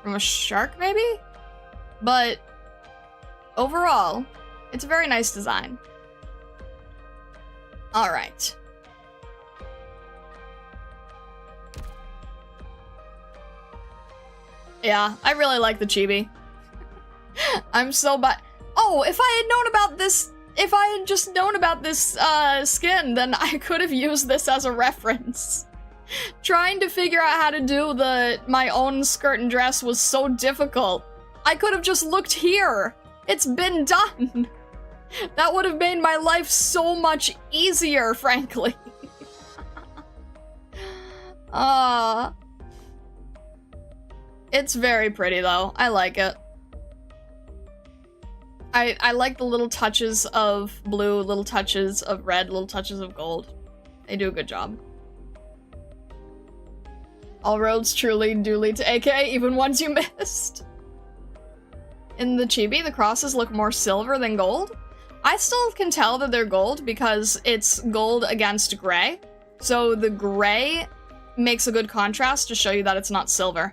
From a shark, maybe? But overall, it's a very nice design. Alright. Yeah, I really like the chibi. I'm so oh, if I had known about this, if I had just known about this skin, then I could have used this as a reference. Trying to figure out how to do my own skirt and dress was so difficult. I could have just looked here. It's been done. That would have made my life so much easier, frankly. It's very pretty though. I like it. I like the little touches of blue, little touches of red, little touches of gold. They do a good job. All roads truly do lead to AK, even ones you missed. In the chibi, the crosses look more silver than gold. I still can tell that they're gold because it's gold against gray. So the gray makes a good contrast to show you that it's not silver.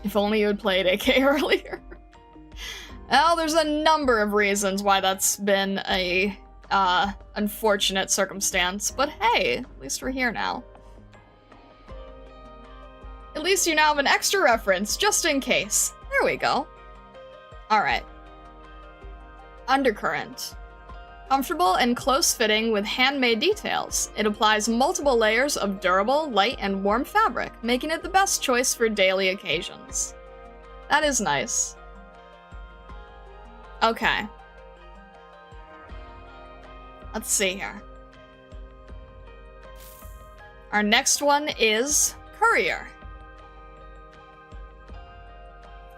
If only you had played AK earlier. Well, there's a number of reasons why that's been a unfortunate circumstance, but hey, at least we're here now. At least you now have an extra reference, just in case. There we go. Alright. Undercurrent. Comfortable and close-fitting with handmade details. It applies multiple layers of durable, light, and warm fabric, making it the best choice for daily occasions. That is nice. Okay. Let's see here. Our next one is Courier.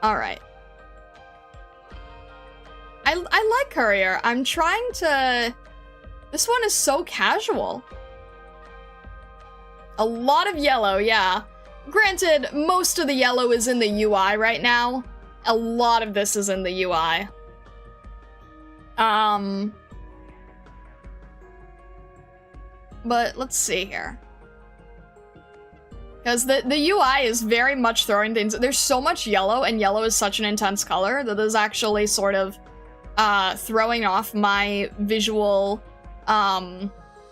Alright. I like Courier. I'm trying to... This one is so casual. A lot of yellow, yeah. Granted, most of the yellow is in the UI right now. A lot of this is in the UI. But let's see here. Because the UI is very much throwing things... There's so much yellow, and yellow is such an intense color that is actually sort of throwing off my visual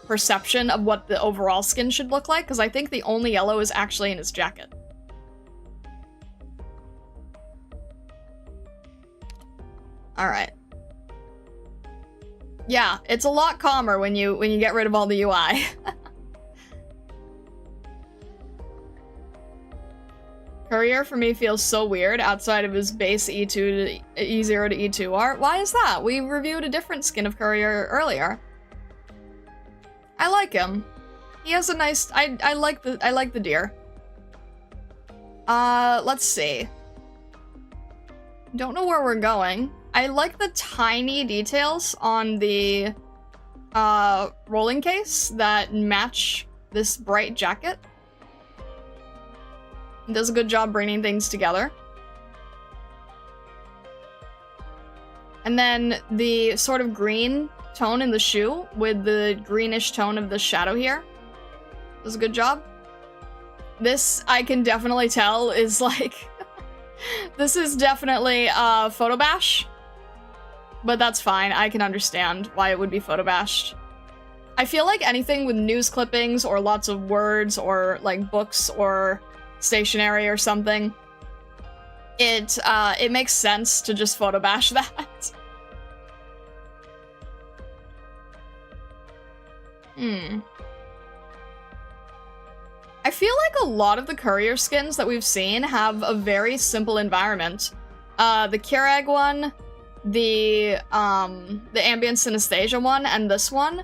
perception of what the overall skin should look like, because I think the only yellow is actually in his jacket. Alright. Yeah, it's a lot calmer when you get rid of all the UI. Courier for me feels so weird outside of his base E2 to E0 to E2 art. Why is that? We reviewed a different skin of Courier earlier. I like him. He has a nice... I like the deer. Let's see. Don't know where we're going. I like the tiny details on the rolling case that match this bright jacket. It does a good job bringing things together. And then the sort of green tone in the shoe with the greenish tone of the shadow here does a good job. This, I can definitely tell, is like... This is definitely photo bash. But that's fine, I can understand why it would be photo bashed. I feel like anything with news clippings or lots of words or like books or stationery or something, it makes sense to just photo bash that. I feel like a lot of the Courier skins that we've seen have a very simple environment. The Keurig one, the Ambient Synesthesia one, and this one,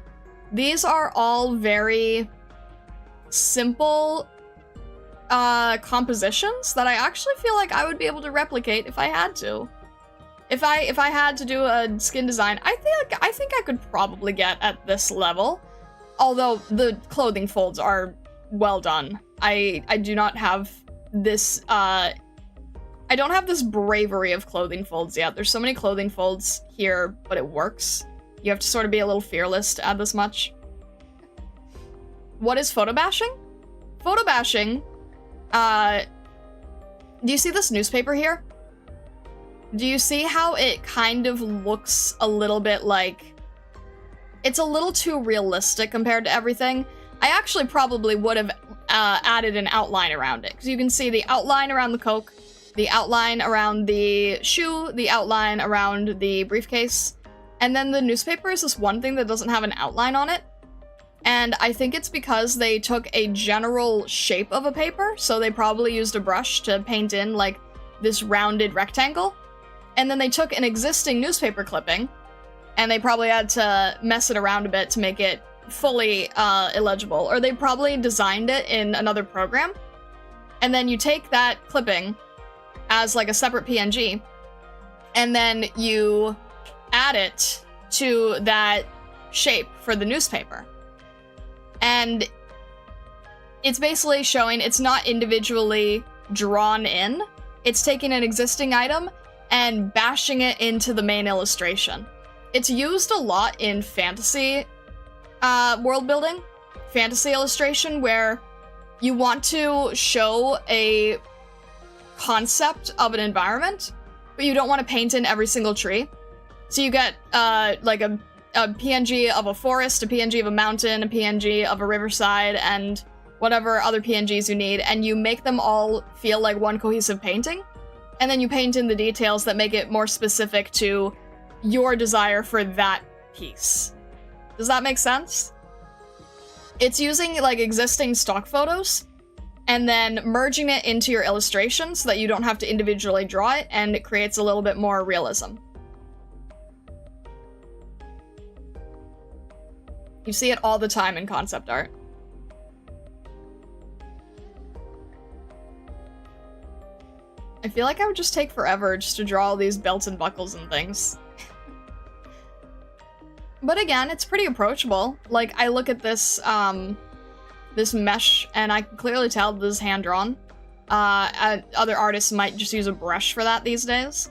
these are all very simple compositions that I actually feel like I would be able to replicate if I had to. If I had to do a skin design, I think I could probably get at this level. Although the clothing folds are well done. I do not have this I don't have this bravery of clothing folds yet. There's so many clothing folds here, but it works. You have to sort of be a little fearless to add this much. What is photo bashing? Photo bashing, do you see this newspaper here? Do you see how it kind of looks a little bit like... It's a little too realistic compared to everything. I actually probably would have added an outline around it, because you can see the outline around the Coke, the outline around the shoe, the outline around the briefcase, and then the newspaper is this one thing that doesn't have an outline on it. And I think it's because they took a general shape of a paper, so they probably used a brush to paint in, like, this rounded rectangle. And then they took an existing newspaper clipping, and they probably had to mess it around a bit to make it fully illegible. Or they probably designed it in another program. And then you take that clipping as, like, a separate PNG, and then you add it to that shape for the newspaper. And it's basically showing it's not individually drawn in. It's taking an existing item and bashing it into the main illustration. It's used a lot in fantasy world building, fantasy illustration, where you want to show a concept of an environment, but you don't want to paint in every single tree. So you get like a PNG of a forest, a PNG of a mountain, a PNG of a riverside, and whatever other PNGs you need, and you make them all feel like one cohesive painting, and then you paint in the details that make it more specific to your desire for that piece. Does that make sense? It's using, like, existing stock photos, and then merging it into your illustration so that you don't have to individually draw it, and it creates a little bit more realism. You see it all the time in concept art. I feel like I would just take forever just to draw all these belts and buckles and things. But again, it's pretty approachable. Like, I look at this, this mesh, and I can clearly tell this is hand-drawn. Other artists might just use a brush for that these days.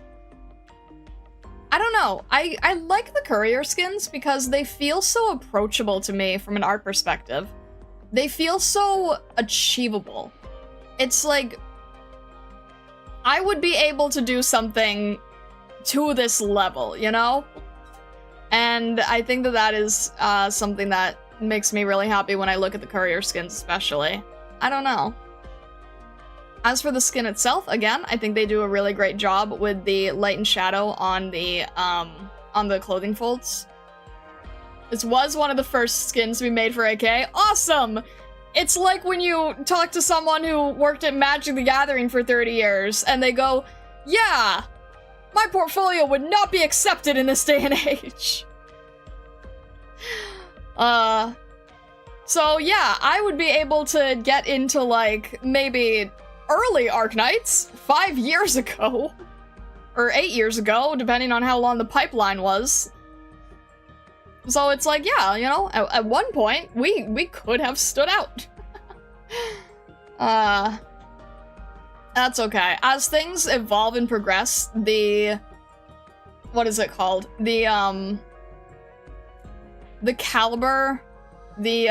I don't know. I like the courier skins because they feel so approachable to me from an art perspective. They feel so achievable. It's like, I would be able to do something to this level, you know? And I think that that is something that makes me really happy when I look at the courier skins especially. I don't know. As for the skin itself, again, I think they do a really great job with the light and shadow on the clothing folds. This was one of the first skins we made for AK. Awesome! It's like when you talk to someone who worked at Magic the Gathering for 30 years, and they go, yeah, my portfolio would not be accepted in this day and age. So yeah, I would be able to get into, like, maybe early Arknights 5 years ago, or 8 years ago, depending on how long the pipeline was. So it's like, yeah, you know, at one point, we could have stood out. That's okay. As things evolve and progress, what is it called? The caliber, the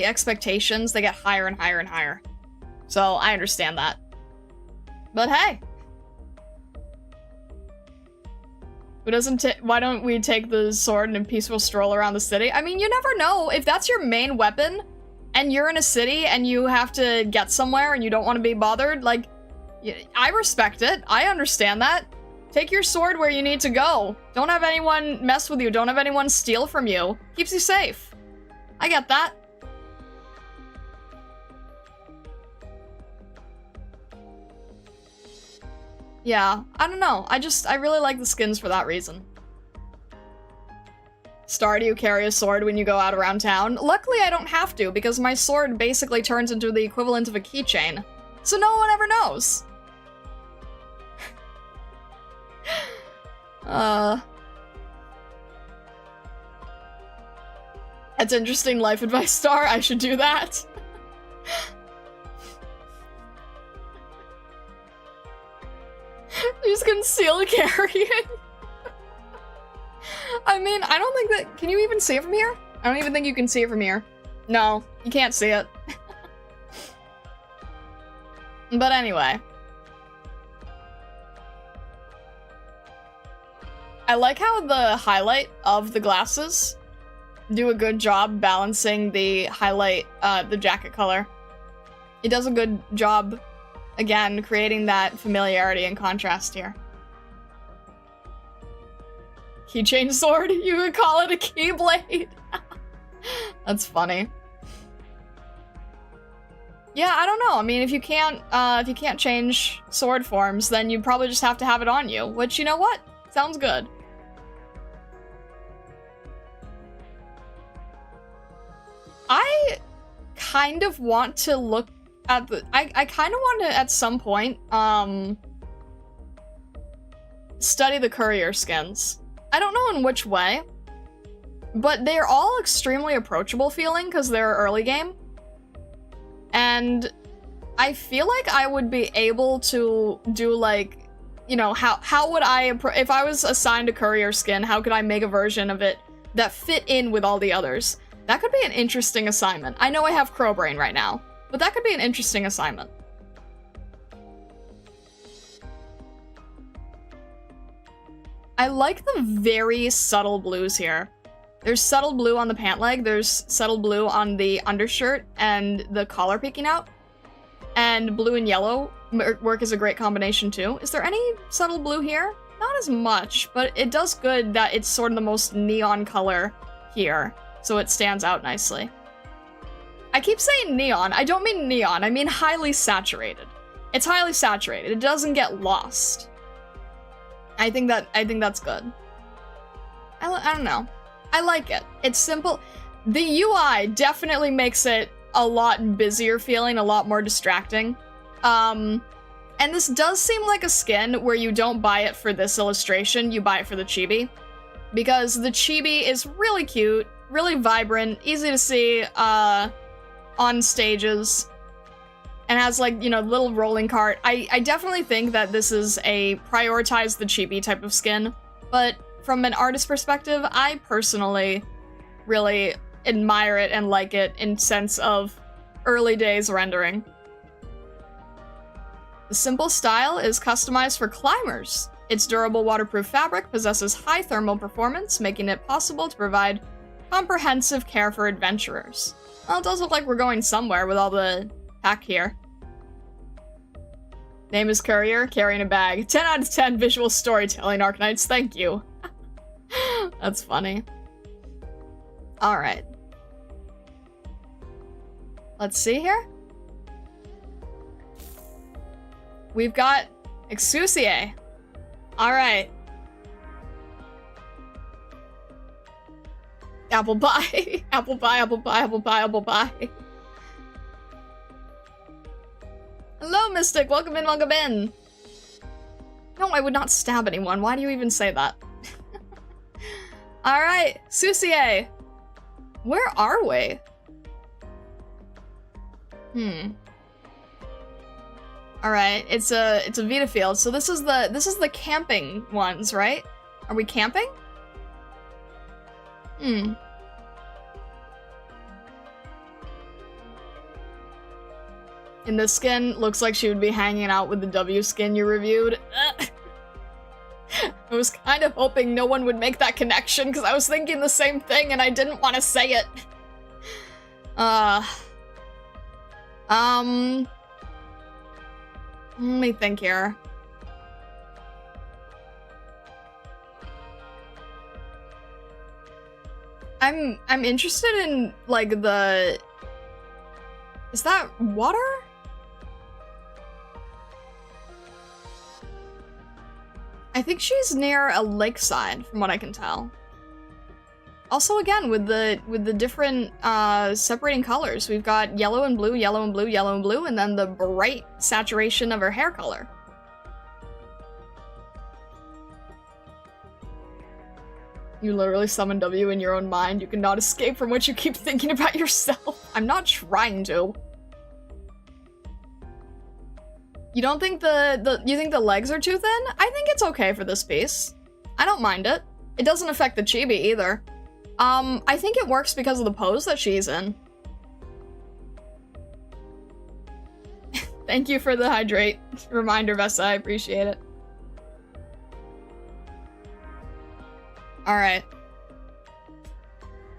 expectations, they get higher and higher and higher. So I understand that. But hey. Why don't we take the sword and a peaceful stroll around the city? I mean, you never know. If that's your main weapon, and you're in a city, and you have to get somewhere, and you don't want to be bothered, like, I respect it. I understand that. Take your sword where you need to go. Don't have anyone mess with you. Don't have anyone steal from you. Keeps you safe. I get that. Yeah, I don't know. I really like the skins for that reason. Star, do you carry a sword when you go out around town? Luckily, I don't have to, because my sword basically turns into the equivalent of a keychain. So no one ever knows. That's interesting life advice, Star. I should do that. Just conceal carrying. I mean, I don't think that... Can you even see it from here? I don't even think you can see it from here. No, you can't see it. But anyway. I like how the highlight of the glasses do a good job balancing the highlight, the jacket color. It does a good job, again, creating that familiarity and contrast here. Keychain sword? You would call it a keyblade? That's funny. Yeah, I don't know. I mean, if you can't change sword forms, then you probably just have to have it on you, which, you know what? Sounds good. I kind of want to look at the... I kind of want to, at some point, study the courier skins. I don't know in which way, but they're all extremely approachable feeling because they're early game. And I feel like I would be able to do, like, you know, how would I, if I was assigned a courier skin, how could I make a version of it that fit in with all the others? That could be an interesting assignment. I know I have crow brain right now, but that could be an interesting assignment. I like the very subtle blues here. There's subtle blue on the pant leg, there's subtle blue on the undershirt and the collar peeking out. And blue and yellow work as a great combination too. Is there any subtle blue here? Not as much, but it does good that it's sort of the most neon color here, so it stands out nicely. I keep saying neon, I don't mean neon, I mean highly saturated. It's highly saturated, it doesn't get lost. I think that's good. I don't know. I like it. It's simple. The UI definitely makes it a lot busier feeling, a lot more distracting. And this does seem like a skin where you don't buy it for this illustration, you buy it for the chibi. Because the chibi is really cute, really vibrant, easy to see on stages, and has, like, you know, little rolling cart. I definitely think that this is a prioritize the chibi type of skin, but from an artist perspective, I personally really admire it and like it in sense of early days rendering. The simple style is customized for climbers. Its durable waterproof fabric possesses high thermal performance, making it possible to provide comprehensive care for adventurers. Well, it does look like we're going somewhere with all the pack here. Name is Courier, carrying a bag. 10 out of 10 visual storytelling, Arknights, thank you. That's funny. Alright. Let's see here. We've got Exusier. Alright. Apple pie. Apple pie, apple pie, apple pie, apple pie. Hello, Mystic. Welcome in, welcome in. No, I would not stab anyone. Why do you even say that? Alright, Susier. Where are we? Alright, it's a Vita field. So this is the camping ones, right? Are we camping? In this skin, looks like she would be hanging out with the W skin you reviewed. I was kind of hoping no one would make that connection because I was thinking the same thing and I didn't want to say it. Let me think here. I'm interested in, like, the... Is that water? I think she's near a lakeside, from what I can tell. Also, again, with the different separating colors, we've got yellow and blue, yellow and blue, yellow and blue, and then the bright saturation of her hair color. You literally summon W in your own mind. You cannot escape from what you keep thinking about yourself. I'm not trying to. You don't think you think the legs are too thin? I think it's okay for this piece. I don't mind it. It doesn't affect the chibi either. I think it works because of the pose that she's in. Thank you for the hydrate reminder, Vessa. I appreciate it. Alright.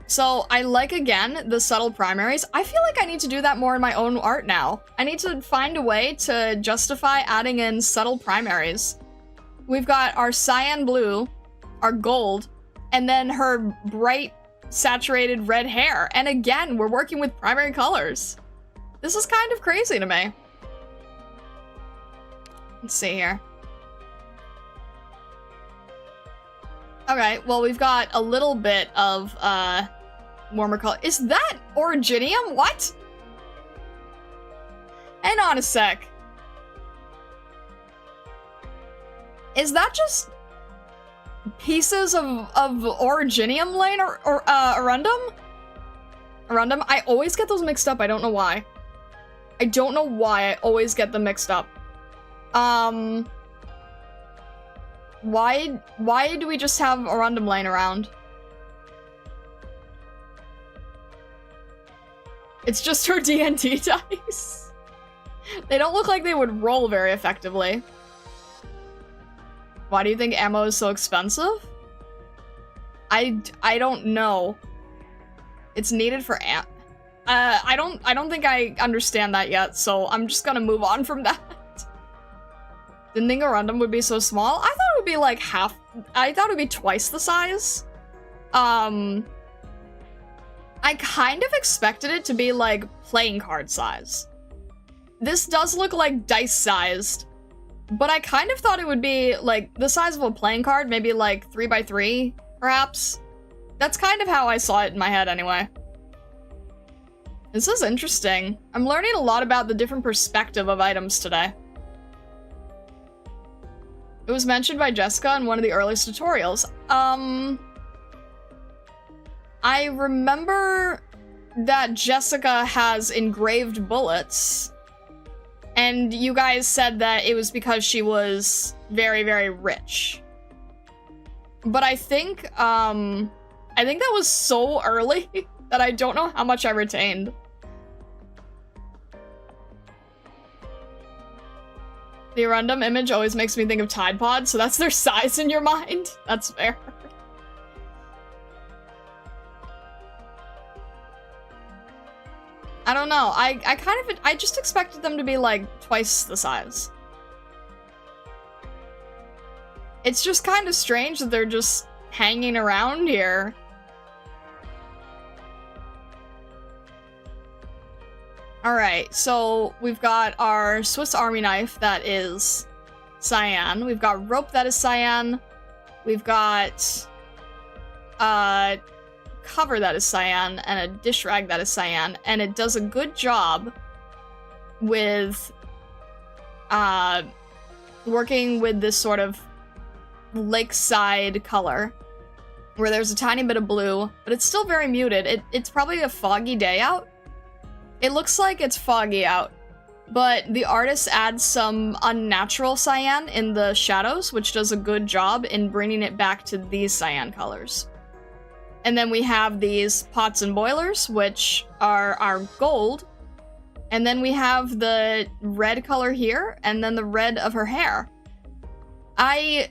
So, I like, again, the subtle primaries. I feel like I need to do that more in my own art now. I need to find a way to justify adding in subtle primaries. We've got our cyan blue, our gold, and then her bright, saturated red hair. And again, we're working with primary colors. This is kind of crazy to me. Let's see here. Okay, well, we've got a little bit of, warmer color. Is that originium? What? Hang on a sec. Is that just pieces of originium laying or arundum? Arundum? I always get those mixed up. I don't know why. I don't know why I always get them mixed up. Why do we just have arundum laying around? It's just her D&D dice. They don't look like they would roll very effectively. Why do you think ammo is so expensive? I don't know. It's needed for I don't think I understand that yet, so I'm just gonna move on from that. Didn't think arundum would be so small. I thought it would be like half. I thought it would be twice the size. I kind of expected it to be like playing card size. This does look like dice sized, but I kind of thought it would be like the size of a playing card, maybe like 3x3, perhaps. That's kind of how I saw it in my head anyway. This is interesting. I'm learning a lot about the different perspective of items today. It was mentioned by Jessica in one of the earliest tutorials. I remember that Jessica has engraved bullets, and you guys said that it was because she was very, very rich. But I think that was so early that I don't know how much I retained. The Arundum image always makes me think of Tide Pod, so that's their size in your mind? That's fair. I don't know. I just expected them to be like twice the size. It's just kind of strange that they're just hanging around here. Alright, so we've got our Swiss Army knife that is cyan. We've got rope that is cyan. We've got cover that is cyan and a dish rag that is cyan, and it does a good job with working with this sort of lakeside color where there's a tiny bit of blue, but it's still very muted. It's probably a foggy day out. It looks like it's foggy out, but the artist adds some unnatural cyan in the shadows, which does a good job in bringing it back to these cyan colors. And then we have these pots and boilers, which are our gold. And then we have the red color here, and then the red of her hair. I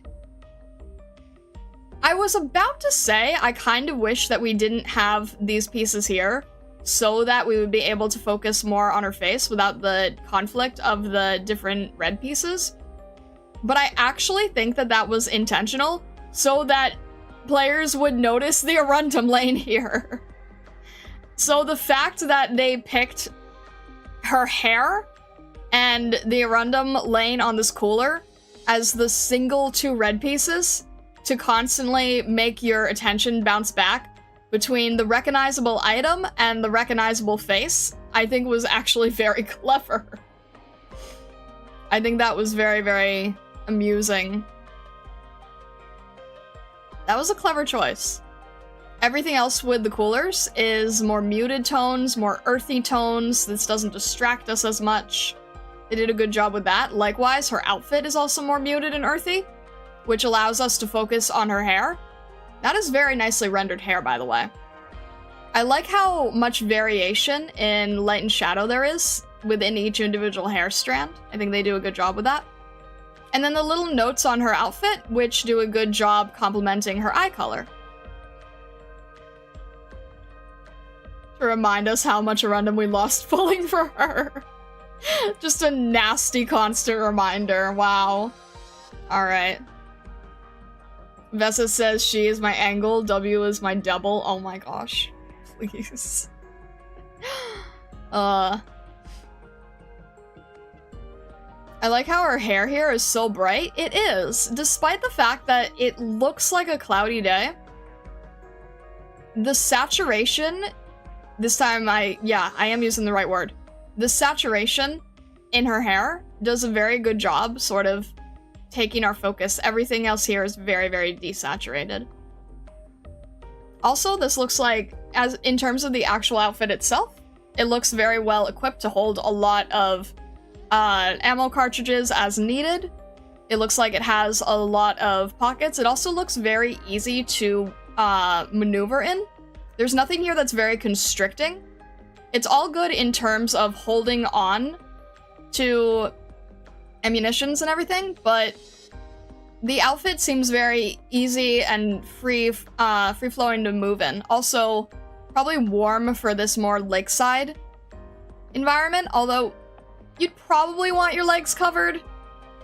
was about to say, I kind of wish that we didn't have these pieces here, so that we would be able to focus more on her face without the conflict of the different red pieces. But I actually think that that was intentional, so that players would notice the Arundum lane here. So the fact that they picked her hair and the Arundum lane on this cooler as the single two red pieces to constantly make your attention bounce back between the recognizable item and the recognizable face, I think was actually very clever. I think that was very, very amusing. That was a clever choice. Everything else with the coolers is more muted tones, more earthy tones. This doesn't distract us as much. They did a good job with that. Likewise, her outfit is also more muted and earthy, which allows us to focus on her hair. That is very nicely rendered hair, by the way. I like how much variation in light and shadow there is within each individual hair strand. I think they do a good job with that. And then the little notes on her outfit, which do a good job complementing her eye color. To remind us how much Arundum we lost pulling for her. Just a nasty constant reminder, wow. Alright. Vessa says she is my angle, W is my double. Oh my gosh. Please. I like how her hair here is so bright. It is, despite the fact that it looks like a cloudy day. The saturation, this time I am using the right word. The saturation in her hair does a very good job sort of taking our focus. Everything else here is very, very desaturated. Also, this looks like, as in terms of the actual outfit itself, it looks very well equipped to hold a lot of ammo cartridges as needed. It looks like it has a lot of pockets. It also looks very easy to maneuver in. There's nothing here that's very constricting. It's all good in terms of holding on to ammunitions and everything, but the outfit seems very easy and free-flowing to move in. Also, probably warm for this more lakeside environment, although you'd probably want your legs covered.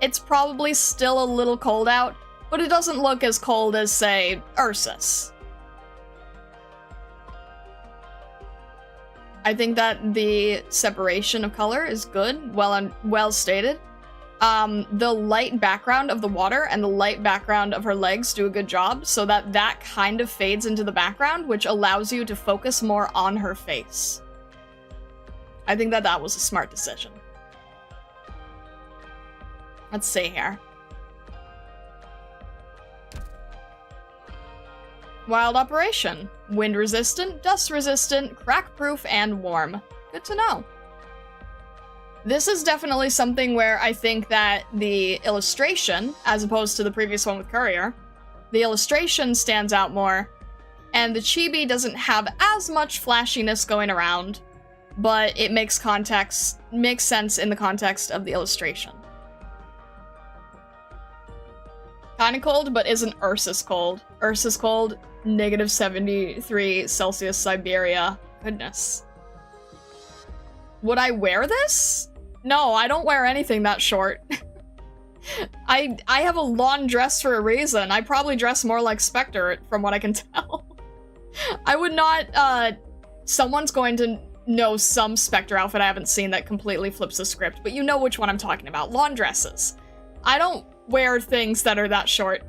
It's probably still a little cold out, but it doesn't look as cold as, say, Ursus. I think that the separation of color is good, well stated. The light background of the water and the light background of her legs do a good job, so that kind of fades into the background, which allows you to focus more on her face. I think that was a smart decision. Let's see here. Wild operation. Wind resistant, dust resistant, crack proof, and warm. Good to know. This is definitely something where I think that the illustration, as opposed to the previous one with Courier, the illustration stands out more, and the chibi doesn't have as much flashiness going around, but it makes sense in the context of the illustration. Kinda cold, but isn't Ursus cold. Ursus cold, negative 73 Celsius Siberia. Goodness. Would I wear this? No, I don't wear anything that short. I have a long dress for a reason. I probably dress more like Spectre, from what I can tell. I would not, someone's going to know some Spectre outfit I haven't seen that completely flips the script, but you know which one I'm talking about. Lawn dresses. I don't wear things that are that short.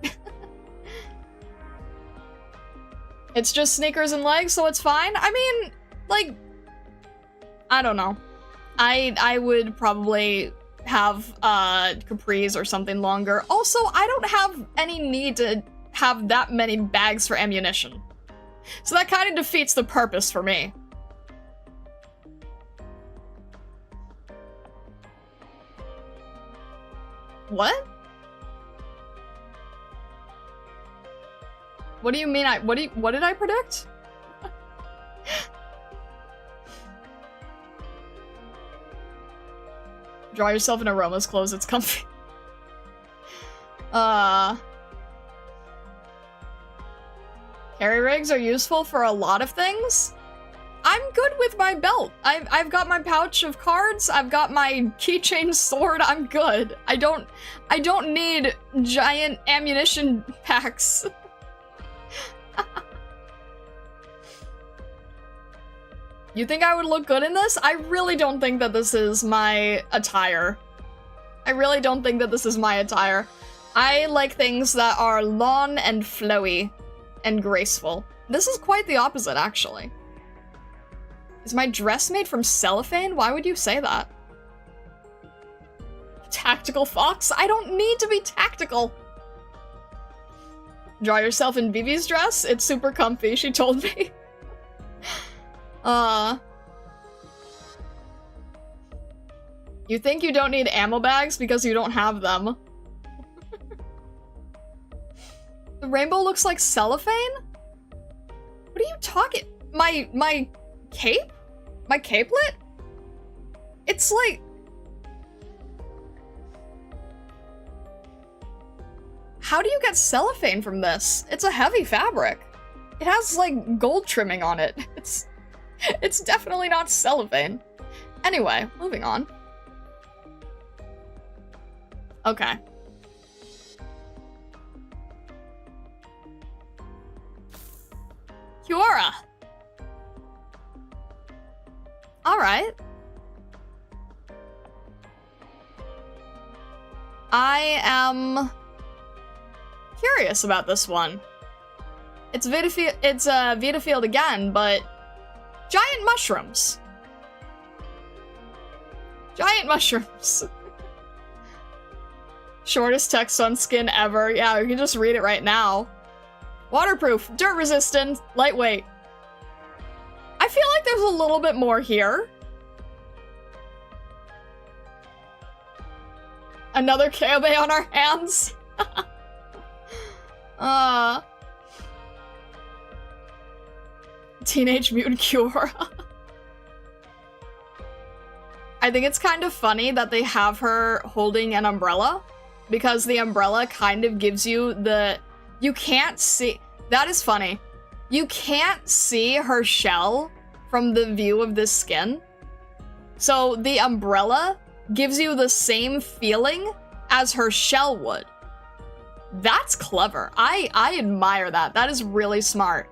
It's just sneakers and legs, so it's fine. I mean, like, I don't know. I would probably have capris or something longer. Also, I don't have any need to have that many bags for ammunition. So that kind of defeats the purpose for me. What? What do you mean what did I predict? Draw yourself in Aroma's clothes, it's comfy. Carry rigs are useful for a lot of things. I'm good with my belt. I've got my pouch of cards, I've got my keychain sword, I'm good. I don't need giant ammunition packs. You think I would look good in this? I really don't think that this is my attire. I really don't think that this is my attire. I like things that are long and flowy and graceful. This is quite the opposite, actually. Is my dress made from cellophane? Why would you say that? Tactical fox? I don't need to be tactical. Draw yourself in Vivi's dress? It's super comfy, she told me. You think you don't need ammo bags because you don't have them. The rainbow looks like cellophane? What are you talking? My cape? My capelet? It's like... How do you get cellophane from this? It's a heavy fabric. It has, like, gold trimming on it. It's definitely not cellophane. Anyway, moving on. Okay. Kiora! Alright. I am curious about this one. It's Vita Field again, but giant mushrooms. Giant mushrooms. Shortest text on skin ever. Yeah, you can just read it right now. Waterproof, dirt resistant, lightweight. I feel like there's a little bit more here. Another Kyobei on our hands. Teenage Mutant Cure. I think it's kind of funny that they have her holding an umbrella, because the umbrella kind of gives you the... You can't see... That is funny. You can't see her shell from the view of this skin. So the umbrella gives you the same feeling as her shell would. That's clever. I admire that. That is really smart.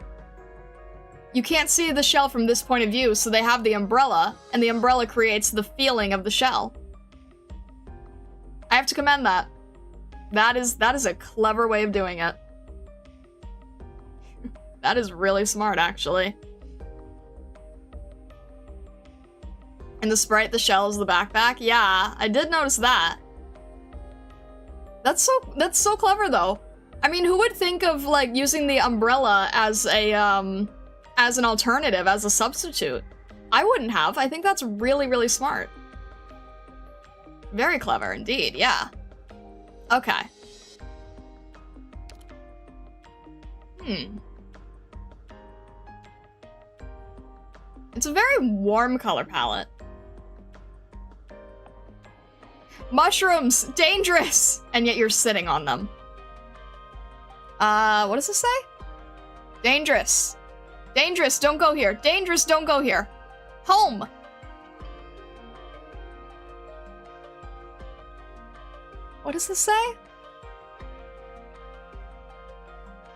You can't see the shell from this point of view, so they have the umbrella, and the umbrella creates the feeling of the shell. I have to commend that. That is a clever way of doing it. That is really smart, actually. And the sprite, the shell is the backpack? Yeah, I did notice that. That's so clever, though. I mean, who would think of, like, using the umbrella as a, as an alternative, as a substitute? I wouldn't have. I think that's really, really smart. Very clever indeed, yeah. Okay. It's a very warm color palette. Mushrooms! Dangerous! And yet you're sitting on them. What does this say? Dangerous. Dangerous, don't go here. Dangerous, don't go here. Home! What does this say?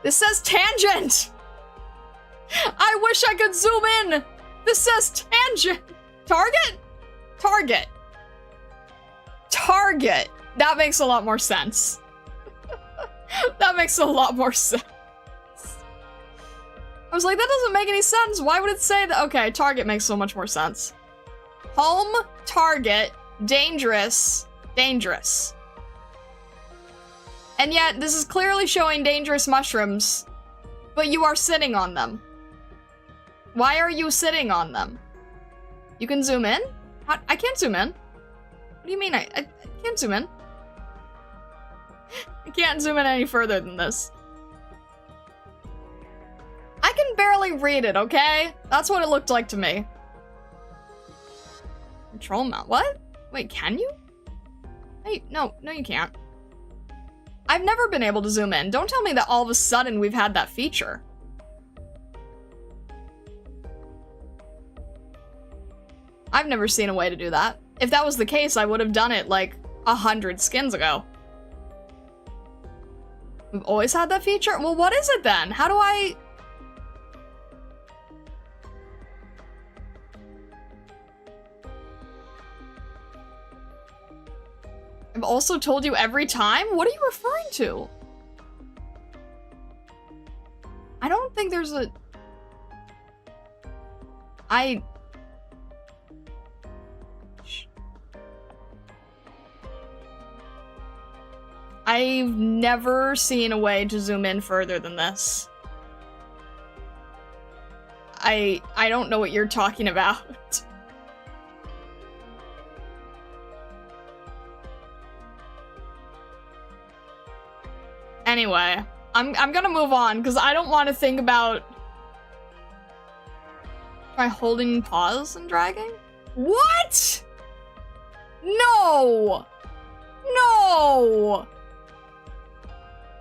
This says tangent! I wish I could zoom in! This says tangent! Target? Target. Target. That makes a lot more sense. That makes a lot more sense. I was like, that doesn't make any sense. Why would it say that? Okay, target makes so much more sense. Home, target, dangerous, dangerous. And yet, this is clearly showing dangerous mushrooms, but you are sitting on them. Why are you sitting on them? You can zoom in? I can't zoom in. What do you mean? I can't zoom in. I can't zoom in any further than this. I can barely read it, okay? That's what it looked like to me. Control mount. What? Wait, can you? Hey, no, you can't. I've never been able to zoom in. Don't tell me that all of a sudden we've had that feature. I've never seen a way to do that. If that was the case, I would have done it like 100 skins ago. We've always had that feature? Well, what is it then? How do I... I've also told you every time? What are you referring to? I don't think there's a... I've never seen a way to zoom in further than this. I don't know what you're talking about. Anyway, I'm gonna move on because I don't want to think about... Try holding pause and dragging? What? No! No!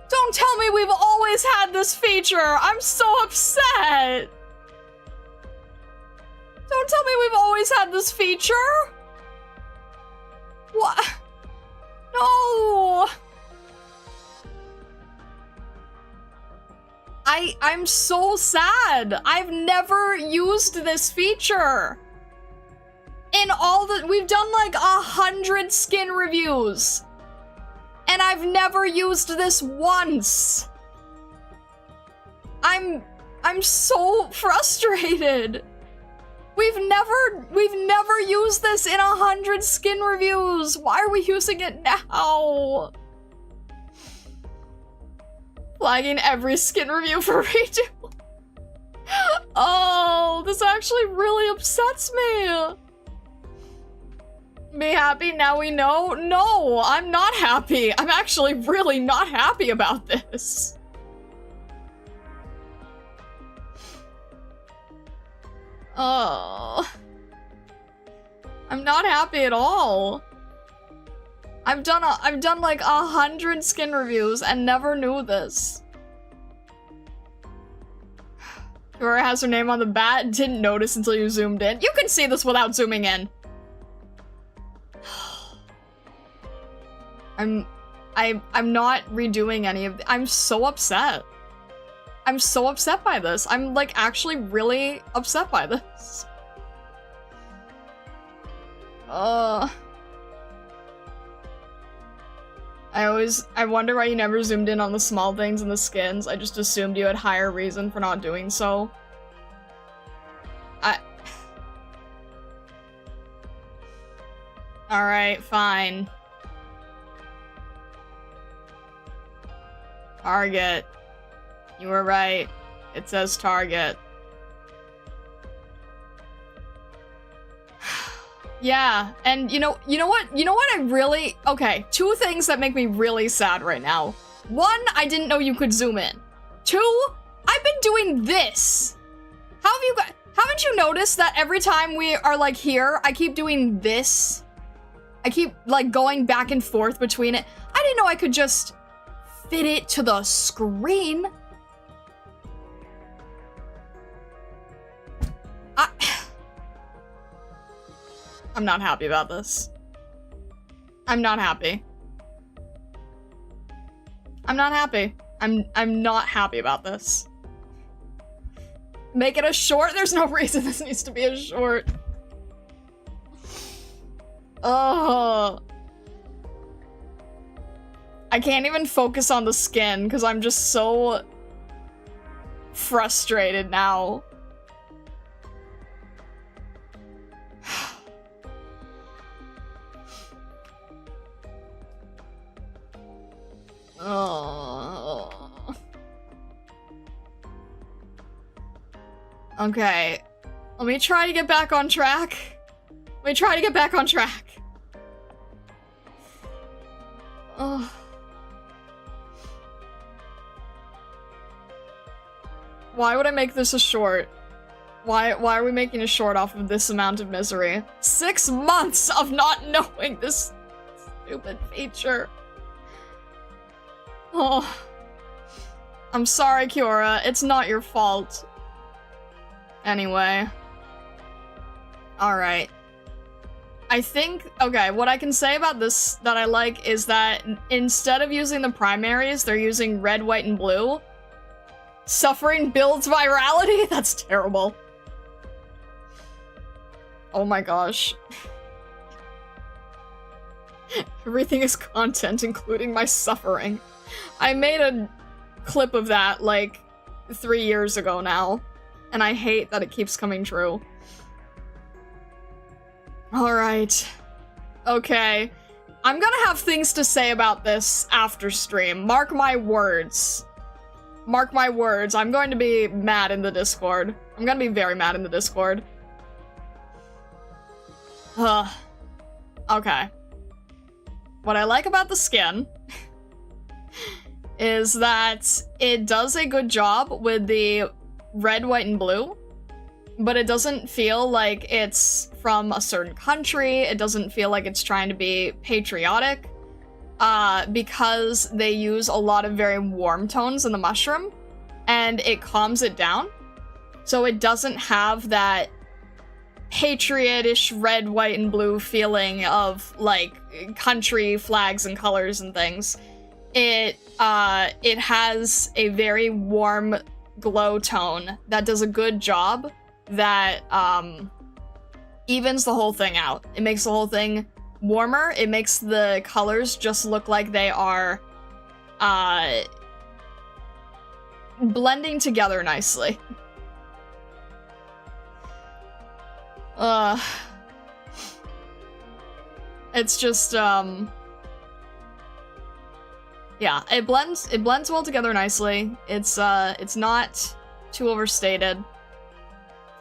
Don't tell me we've always had this feature! I'm so upset! Don't tell me we've always had this feature! What? No! I'm so sad! I've never used this feature! In all the- we've done like 100 skin reviews! And I've never used this once! I'm so frustrated! We've never used this in 100 skin reviews! Why are we using it now? Flagging every skin review for redo. Oh, this actually really upsets me! Be happy now we know? No, I'm not happy. I'm actually really not happy about this. Oh. I'm not happy at all. I've done like 100 skin reviews and never knew this. Whoever has her name on the bat didn't notice until you zoomed in. You can see this without zooming in. I'm not redoing any of I'm so upset. I'm so upset by this. I'm like actually really upset by this. I wonder why you never zoomed in on the small things in the skins. I just assumed you had higher reason for not doing so. Alright, fine. Target. You were right. It says Target. Yeah, and you know what I really... Okay, 2 things that make me really sad right now. 1, I didn't know you could zoom in. 2, I've been doing this. Haven't you noticed that every time we are like here, I keep doing this? I keep like going back and forth between it. I didn't know I could just fit it to the screen. I'm not happy about this. I'm not happy. I'm not happy. I'm not happy about this. Make it a short? There's no reason this needs to be a short. Oh. I can't even focus on the skin because I'm just so frustrated now. Oh. Okay. Let me try to get back on track. Oh. Why would I make this a short? Why are we making a short off of this amount of misery? 6 months of not knowing this stupid feature. Oh. I'm sorry, Kiora. It's not your fault. Anyway. Alright. I think, okay, what I can say about this that I like is that instead of using the primaries, they're using red, white, and blue. Suffering builds virality? That's terrible. Oh my gosh. Everything is content, including my suffering. I made a clip of that, like, 3 years ago now. And I hate that it keeps coming true. Alright. Okay. I'm gonna have things to say about this after stream. Mark my words. Mark my words. I'm going to be mad in the Discord. I'm gonna be very mad in the Discord. Okay. What I like about the skin is that it does a good job with the red, white, and blue, but it doesn't feel like it's from a certain country. It doesn't feel like it's trying to be patriotic, because they use a lot of very warm tones in the mushroom, and it calms it down. So it doesn't have that patriot-ish red, white, and blue feeling of, like, country flags and colors and things. It has a very warm glow tone that does a good job that evens the whole thing out. It makes the whole thing warmer. It makes the colors just look like they are blending together nicely. It's just yeah, it blends well together nicely. It's not too overstated.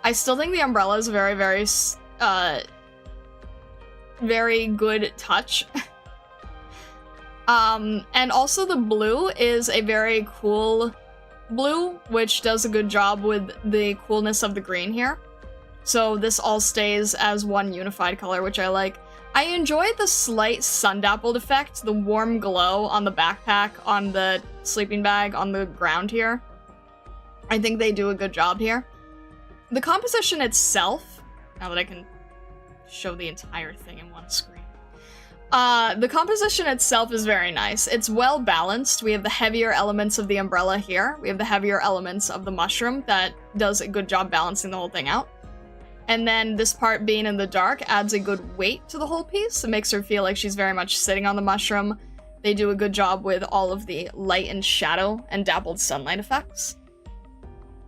I still think the umbrella is a very, very, very good touch. And also the blue is a very cool blue, which does a good job with the coolness of the green here. So this all stays as one unified color, which I like. I enjoy the slight sun-dappled effect, the warm glow on the backpack, on the sleeping bag, on the ground here. I think they do a good job here. The composition itself, now that I can show the entire thing in one screen. The composition itself is very nice. It's well balanced. We have the heavier elements of the umbrella here. We have the heavier elements of the mushroom that does a good job balancing the whole thing out. And then this part being in the dark adds a good weight to the whole piece. It makes her feel like she's very much sitting on the mushroom. They do a good job with all of the light and shadow and dappled sunlight effects.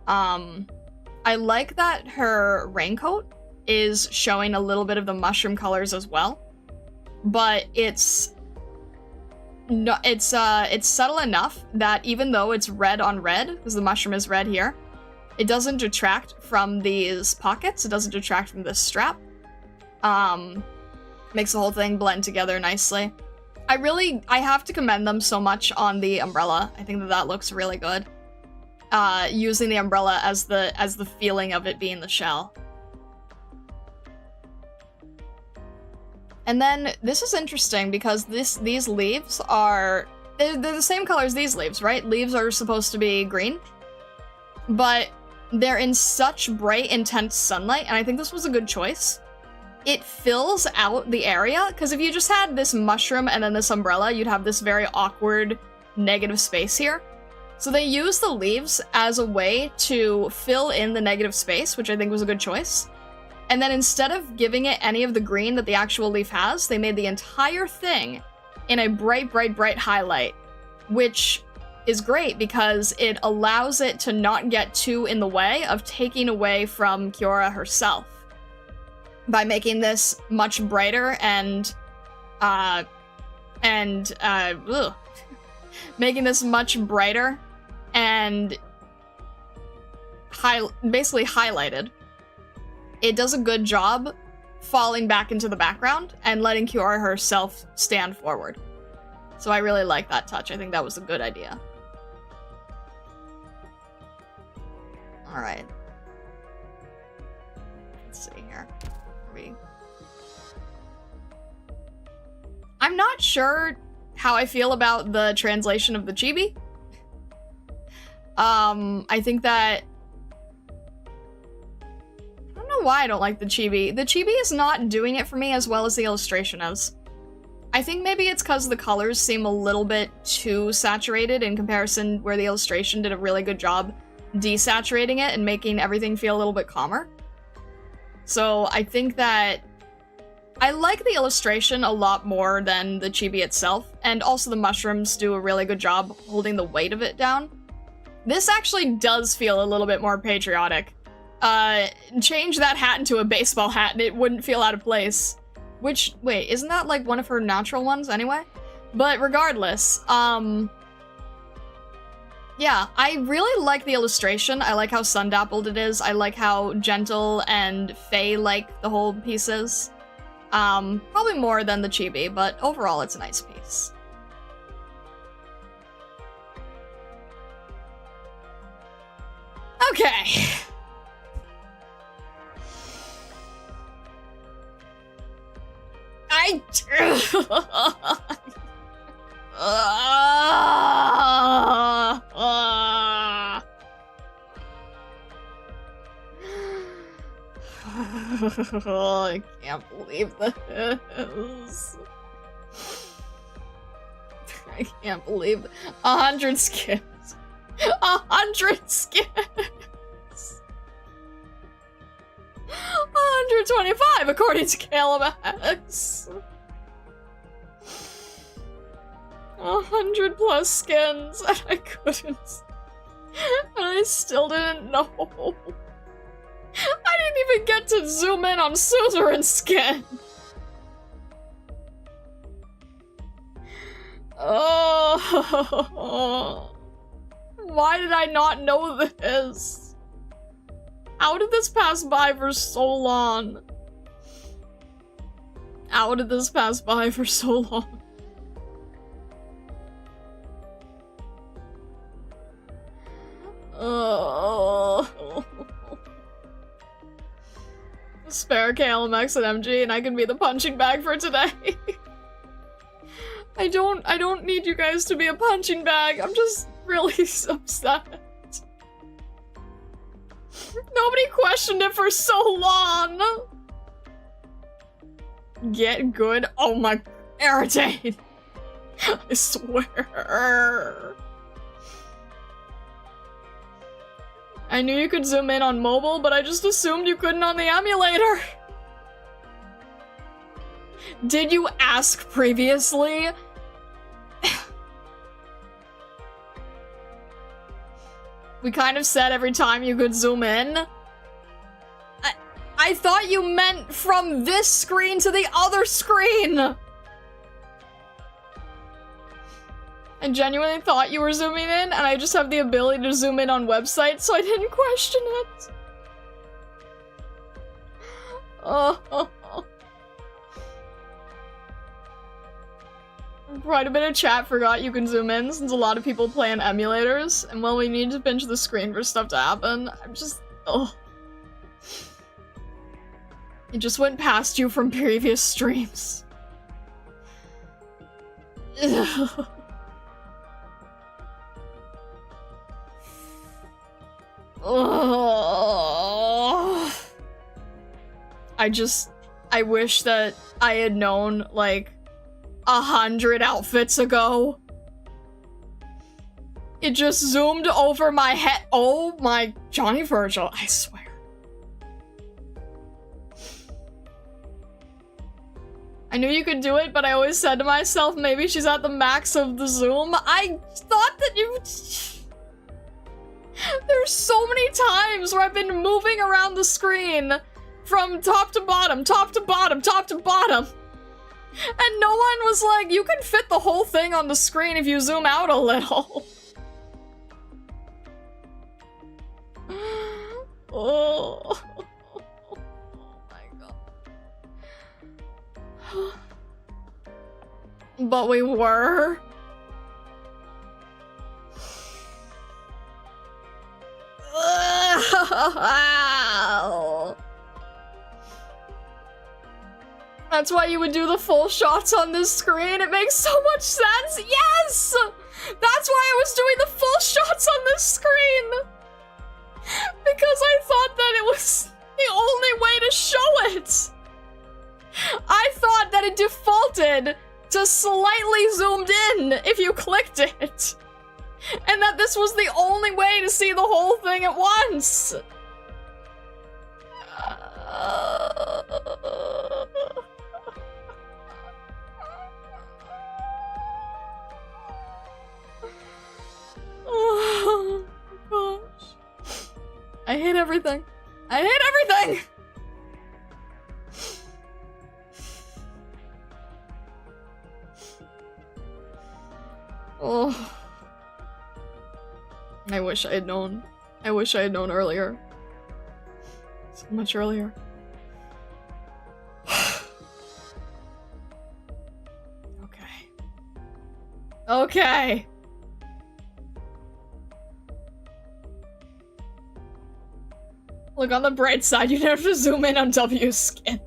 I like that her raincoat is showing a little bit of the mushroom colors as well, but it's no, it's subtle enough that even though it's red on red, because the mushroom is red here, it doesn't detract from these pockets, it doesn't detract from this strap. Makes the whole thing blend together nicely. I have to commend them so much on the umbrella. I think that looks really good. Using the umbrella as the feeling of it being the shell. And then this is interesting because these leaves are they're the same color as these leaves, right? Leaves are supposed to be green, but they're in such bright, intense sunlight, and I think this was a good choice. It fills out the area, because if you just had this mushroom and then this umbrella, you'd have this very awkward negative space here. So they used the leaves as a way to fill in the negative space, which I think was a good choice. And then instead of giving it any of the green that the actual leaf has, they made the entire thing in a bright, bright, bright highlight, which is great because it allows it to not get too in the way of taking away from Kiora herself by making this much brighter and making this much brighter and basically highlighted. It does a good job falling back into the background and letting Kiora herself stand forward. So I really like that touch. I think that was a good idea. Alright. Let's see here. I'm not sure how I feel about the translation of the chibi. I think that I don't know why I don't like the chibi. The chibi is not doing it for me as well as the illustration is. I think maybe it's because the colors seem a little bit too saturated in comparison where the illustration did a really good job desaturating it and making everything feel a little bit calmer. So I think that I like the illustration a lot more than the chibi itself, and also the mushrooms do a really good job holding the weight of it down. This actually does feel a little bit more patriotic. Change that hat into a baseball hat and it wouldn't feel out of place. Which, wait, isn't that like one of her natural ones anyway? But regardless, yeah, I really like the illustration. I like how sun-dappled it is. I like how gentle and fae-like the whole piece is. Probably more than the chibi, but overall it's a nice piece. Okay. I 'Can't believe this. I can't believe 100 skins. 100 skins. 125 according to Caleb X. 100 plus skins, and I couldn't. And I still didn't know. I didn't even get to zoom in on Suzerain's skin. Oh. Why did I not know this? How did this pass by for so long? How did this pass by for so long? Oh. Spare KLMX and MG and I can be the punching bag for today. I don't need you guys to be a punching bag. I'm just really upset. Nobody questioned it for so long. Get good. Oh my, irritate. I swear. I knew you could zoom in on mobile, but I just assumed you couldn't on the emulator. Did you ask previously? We kind of said every time you could zoom in. I thought you meant from this screen to the other screen! I genuinely thought you were zooming in, and I just have the ability to zoom in on websites, so I didn't question it. Oh. Quite a bit of chat forgot you can zoom in, since a lot of people play on emulators, and when we need to pinch the screen for stuff to happen, I'm just... oh. It just went past you from previous streams. Oh. I wish that I had known, like, 100 outfits ago. It just zoomed over my head. Oh my, Johnny Virgil, I swear. I knew you could do it, but I always said to myself, maybe she's at the max of the zoom. I thought that you... There's so many times where I've been moving around the screen from top to bottom, top to bottom, top to bottom. And no one was like, you can fit the whole thing on the screen if you zoom out a little. Oh. But we were. That's why you would do the full shots on this screen. It makes so much sense. Yes! That's why I was doing the full shots on this screen. Because I thought that it was the only way to show it. I thought that it defaulted to slightly zoomed in if you clicked it. And that this was the only way to see the whole thing at once. Oh, gosh. I hate everything. I hate everything! Oh. I wish I had known. I wish I had known earlier. So much earlier. Okay. Okay. Look, on the bright side, you never have to zoom in on W's skin.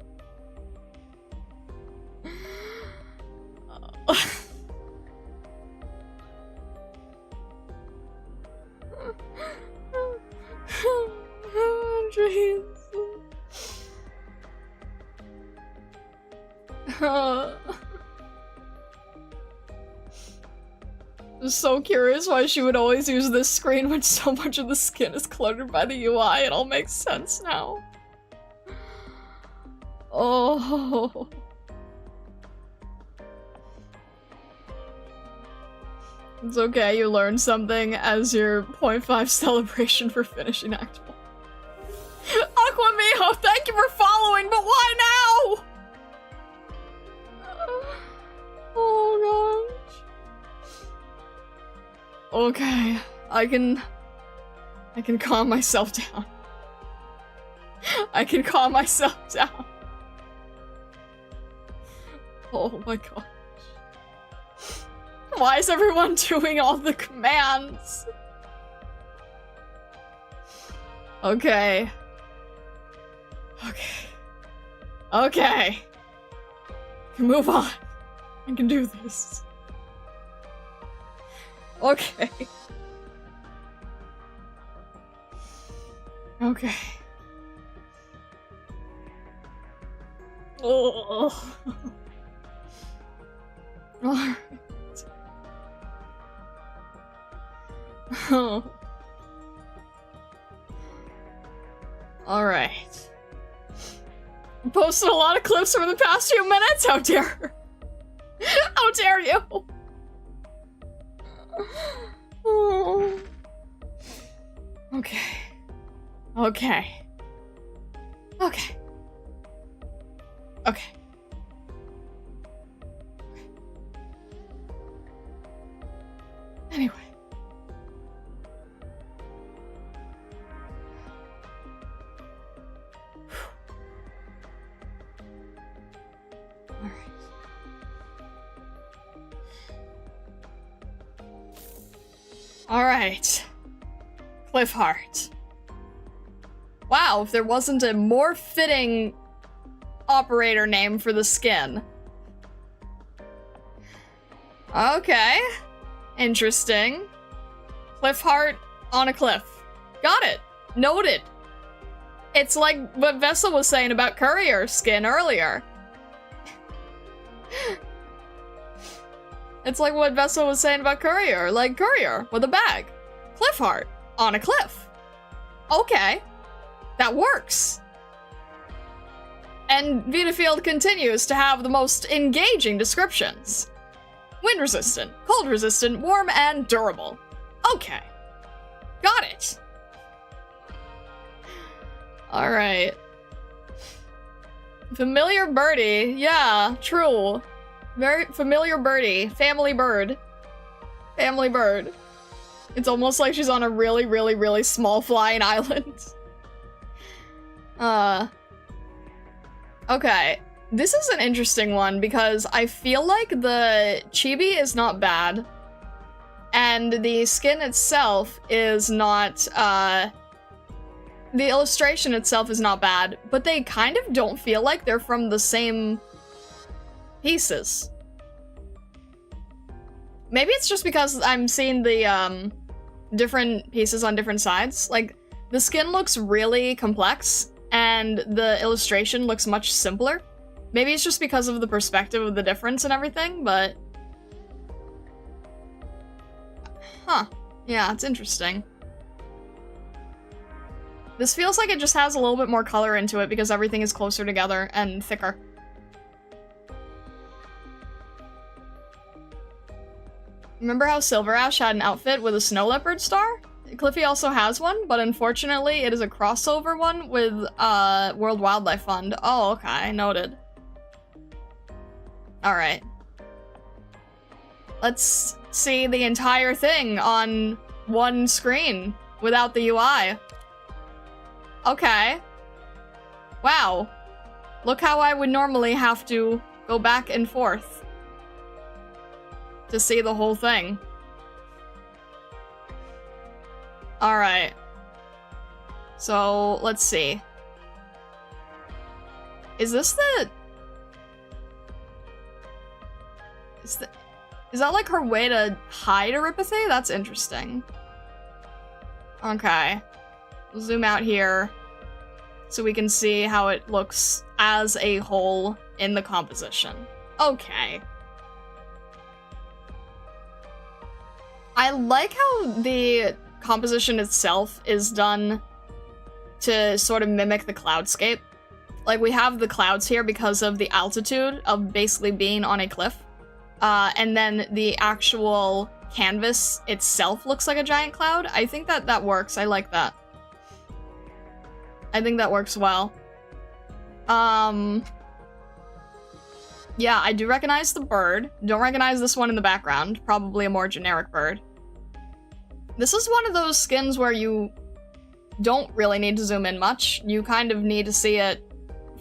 Jeez. I'm so curious why she would always use this screen when so much of the skin is cluttered by the UI. It all makes sense now. Oh. It's okay, you learned something as your 0.5 celebration for finishing Act 1. Aquamiho, thank you for following, but why now? Oh gosh. Okay, I can calm myself down. I can calm myself down. Oh my gosh. Why is everyone doing all the commands? Okay. Okay. Okay. Move on. I can do this. Okay. Okay. Oh. Alright. Oh. Alright. Posted a lot of clips over the past few minutes. How dare her? How dare you? Oh. Okay. Okay. Okay. Okay. Alright. Cliffheart. Wow, if there wasn't a more fitting operator name for the skin. Okay. Interesting. Cliffheart on a cliff. Got it. Noted. It's like what Vessa was saying about Courier skin earlier. It's like what Vessa was saying about Courier. Like, Courier with a bag. Cliffheart on a cliff. Okay. That works. And Vitafield continues to have the most engaging descriptions. Wind resistant, cold resistant, warm, and durable. Okay. Got it. Alright. Familiar birdie. Yeah, true. Very familiar birdie. Family bird. Family bird. It's almost like she's on a really, really, really small flying island. Okay. This is an interesting one because I feel like the chibi is not bad. And the skin itself is not, the illustration itself is not bad, but they kind of don't feel like they're from the same pieces. Maybe it's just because I'm seeing the, different pieces on different sides. Like, the skin looks really complex, and the illustration looks much simpler. Maybe it's just because of the perspective of the difference and everything, but... Huh. Yeah, it's interesting. This feels like it just has a little bit more color into it because everything is closer together and thicker. Remember how Silver Ash had an outfit with a snow leopard star? Cliffy also has one, but unfortunately it is a crossover one with World Wildlife Fund. Oh, okay, noted. Alright. Let's see the entire thing on one screen without the UI. Okay. Wow. Look how I would normally have to go back and forth to see the whole thing. Alright. So, let's see. Is this the... Is that like her way to hide Eripathy? That's interesting. Okay. We'll zoom out here so we can see how it looks as a whole in the composition. Okay. I like how the composition itself is done to sort of mimic the cloudscape. Like, we have the clouds here because of the altitude of basically being on a cliff. And then the actual canvas itself looks like a giant cloud. I think that that works. I like that. I think that works well. Yeah, I do recognize the bird. Don't recognize this one in the background. Probably a more generic bird. This is one of those skins where you don't really need to zoom in much. You kind of need to see it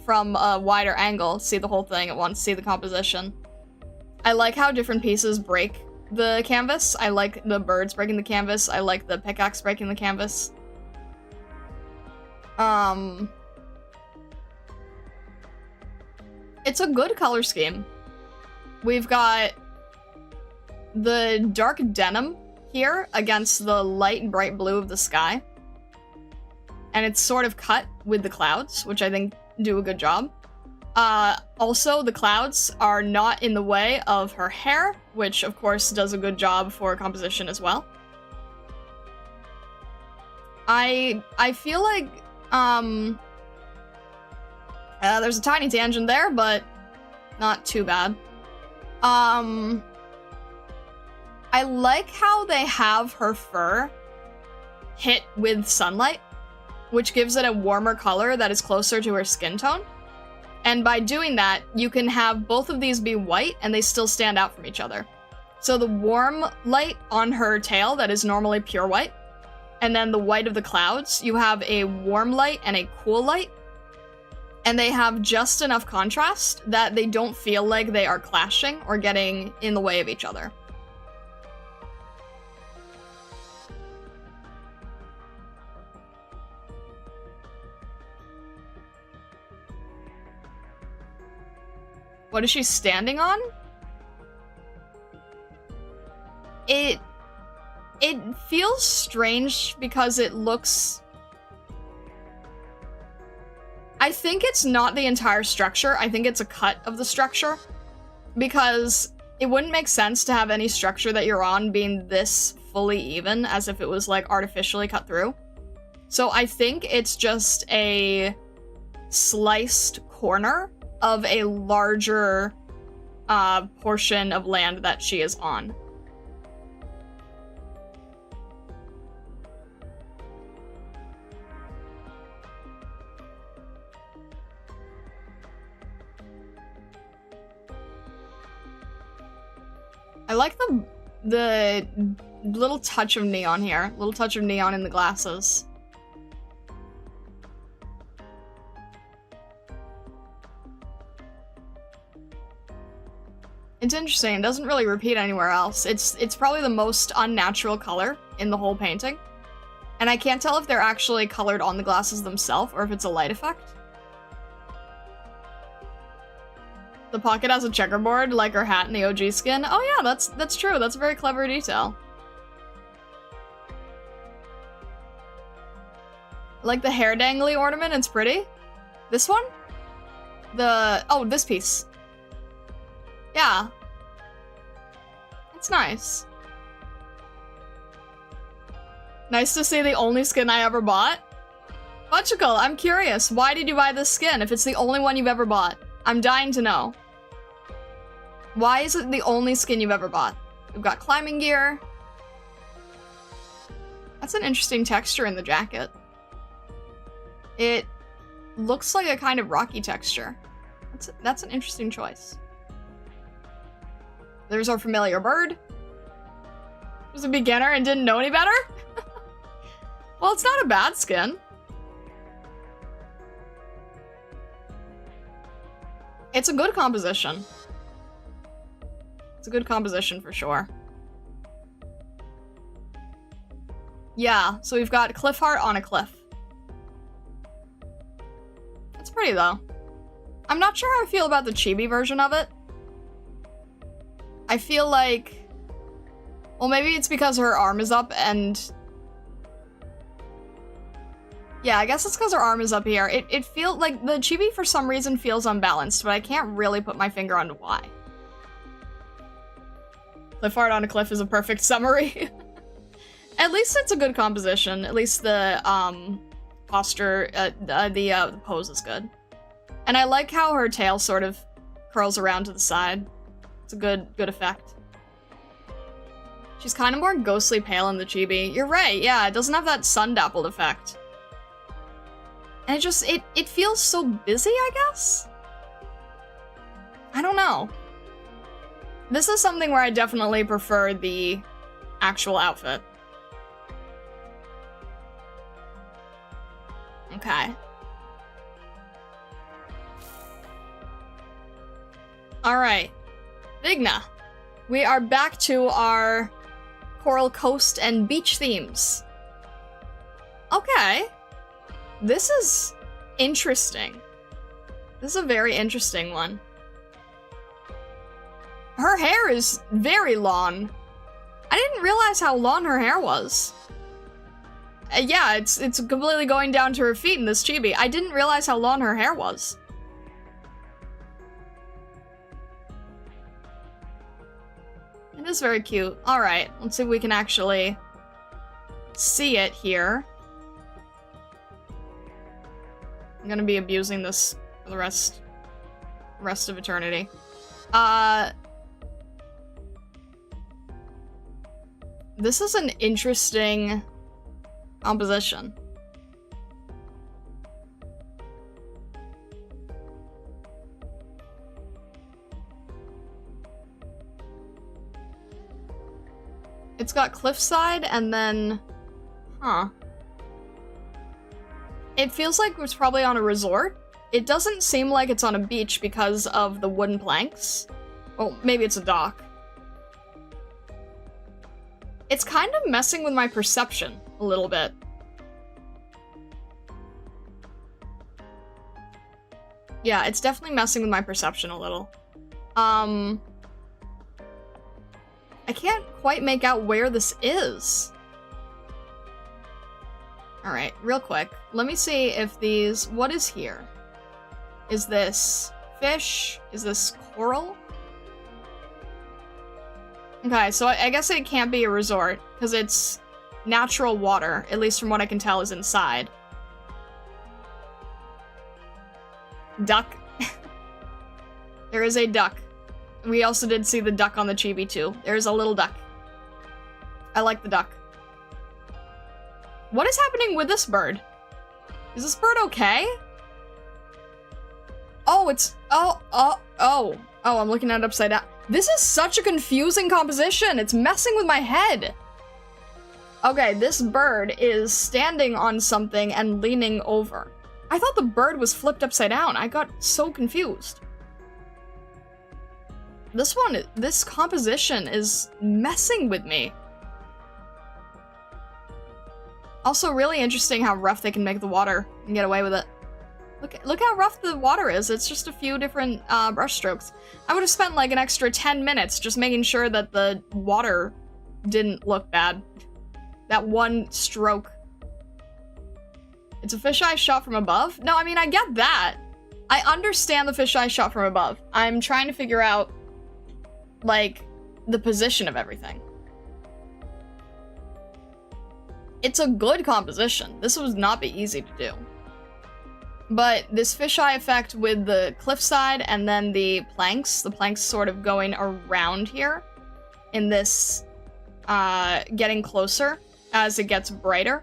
from a wider angle, see the whole thing at once, see the composition. I like how different pieces break the canvas. I like the birds breaking the canvas. I like the pickaxe breaking the canvas. It's a good color scheme. We've got the dark denim here against the light bright blue of the sky. And it's sort of cut with the clouds, which I think do a good job. Also, the clouds are not in the way of her hair, which of course does a good job for composition as well. I feel like, there's a tiny tangent there, but not too bad. I like how they have her fur hit with sunlight, which gives it a warmer color that is closer to her skin tone. And by doing that, you can have both of these be white and they still stand out from each other. So the warm light on her tail that is normally pure white, and then the white of the clouds, you have a warm light and a cool light. And they have just enough contrast that they don't feel like they are clashing or getting in the way of each other. What is she standing on? It feels strange because it looks... I think it's not the entire structure. I think it's a cut of the structure. Because it wouldn't make sense to have any structure that you're on being this fully even, as if it was, like, artificially cut through. So I think it's just a sliced corner of a larger portion of land that she is on. I like the little touch of neon here. Little touch of neon in the glasses. It's interesting. It doesn't really repeat anywhere else. It's probably the most unnatural color in the whole painting. And I can't tell if they're actually colored on the glasses themselves or if it's a light effect. The pocket has a checkerboard, like her hat in the OG skin. Oh yeah, that's true. That's a very clever detail. I like the hair dangly ornament, it's pretty. This one? Oh, this piece. Yeah. It's nice. Nice to see the only skin I ever bought. Fudgicle, I'm curious. Why did you buy this skin if it's the only one you've ever bought? I'm dying to know. Why is it the only skin you've ever bought? We've got climbing gear. That's an interesting texture in the jacket. It looks like a kind of rocky texture. That's an interesting choice. There's our familiar bird. Was a beginner and didn't know any better? Well, it's not a bad skin. It's a good composition. It's a good composition for sure. Yeah, so we've got cliff heart on a cliff. That's pretty though. I'm not sure how I feel about the chibi version of it. I feel like... Well, maybe it's because her arm is up and... Yeah, I guess it's because her arm is up here. It feels like the chibi for some reason feels unbalanced, but I can't really put my finger on why. Cliff art on a cliff is a perfect summary. At least it's a good composition. At least the posture, the pose is good. And I like how her tail sort of curls around to the side. It's a good effect. She's kind of more ghostly pale in the chibi. You're right, yeah, it doesn't have that sun-dappled effect. And it feels so busy, I guess? I don't know. This is something where I definitely prefer the actual outfit. Okay. Alright. Vigna. We are back to our Coral Coast and beach themes. Okay. This is interesting. This is a very interesting one. Her hair is very long. I didn't realize how long her hair was. Yeah, it's completely going down to her feet in this chibi. I didn't realize how long her hair was. It is very cute. Alright, let's see if we can actually see it here. I'm gonna be abusing this for the rest of eternity. This is an interesting composition. It's got cliffside and then... Huh. It feels like it's probably on a resort. It doesn't seem like it's on a beach because of the wooden planks. Well, maybe it's a dock. It's kind of messing with my perception a little bit. Yeah, it's definitely messing with my perception a little. I can't quite make out where this is. Alright, real quick. Let me see if these... What is here? Is this fish? Is this coral? Okay, so I guess it can't be a resort, because it's natural water, at least from what I can tell is inside. Duck. There is a duck. We also did see the duck on the chibi too. There's a little duck. I like the duck. What is happening with this bird? Is this bird okay? Oh, it's... Oh, I'm looking at it upside down. This is such a confusing composition. It's messing with my head. Okay, this bird is standing on something and leaning over. I thought the bird was flipped upside down. I got so confused. This composition is messing with me. Also, really interesting how rough they can make the water and get away with it. Look how rough the water is. It's just a few different brush strokes. I would have spent like an extra 10 minutes just making sure that the water didn't look bad. That one stroke. It's a fisheye shot from above? No, I mean, I get that. I understand the fisheye shot from above. I'm trying to figure out, like, the position of everything. It's a good composition. This would not be easy to do. But this fisheye effect with the cliffside and then the planks sort of going around here in this, getting closer as it gets brighter.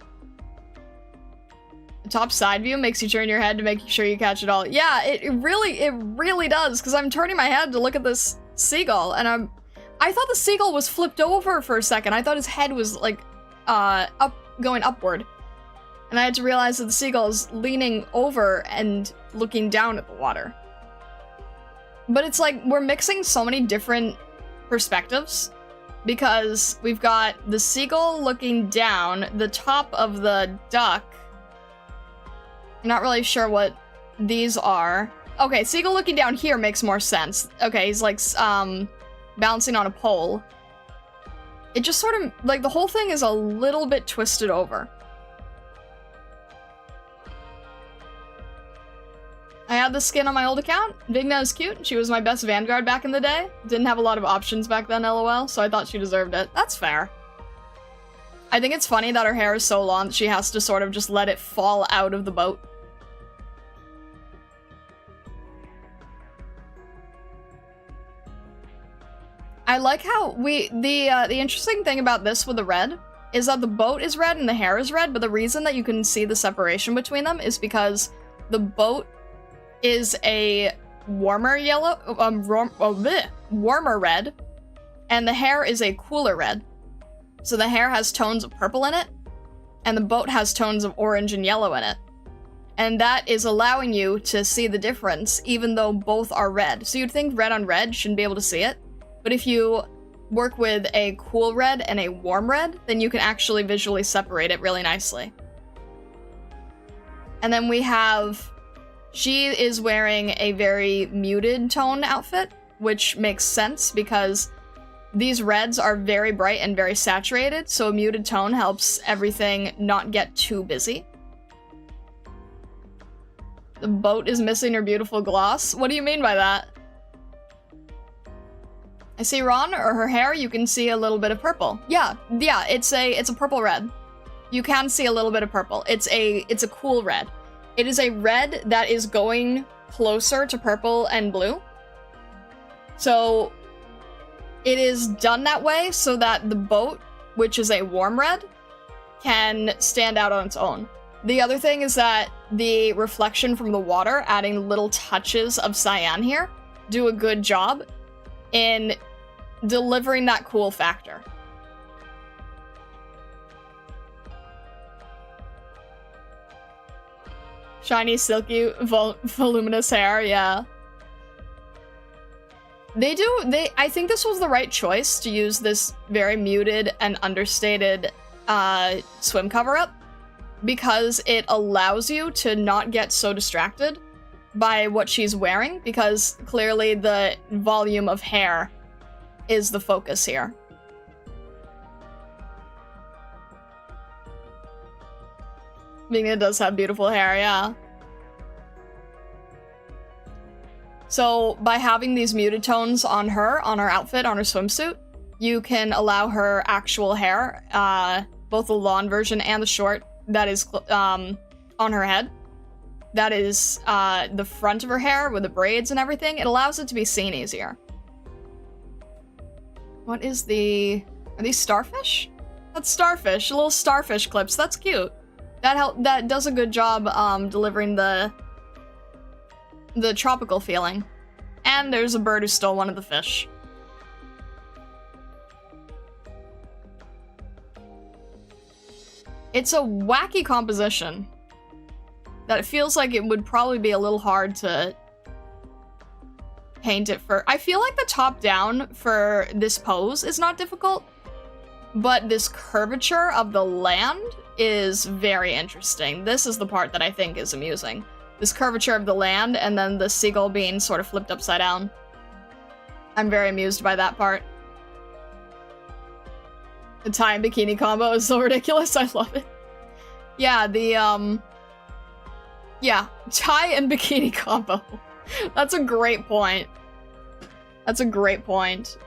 The top side view makes you turn your head to make sure you catch it all. Yeah, it really does, because I'm turning my head to look at this seagull, and I thought the seagull was flipped over for a second. I thought his head was, like, going upward. And I had to realize that the seagull is leaning over and looking down at the water. But it's like, we're mixing so many different perspectives, because we've got the seagull looking down, the top of the duck. I'm not really sure what these are. Okay, seagull looking down here makes more sense. Okay, he's like, bouncing on a pole. It just sort of, like, the whole thing is a little bit twisted over. I had the skin on my old account. Vigna is cute. She was my best Vanguard back in the day. Didn't have a lot of options back then, lol, so I thought she deserved it. That's fair. I think it's funny that her hair is so long that she has to sort of just let it fall out of the boat. I like how the interesting thing about this with the red is that the boat is red and the hair is red, but the reason that you can see the separation between them is because the boat is a warmer yellow, warmer red, and the hair is a cooler red. So the hair has tones of purple in it, and the boat has tones of orange and yellow in it. And that is allowing you to see the difference, even though both are red. So you'd think red on red shouldn't be able to see it, but if you work with a cool red and a warm red, then you can actually visually separate it really nicely. And then we have... She is wearing a very muted tone outfit, which makes sense because these reds are very bright and very saturated, so a muted tone helps everything not get too busy. The boat is missing her beautiful gloss? What do you mean by that? I see Ron, or her hair, you can see a little bit of purple. Yeah, it's a purple red. You can see a little bit of purple. It's a cool red. It is a red that is going closer to purple and blue. So it is done that way so that the boat, which is a warm red, can stand out on its own. The other thing is that the reflection from the water, adding little touches of cyan here, do a good job in delivering that cool factor. Shiny, silky, voluminous hair, yeah. I think this was the right choice to use this very muted and understated swim cover-up, because it allows you to not get so distracted by what she's wearing, because clearly the volume of hair is the focus here. Vigna does have beautiful hair, yeah. So by having these muted tones on her outfit, on her swimsuit, you can allow her actual hair, both the long version and the short, that is on her head. That is the front of her hair with the braids and everything. It allows it to be seen easier. What is the... Are these starfish? That's starfish. Little starfish clips. That's cute. That does a good job delivering the tropical feeling. And there's a bird who stole one of the fish. It's a wacky composition that it feels like it would probably be a little hard to paint it for. I feel like the top down for this pose is not difficult, but this curvature of the land is very interesting. This is the part that I think is amusing. This curvature of the land and then the seagull being sort of flipped upside down. I'm very amused by that part. The tie and bikini combo is so ridiculous, I love it. Yeah, the, yeah, tie and bikini combo. That's a great point. That's a great point.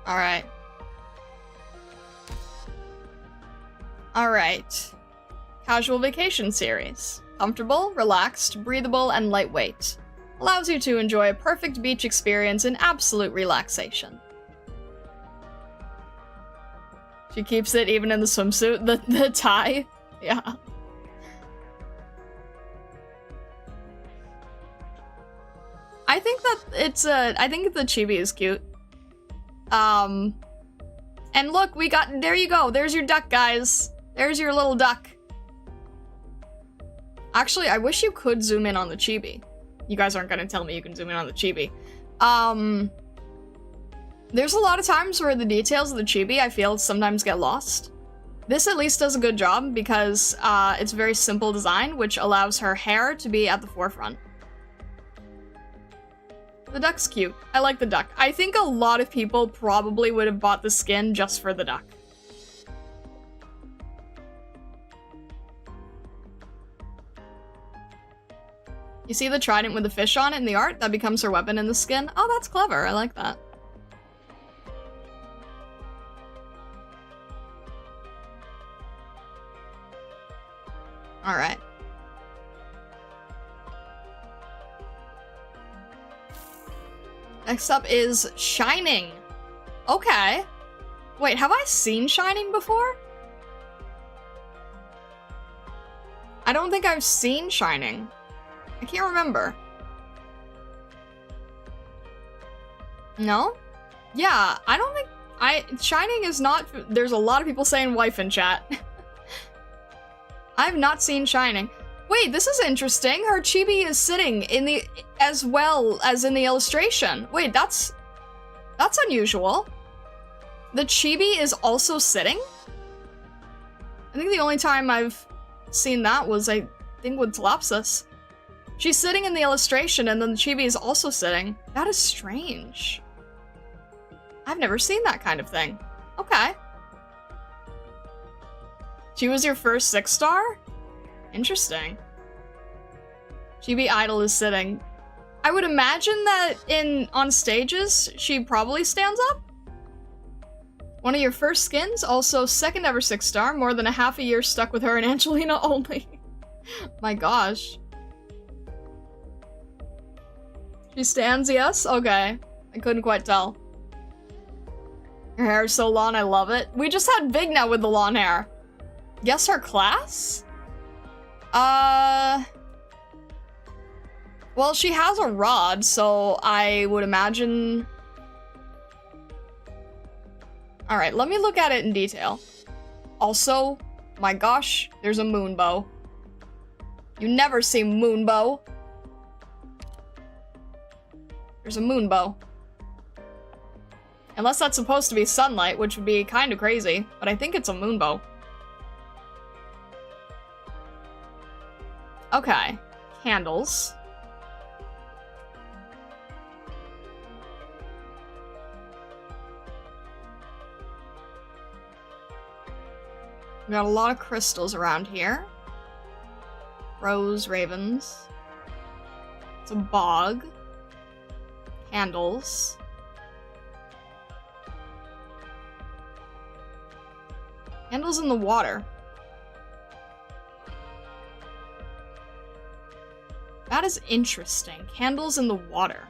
Alright. Alright. Casual vacation series. Comfortable, relaxed, breathable, and lightweight. Allows you to enjoy a perfect beach experience in absolute relaxation. She keeps it even in the swimsuit, the tie. Yeah. I think that it's I think the chibi is cute. And look, there you go. There's your duck, guys. There's your little duck. Actually, I wish you could zoom in on the chibi. You guys aren't gonna tell me you can zoom in on the chibi. There's a lot of times where the details of the chibi, I feel, sometimes get lost. This at least does a good job because it's a very simple design, which allows her hair to be at the forefront. The duck's cute. I like the duck. I think a lot of people probably would have bought the skin just for the duck. You see the trident with the fish on it in the art? That becomes her weapon in the skin? Oh, that's clever. I like that. Alright. Next up is Shining. Okay. Wait, have I seen Shining before? I don't think I've seen Shining. I can't remember. No? Yeah, I don't think Shining is not... There's a lot of people saying wife in chat. I have not seen Shining. Wait, this is interesting. Her chibi is sitting in the... as well as in the illustration. Wait, that's unusual. The chibi is also sitting? I think the only time I've seen that was, I think, with Telopsis. She's sitting in the illustration, and then the chibi is also sitting. That is strange. I've never seen that kind of thing. Okay. She was your first 6-star? Interesting. Chibi Idol is sitting. I would imagine that on stages, she probably stands up. One of your first skins, also second ever 6-star, more than a half a year stuck with her and Angelina only. My gosh. She stands, yes? Okay. I couldn't quite tell. Her hair is so long, I love it. We just had Vigna with the long hair. Guess her class? Well, she has a rod, so I would imagine... Alright, let me look at it in detail. Also, my gosh, there's a moon bow. You never see moonbow. There's a moonbow. Unless that's supposed to be sunlight, which would be kind of crazy, but I think it's a moonbow. Okay. Candles. We got a lot of crystals around here. Rose ravens. It's a bog. Candles. Candles in the water. That is interesting. Candles in the water.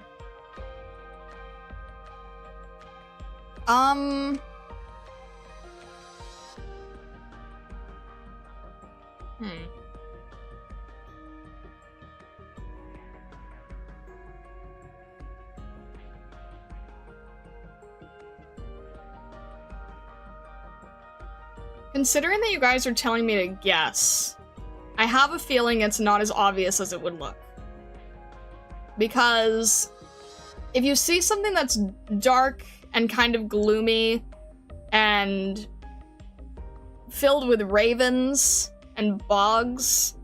Considering that you guys are telling me to guess, I have a feeling it's not as obvious as it would look. Because if you see something that's dark and kind of gloomy and filled with ravens and bogs,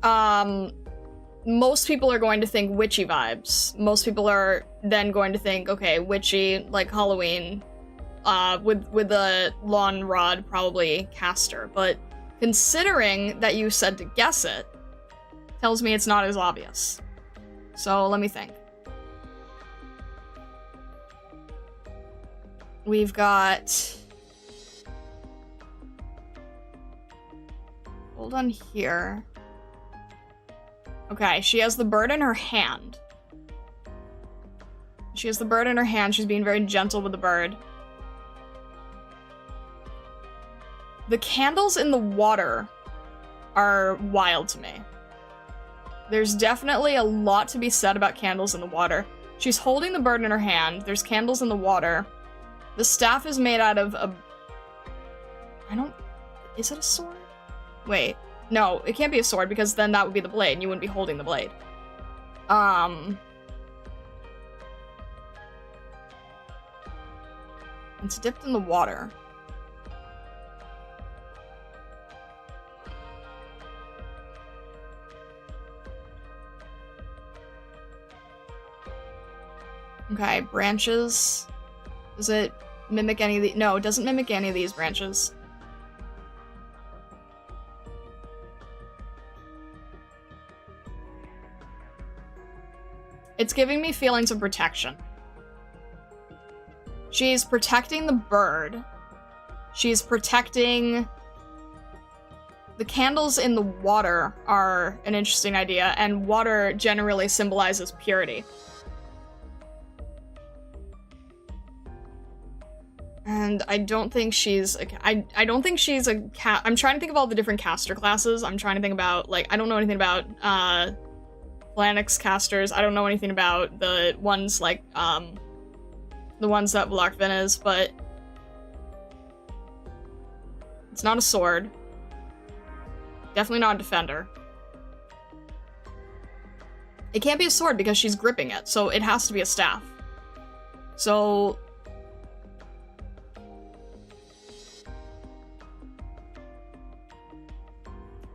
most people are going to think witchy vibes. Most people are then going to think, okay, witchy, like Halloween, with a lawn rod, probably caster. But considering that you said to guess it, tells me it's not as obvious. So let me think. We've got... Hold on here. Okay, she has the bird in her hand. She has the bird in her hand. She's being very gentle with the bird. The candles in the water are wild to me. There's definitely a lot to be said about candles in the water. She's holding the bird in her hand. There's candles in the water. The staff is made out of a... Is it a sword? Wait. No, it can't be a sword because then that would be the blade and you wouldn't be holding the blade. It's dipped in the water. Okay, branches. Does it mimic any of the- No, it doesn't mimic any of these branches. It's giving me feelings of protection. She's protecting the bird. She's protecting... The candles in the water are an interesting idea, and water generally symbolizes purity. And I don't think she's I don't think she's a I'm trying to think of all the different caster classes. I'm trying to think about, like, I don't know anything about Planix casters. I don't know anything about the ones like the ones that Vlarkvin is, but it's not a sword. Definitely not a defender. It can't be a sword because she's gripping it, so it has to be a staff. So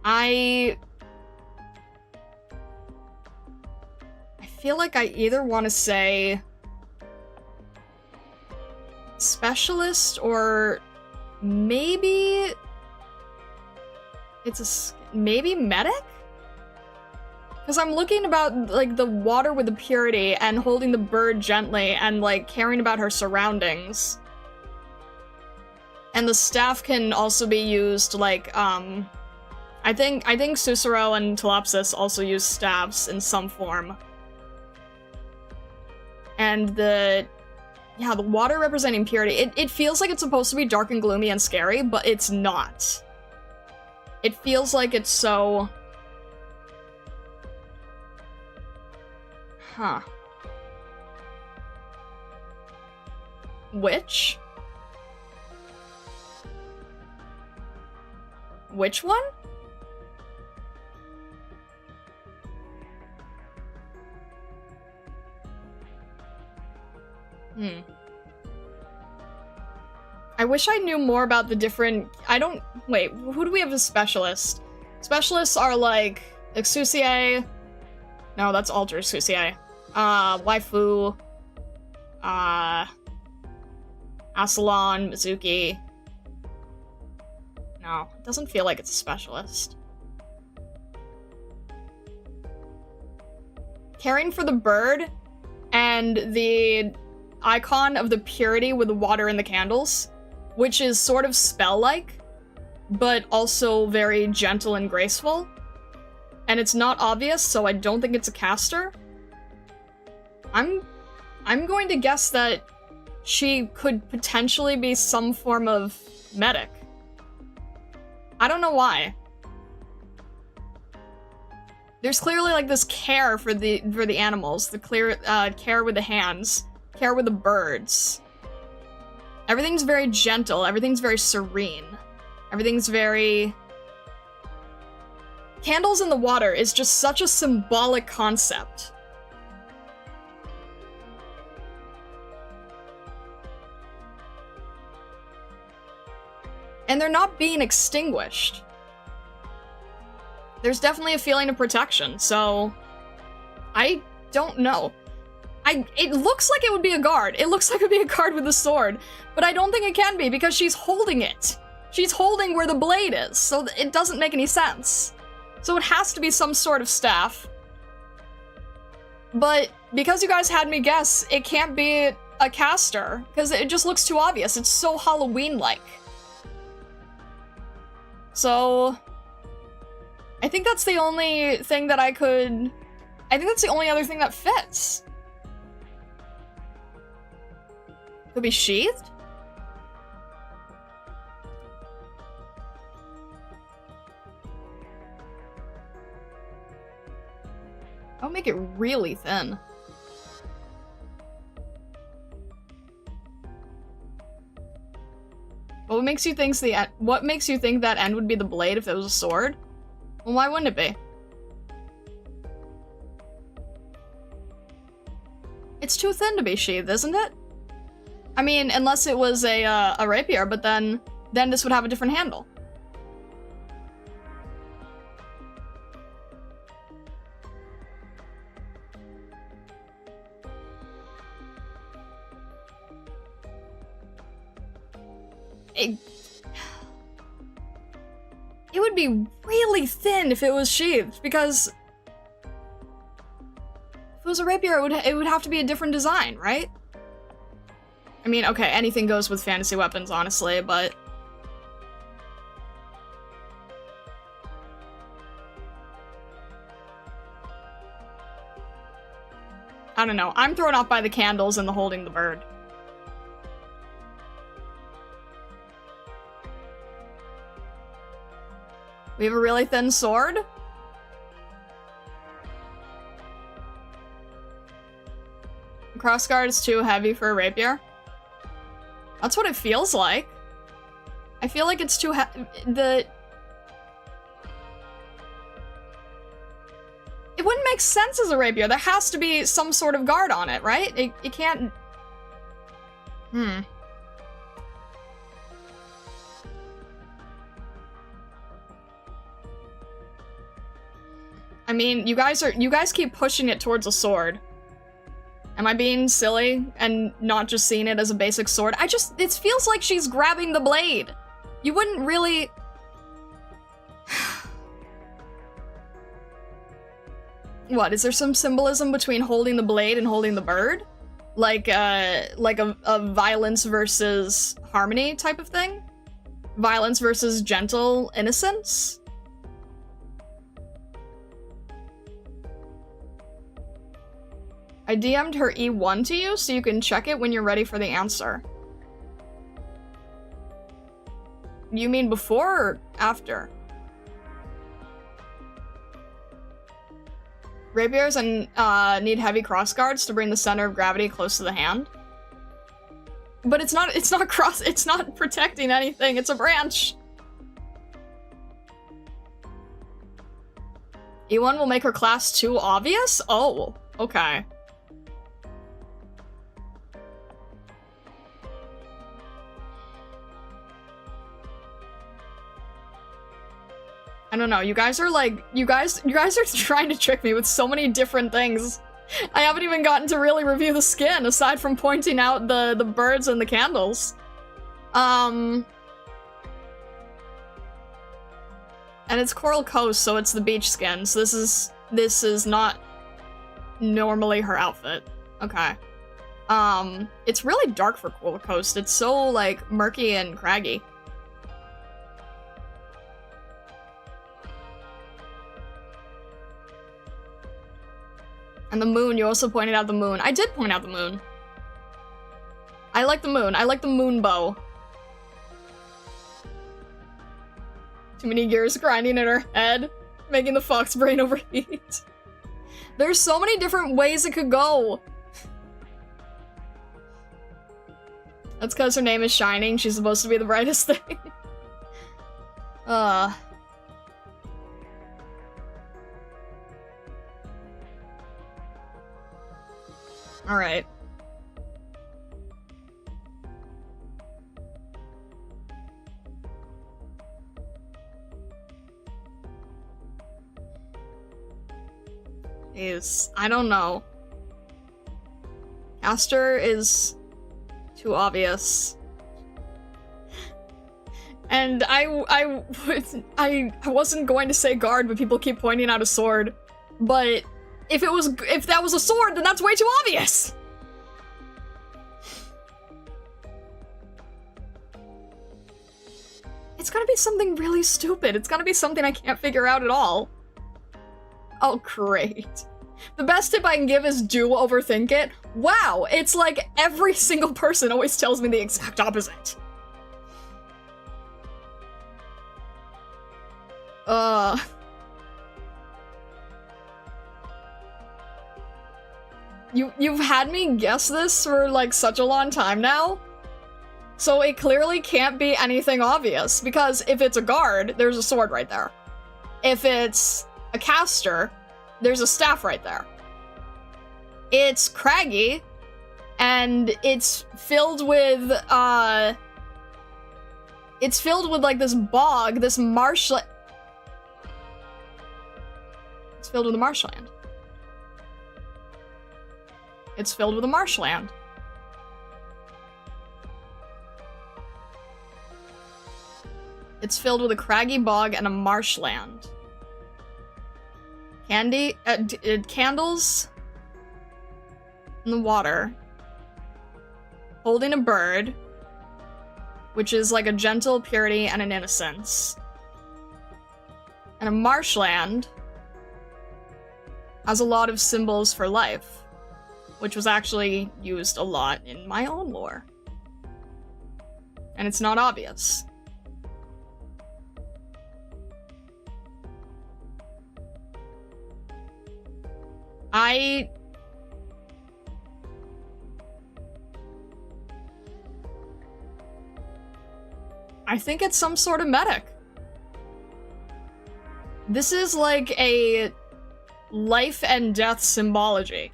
I feel like I either want to say specialist or maybe it's maybe medic? Because I'm looking about, like, the water with the purity and holding the bird gently and, like, caring about her surroundings. And the staff can also be used, like, I think Susuro and Telopsis also use staffs in some form. And the water representing purity, it feels like it's supposed to be dark and gloomy and scary, but it's not. It feels like it's so... Huh. Which? Which one? wish I knew more about the different... Wait, who do we have as specialists? Specialists are like... Exusier... No, that's Alter Exusier. Waifu... Asalon, Mizuki... No, it doesn't feel like it's a specialist. Caring for the bird and the icon of the purity with the water and the candles, which is sort of spell-like, but also very gentle and graceful. And it's not obvious, so I don't think it's a caster. I'm going to guess that she could potentially be some form of medic. I don't know why. There's clearly like this care for the animals, the care with the hands, care with the birds. Everything's very gentle, everything's very serene. Everything's very... Candles in the water is just such a symbolic concept. And they're not being extinguished. There's definitely a feeling of protection, so... I don't know. It looks like it would be a guard. It looks like it would be a guard with a sword, but I don't think it can be because she's holding it. She's holding where the blade is, so it doesn't make any sense. So it has to be some sort of staff. But because you guys had me guess, it can't be a caster, because it just looks too obvious. It's so Halloween-like. So... I think that's the only thing that I think that's the only other thing that fits. Could be sheathed? I'll make it really thin. What makes you think that end would be the blade if it was a sword? Well, why wouldn't it be? It's too thin to be sheathed, isn't it? I mean, unless it was a rapier, but then this would have a different handle. It would be really thin if it was sheathed, because if it was a rapier, it would have to be a different design, right? I mean, okay, anything goes with fantasy weapons, honestly, but... I don't know. I'm thrown off by the candles and the holding the bird. We have a really thin sword? Crossguard is too heavy for a rapier? That's what it feels like. I feel like it's too heavy. It wouldn't make sense as a rapier. There has to be some sort of guard on it, right? It can't... I mean, you guys keep pushing it towards a sword. Am I being silly and not just seeing it as a basic sword? It feels like she's grabbing the blade. You wouldn't really... What, is there some symbolism between holding the blade and holding the bird? Like a violence versus harmony type of thing? Violence versus gentle innocence? I DM'd her E1 to you, so you can check it when you're ready for the answer. You mean before or after? Rapiers and need heavy crossguards to bring the center of gravity close to the hand. But it's not protecting anything, it's a branch. E1 will make her class too obvious? Oh, okay. I don't know, you guys are like, you guys are trying to trick me with so many different things. I haven't even gotten to really review the skin, aside from pointing out the birds and the candles. And it's Coral Coast, so it's the beach skin, so this is not normally her outfit. Okay. It's really dark for Coral Coast. It's so, like, murky and craggy. And the moon, you also pointed out the moon. I did point out the moon. I like the moon. I like the moon bow. Too many gears grinding in her head, making the fox brain overheat. There's so many different ways it could go. That's because her name is Shining. She's supposed to be the brightest thing. Alright. I don't know. Castor is too obvious. And I wasn't going to say guard, but people keep pointing out a sword. But if that was a sword, then that's way too obvious! It's gonna be something really stupid. It's gonna be something I can't figure out at all. Oh, great. The best tip I can give is do overthink it. Wow, it's like every single person always tells me the exact opposite. You've had me guess this for, like, such a long time now. So it clearly can't be anything obvious, because if it's a guard, there's a sword right there. If it's a caster, there's a staff right there. It's craggy, and it's filled with, like, this bog, this marshland. It's filled with a marshland. It's filled with a marshland. It's filled with a craggy bog and a marshland. Candles in the water. Holding a bird, which is like a gentle purity and an innocence. And a marshland has a lot of symbols for life, which was actually used a lot in my own lore. And it's not obvious. I think it's some sort of medic. This is like a life and death symbology.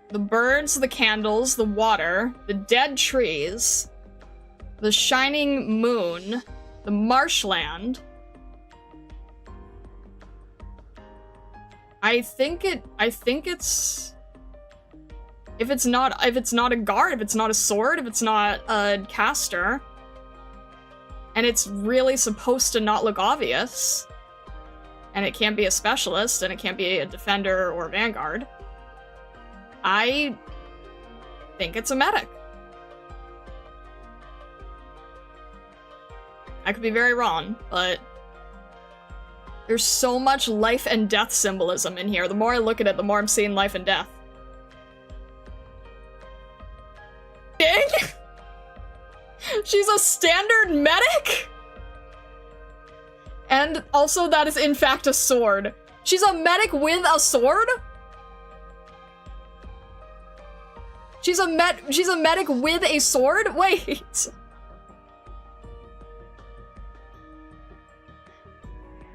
The birds, the candles, the water, the dead trees, the shining moon, the marshland. I think it's if it's not a guard, if it's not a sword, if it's not a caster, and it's really supposed to not look obvious, and it can't be a specialist, and it can't be a defender or a vanguard, I think it's a medic. I could be very wrong, but there's so much life and death symbolism in here. The more I look at it, the more I'm seeing life and death. Dang! She's a standard medic? And also that is in fact a sword. She's a medic with a sword? She's a medic with a sword? Wait.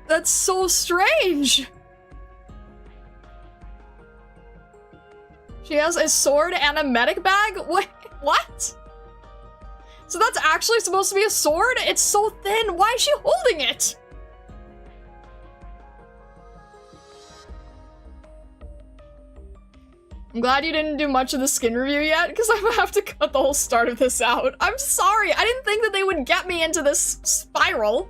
That's so strange. She has a sword and a medic bag? Wait, what? So that's actually supposed to be a sword? It's so thin. Why is she holding it? I'm glad you didn't do much of the skin review yet, because I'm gonna have to cut the whole start of this out. I'm sorry, I didn't think that they would get me into this spiral.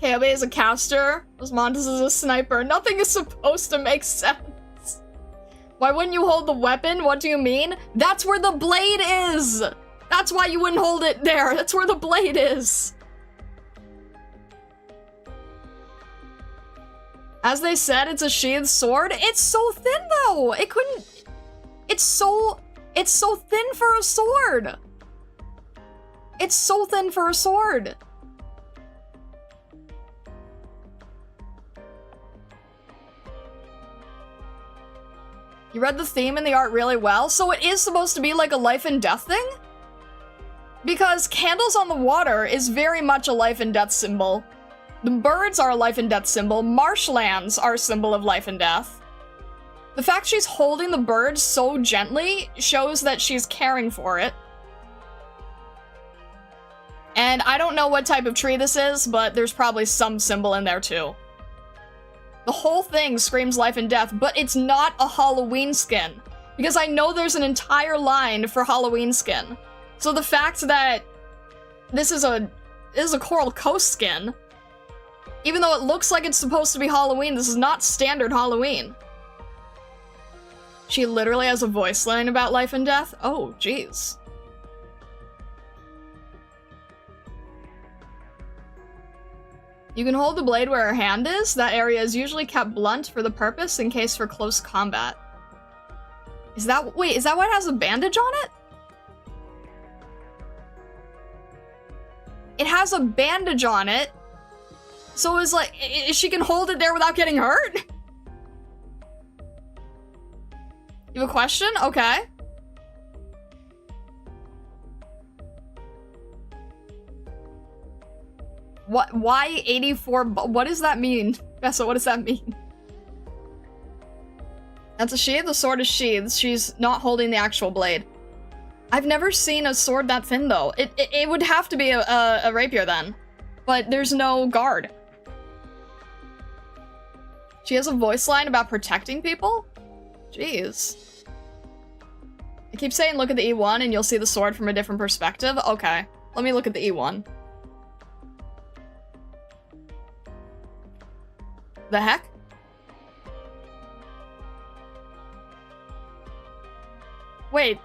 Kabe is a caster, Osmanthus is a sniper. Nothing is supposed to make sense. Why wouldn't you hold the weapon? What do you mean? That's where the blade is! That's why you wouldn't hold it there. That's where the blade is. As they said, it's a sheathed sword. It's so thin though. It couldn't. It's so thin for a sword. It's so thin for a sword. You read the theme and the art really well, so it is supposed to be like a life and death thing? Because candles on the water is very much a life and death symbol. The birds are a life and death symbol. Marshlands are a symbol of life and death. The fact she's holding the bird so gently shows that she's caring for it. And I don't know what type of tree this is, but there's probably some symbol in there too. The whole thing screams life and death, but it's not a Halloween skin. Because I know there's an entire line for Halloween skin. So the fact that this is a Coral Coast skin, even though it looks like it's supposed to be Halloween, this is not standard Halloween. She literally has a voice line about life and death? Oh, jeez. You can hold the blade where her hand is. That area is usually kept blunt for the purpose in case for close combat. Wait, is that why it has a bandage on it? It has a bandage on it. So it's like, she can hold it there without getting hurt? You have a question? Okay. What? Why 84? What does that mean? Bessa, what does that mean? That's a sheath. The sword is sheathed. She's not holding the actual blade. I've never seen a sword that thin, though. It would have to be a rapier, then. But there's no guard. She has a voice line about protecting people? Jeez. I keep saying look at the E1 and you'll see the sword from a different perspective. Okay, let me look at the E1. The heck? Wait.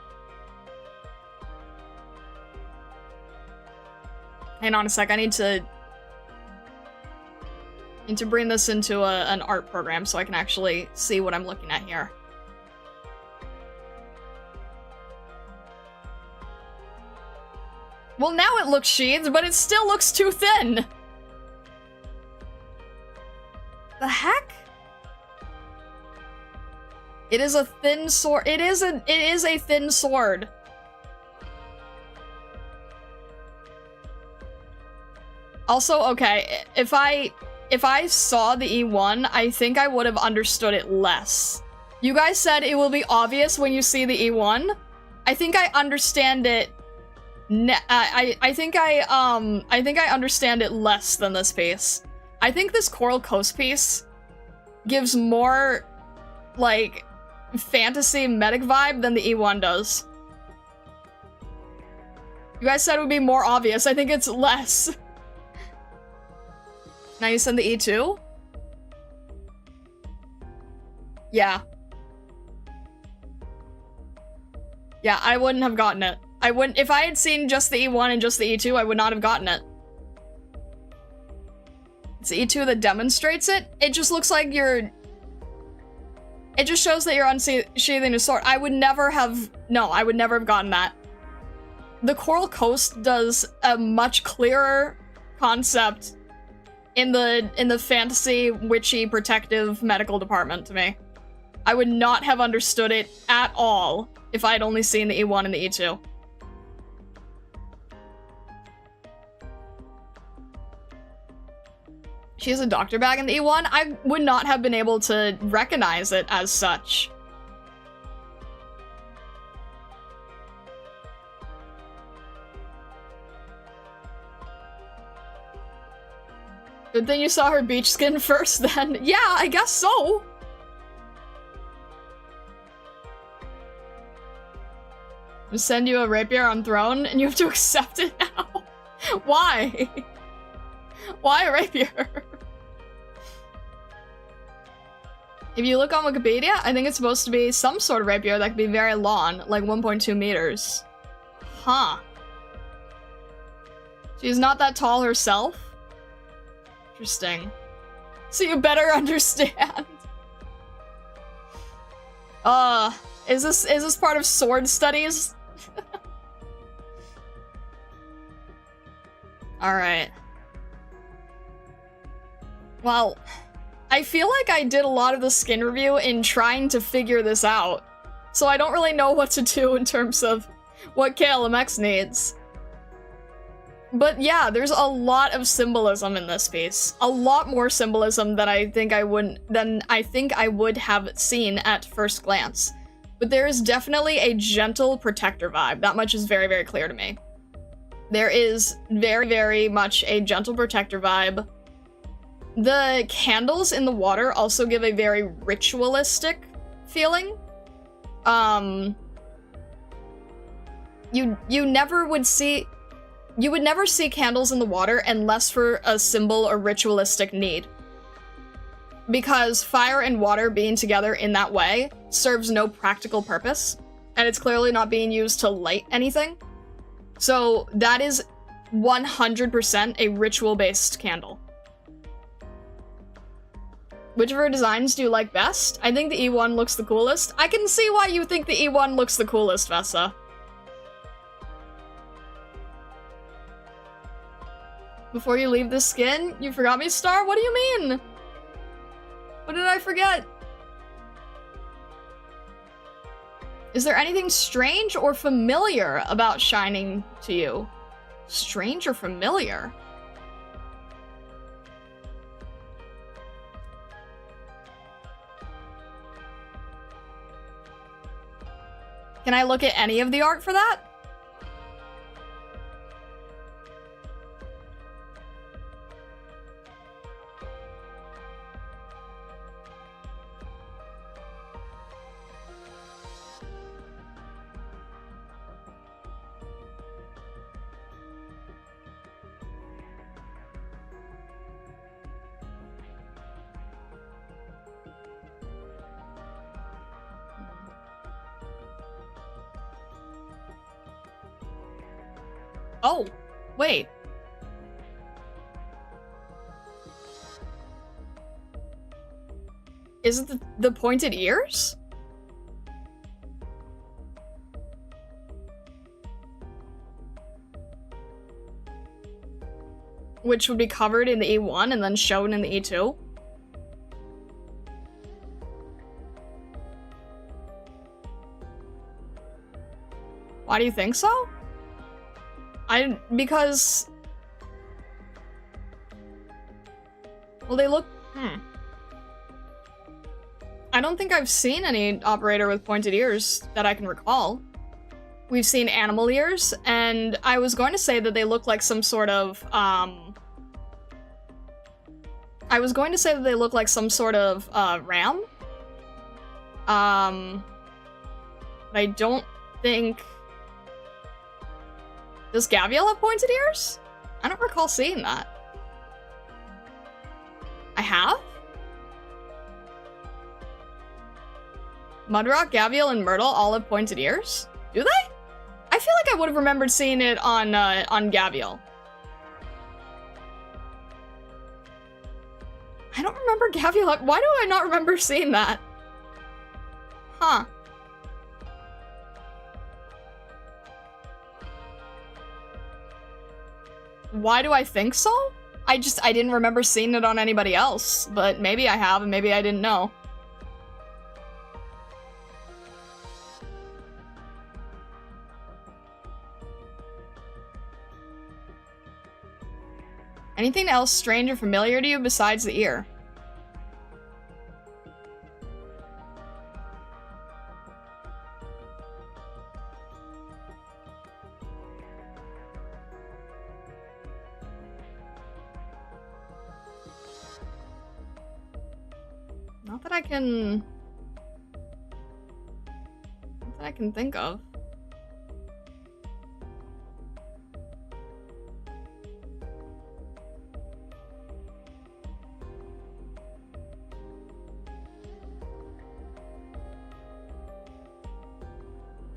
Hang on a sec, I need to bring this into an art program so I can actually see what I'm looking at here. Well, now it looks sheathed, but it still looks too thin. The heck? It is a thin sword. It is a thin sword. Also, okay, if I saw the E1, I think I would have understood it less. You guys said it will be obvious when you see the E1. I think I understand it. I think I understand it less than this piece. I think this Coral Coast piece gives more, like, fantasy medic vibe than the E1 does. You guys said it would be more obvious. I think it's less. Now you send the E2? Yeah. Yeah, I wouldn't have gotten it. I wouldn't- if I had seen just the E1 and just the E2, I would not have gotten it. It's the E2 that demonstrates it. It just looks like you're... It just shows that you're unsheathing a sword. I would never have... No, I would never have gotten that. The Coral Coast does a much clearer concept in the fantasy, witchy, protective medical department to me. I would not have understood it at all if I had only seen the E1 and the E2. She has a doctor bag in the E1. I would not have been able to recognize it as such. Good thing you saw her beach skin first then. Yeah, I guess so. I'll send you a rapier on throne and you have to accept it now. Why? Why a rapier? If you look on Wikipedia, I think it's supposed to be some sort of rapier that could be very long, like 1.2 meters. Huh. She's not that tall herself? Interesting. So you better understand. Is this part of sword studies? Alright. Well, I feel like I did a lot of the skin review in trying to figure this out, so I don't really know what to do in terms of what KLMX needs. But yeah, there's a lot of symbolism in this piece. A lot more symbolism than I think I would have seen at first glance. But there is definitely a gentle protector vibe. That much is very, very clear to me. There is very, very much a gentle protector vibe. The candles in the water also give a very ritualistic feeling. You would never see candles in the water unless for a symbol or ritualistic need. Because fire and water being together in that way serves no practical purpose, and it's clearly not being used to light anything. So that is 100% a ritual-based candle. Which of her designs do you like best? I think the E1 looks the coolest. I can see why you think the E1 looks the coolest, Vessa. Before you leave the skin, you forgot me, Star? What do you mean? What did I forget? Is there anything strange or familiar about shining to you? Strange or familiar? Can I look at any of the art for that? Oh, wait. Is it the pointed ears? Which would be covered in the E1 and then shown in the E2? Why do you think so? Because... Well, they look... I don't think I've seen any operator with pointed ears that I can recall. We've seen animal ears, and I was going to say that they look like some sort of, ram. But I don't think... Does Gaviel have pointed ears? I don't recall seeing that. I have? Mudrock, Gaviel, and Myrtle all have pointed ears? Do they? I feel like I would have remembered seeing it on Gaviel. I don't remember Gaviel. Why do I not remember seeing that? Huh. Why do I think so? I didn't remember seeing it on anybody else, but maybe I have and maybe I didn't know. Anything else strange or familiar to you besides the ear? Not that I can... Not that I can think of.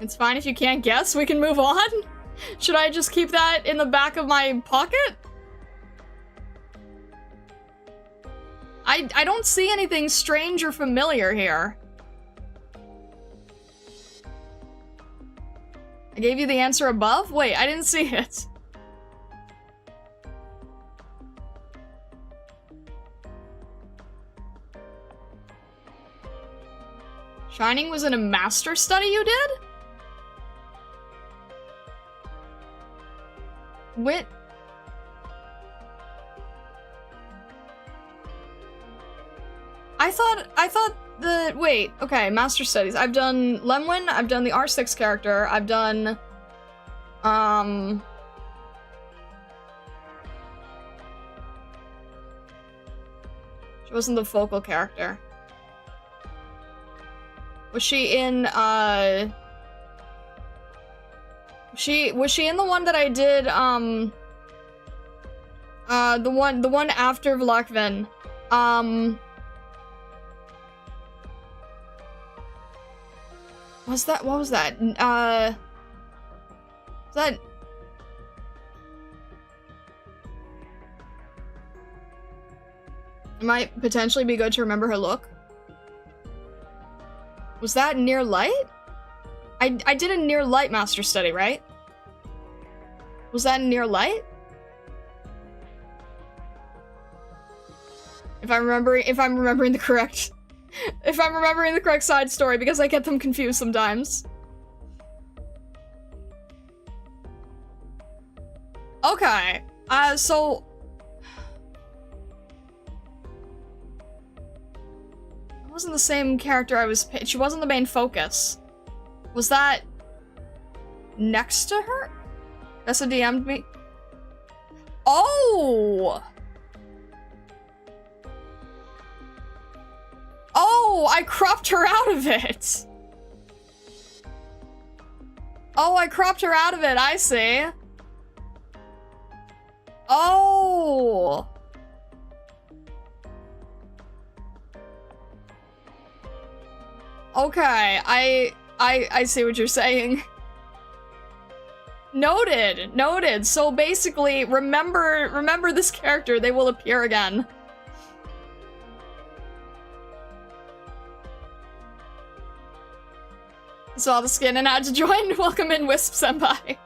It's fine if you can't guess, we can move on. Should I just keep that in the back of my pocket? I don't see anything strange or familiar here. I gave you the answer above? Wait, I didn't see it. Shining was in a master study you did? Wait. I thought the, wait, okay, master studies. I've done Lemwin, I've done the R6 character, I've done, she wasn't the focal character. Was she in, was she in the one that I did, the one after Vlakvin? What was that? Was that... It might potentially be good to remember her look. Was that Near Light? I did a Near Light master study, right? Was that Near Light? If I'm remembering the correct... If I'm remembering the correct side story, because I get them confused sometimes. Okay, so... It wasn't the same character I was... She wasn't the main focus. Was that... next to her? That's what DM'd me? Oh! Oh, I cropped her out of it! Oh, I cropped her out of it, I see. Oh! Okay, I see what you're saying. Noted, noted. So basically, remember this character, they will appear again. Saw the skin and had to join. Welcome in, Wisp Senpai.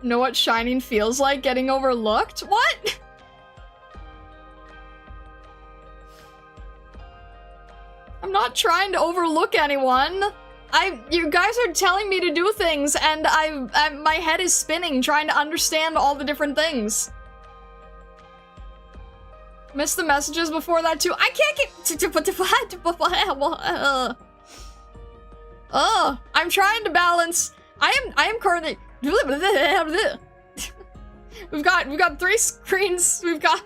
Know what shining feels like? Getting overlooked? What? I'm not trying to overlook anyone. You guys are telling me to do things, and my head is spinning trying to understand all the different things. Missed the messages before that too. I can't get. I'm trying to balance. I am currently. We've got 3 screens. We've got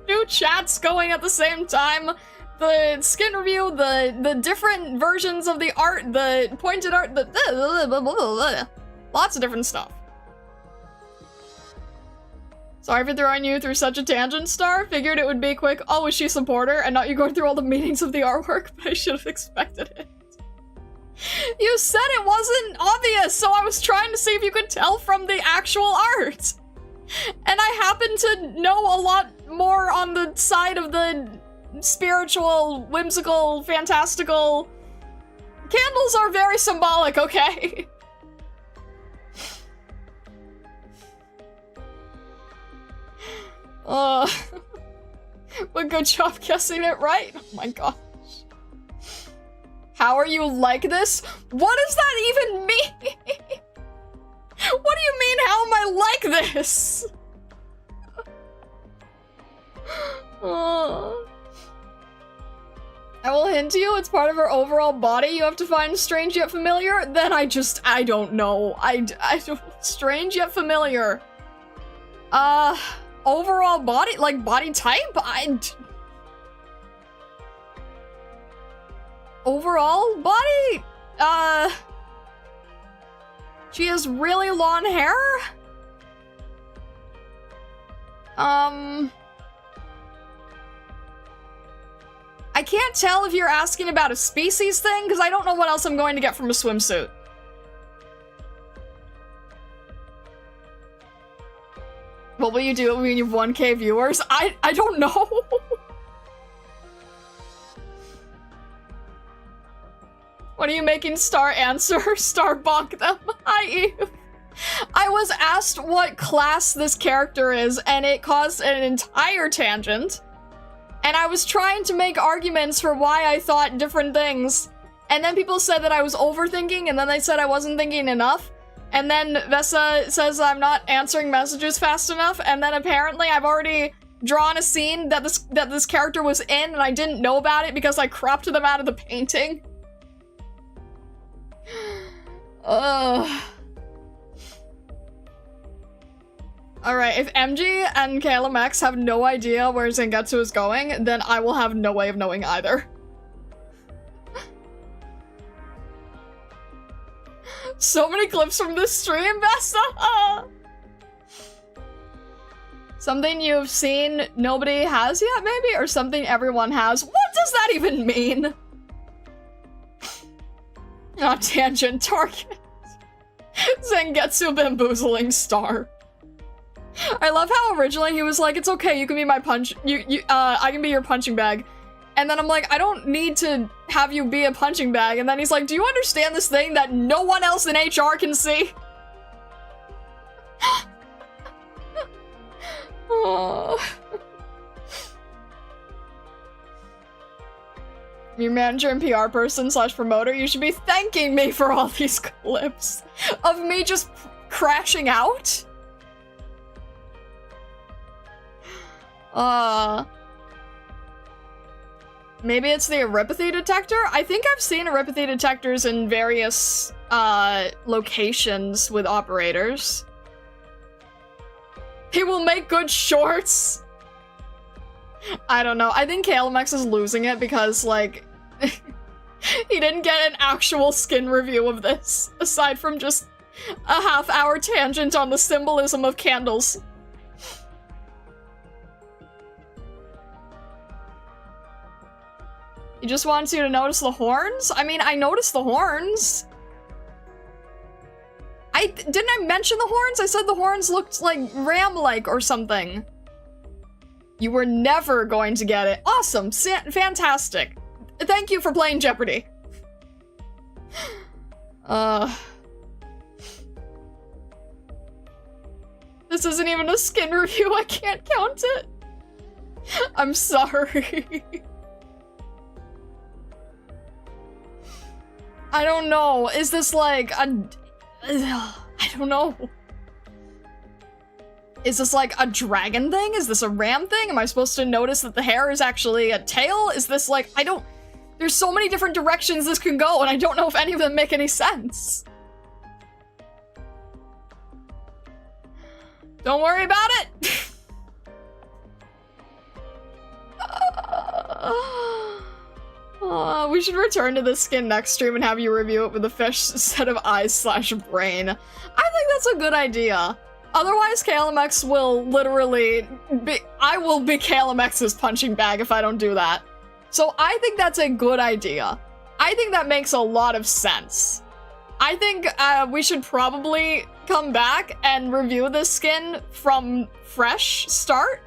2 chats going at the same time. The skin review, the different versions of the art, the pointed art, lots of different stuff. Sorry for throwing you through such a tangent, Star. Figured it would be quick, oh, is she a supporter? And not you going through all the meanings of the artwork, but I should have expected it. You said it wasn't obvious, so I was trying to see if you could tell from the actual art. And I happen to know a lot more on the side of the spiritual, whimsical, fantastical. Candles are very symbolic, okay? But good job guessing it right. Oh my gosh. How are you like this? What does that even mean? What do you mean, how am I like this? I will hint to you, it's part of her overall body you have to find strange yet familiar. Then I don't know. I don't, strange yet familiar. overall body, like, body type? Overall body? She has really long hair? I can't tell if you're asking about a species thing, because I don't know what else I'm going to get from a swimsuit. What will you do when you have 1K viewers? I don't know. What are you making Star answer? Star bonk them. Hi, Eve. I was asked what class this character is, and it caused an entire tangent. And I was trying to make arguments for why I thought different things. And then people said that I was overthinking, and then they said I wasn't thinking enough. And then Vesa says I'm not answering messages fast enough, and then apparently I've already drawn a scene that this character was in, and I didn't know about it because I cropped them out of the painting. Ugh. Alright, if MG and KLMX have no idea where Zangetsu is going, then I will have no way of knowing either. So many clips from this stream, Vesta! Something you've seen nobody has yet, maybe? Or something everyone has? What does that even mean? Oh, tangent target. Zangetsu bamboozling Star. I love how originally he was like, it's okay, you can be my I can be your punching bag. And then I'm like, I don't need to have you be a punching bag. And then he's like, do you understand this thing that no one else in HR can see? Oh. Your manager and PR person / promoter, you should be thanking me for all these clips of me just crashing out. Maybe it's the Eripathy detector? I think I've seen Eripathy detectors in various, locations with operators. He will make good shorts! I don't know. I think KLMX is losing it because, like, he didn't get an actual skin review of this, aside from just a half-hour tangent on the symbolism of candles. He just wants you to notice the horns? I mean, I noticed the horns. Didn't I mention the horns? I said the horns looked like ram-like or something. You were never going to get it. Awesome. Fantastic. Thank you for playing Jeopardy. This isn't even a skin review. I can't count it. I'm sorry. I don't know. Is this like a... I don't know. Is this like a dragon thing? Is this a ram thing? Am I supposed to notice that the hair is actually a tail? Is this like... I don't... There's so many different directions this can go, and I don't know if any of them make any sense. Don't worry about it! We should return to this skin next stream and have you review it with a fish set of eyes / brain. I think that's a good idea. Otherwise, KLMX will literally be- I will be KLMX's punching bag if I don't do that. So I think that's a good idea. I think that makes a lot of sense. I think we should probably come back and review this skin from fresh start,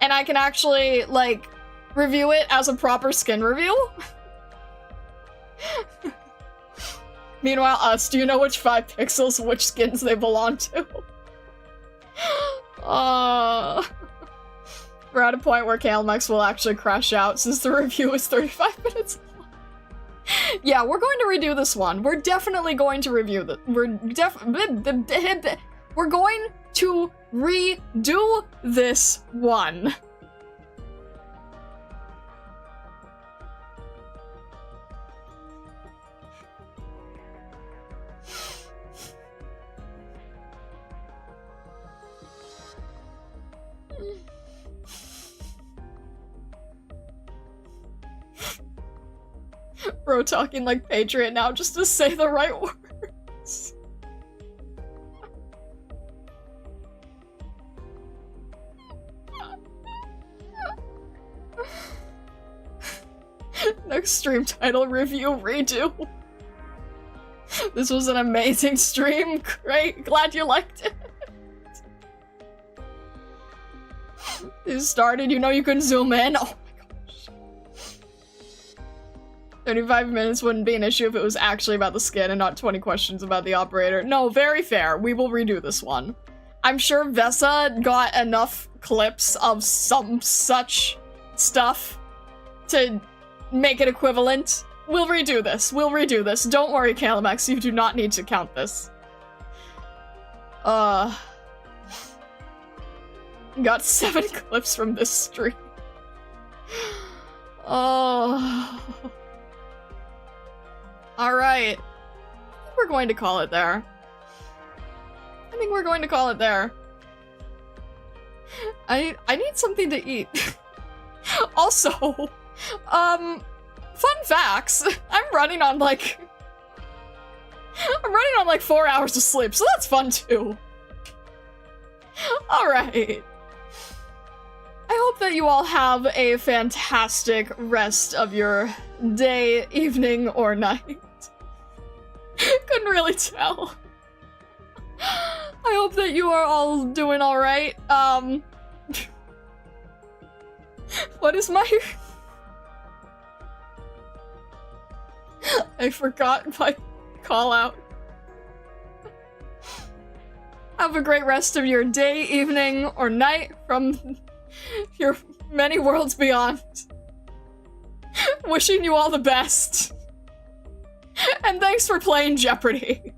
and I can actually, like, review it as a proper skin review. Meanwhile, us, do you know which 5 pixels, which skins they belong to? We're at a point where KLMX will actually crash out since the review is 35 minutes long. Yeah, we're going to redo this one. We're definitely going to review the- we're going to redo this one. bro talking like Patriot now just to say the right words. Next stream title review redo. This was an amazing stream. Great. Glad you liked it. You started, you know you can zoom in. Oh my gosh. 35 minutes wouldn't be an issue if it was actually about the skin and not 20 questions about the operator. No, very fair. We will redo this one. I'm sure Vesa got enough clips of some such stuff to make it equivalent. We'll redo this. We'll redo this. Don't worry, Calimax. You do not need to count this. Got 7 clips from this stream. Oh. Alright. We're going to call it there. I think we're going to call it there. I need something to eat. Also, fun facts. I'm running on like 4 hours of sleep, so that's fun too. Alright. I hope that you all have a fantastic rest of your day, evening, or night. Couldn't really tell. I hope that you are all doing alright. What is my... I forgot my call out. Have a great rest of your day, evening, or night from your many worlds beyond. Wishing you all the best. And thanks for playing Jeopardy!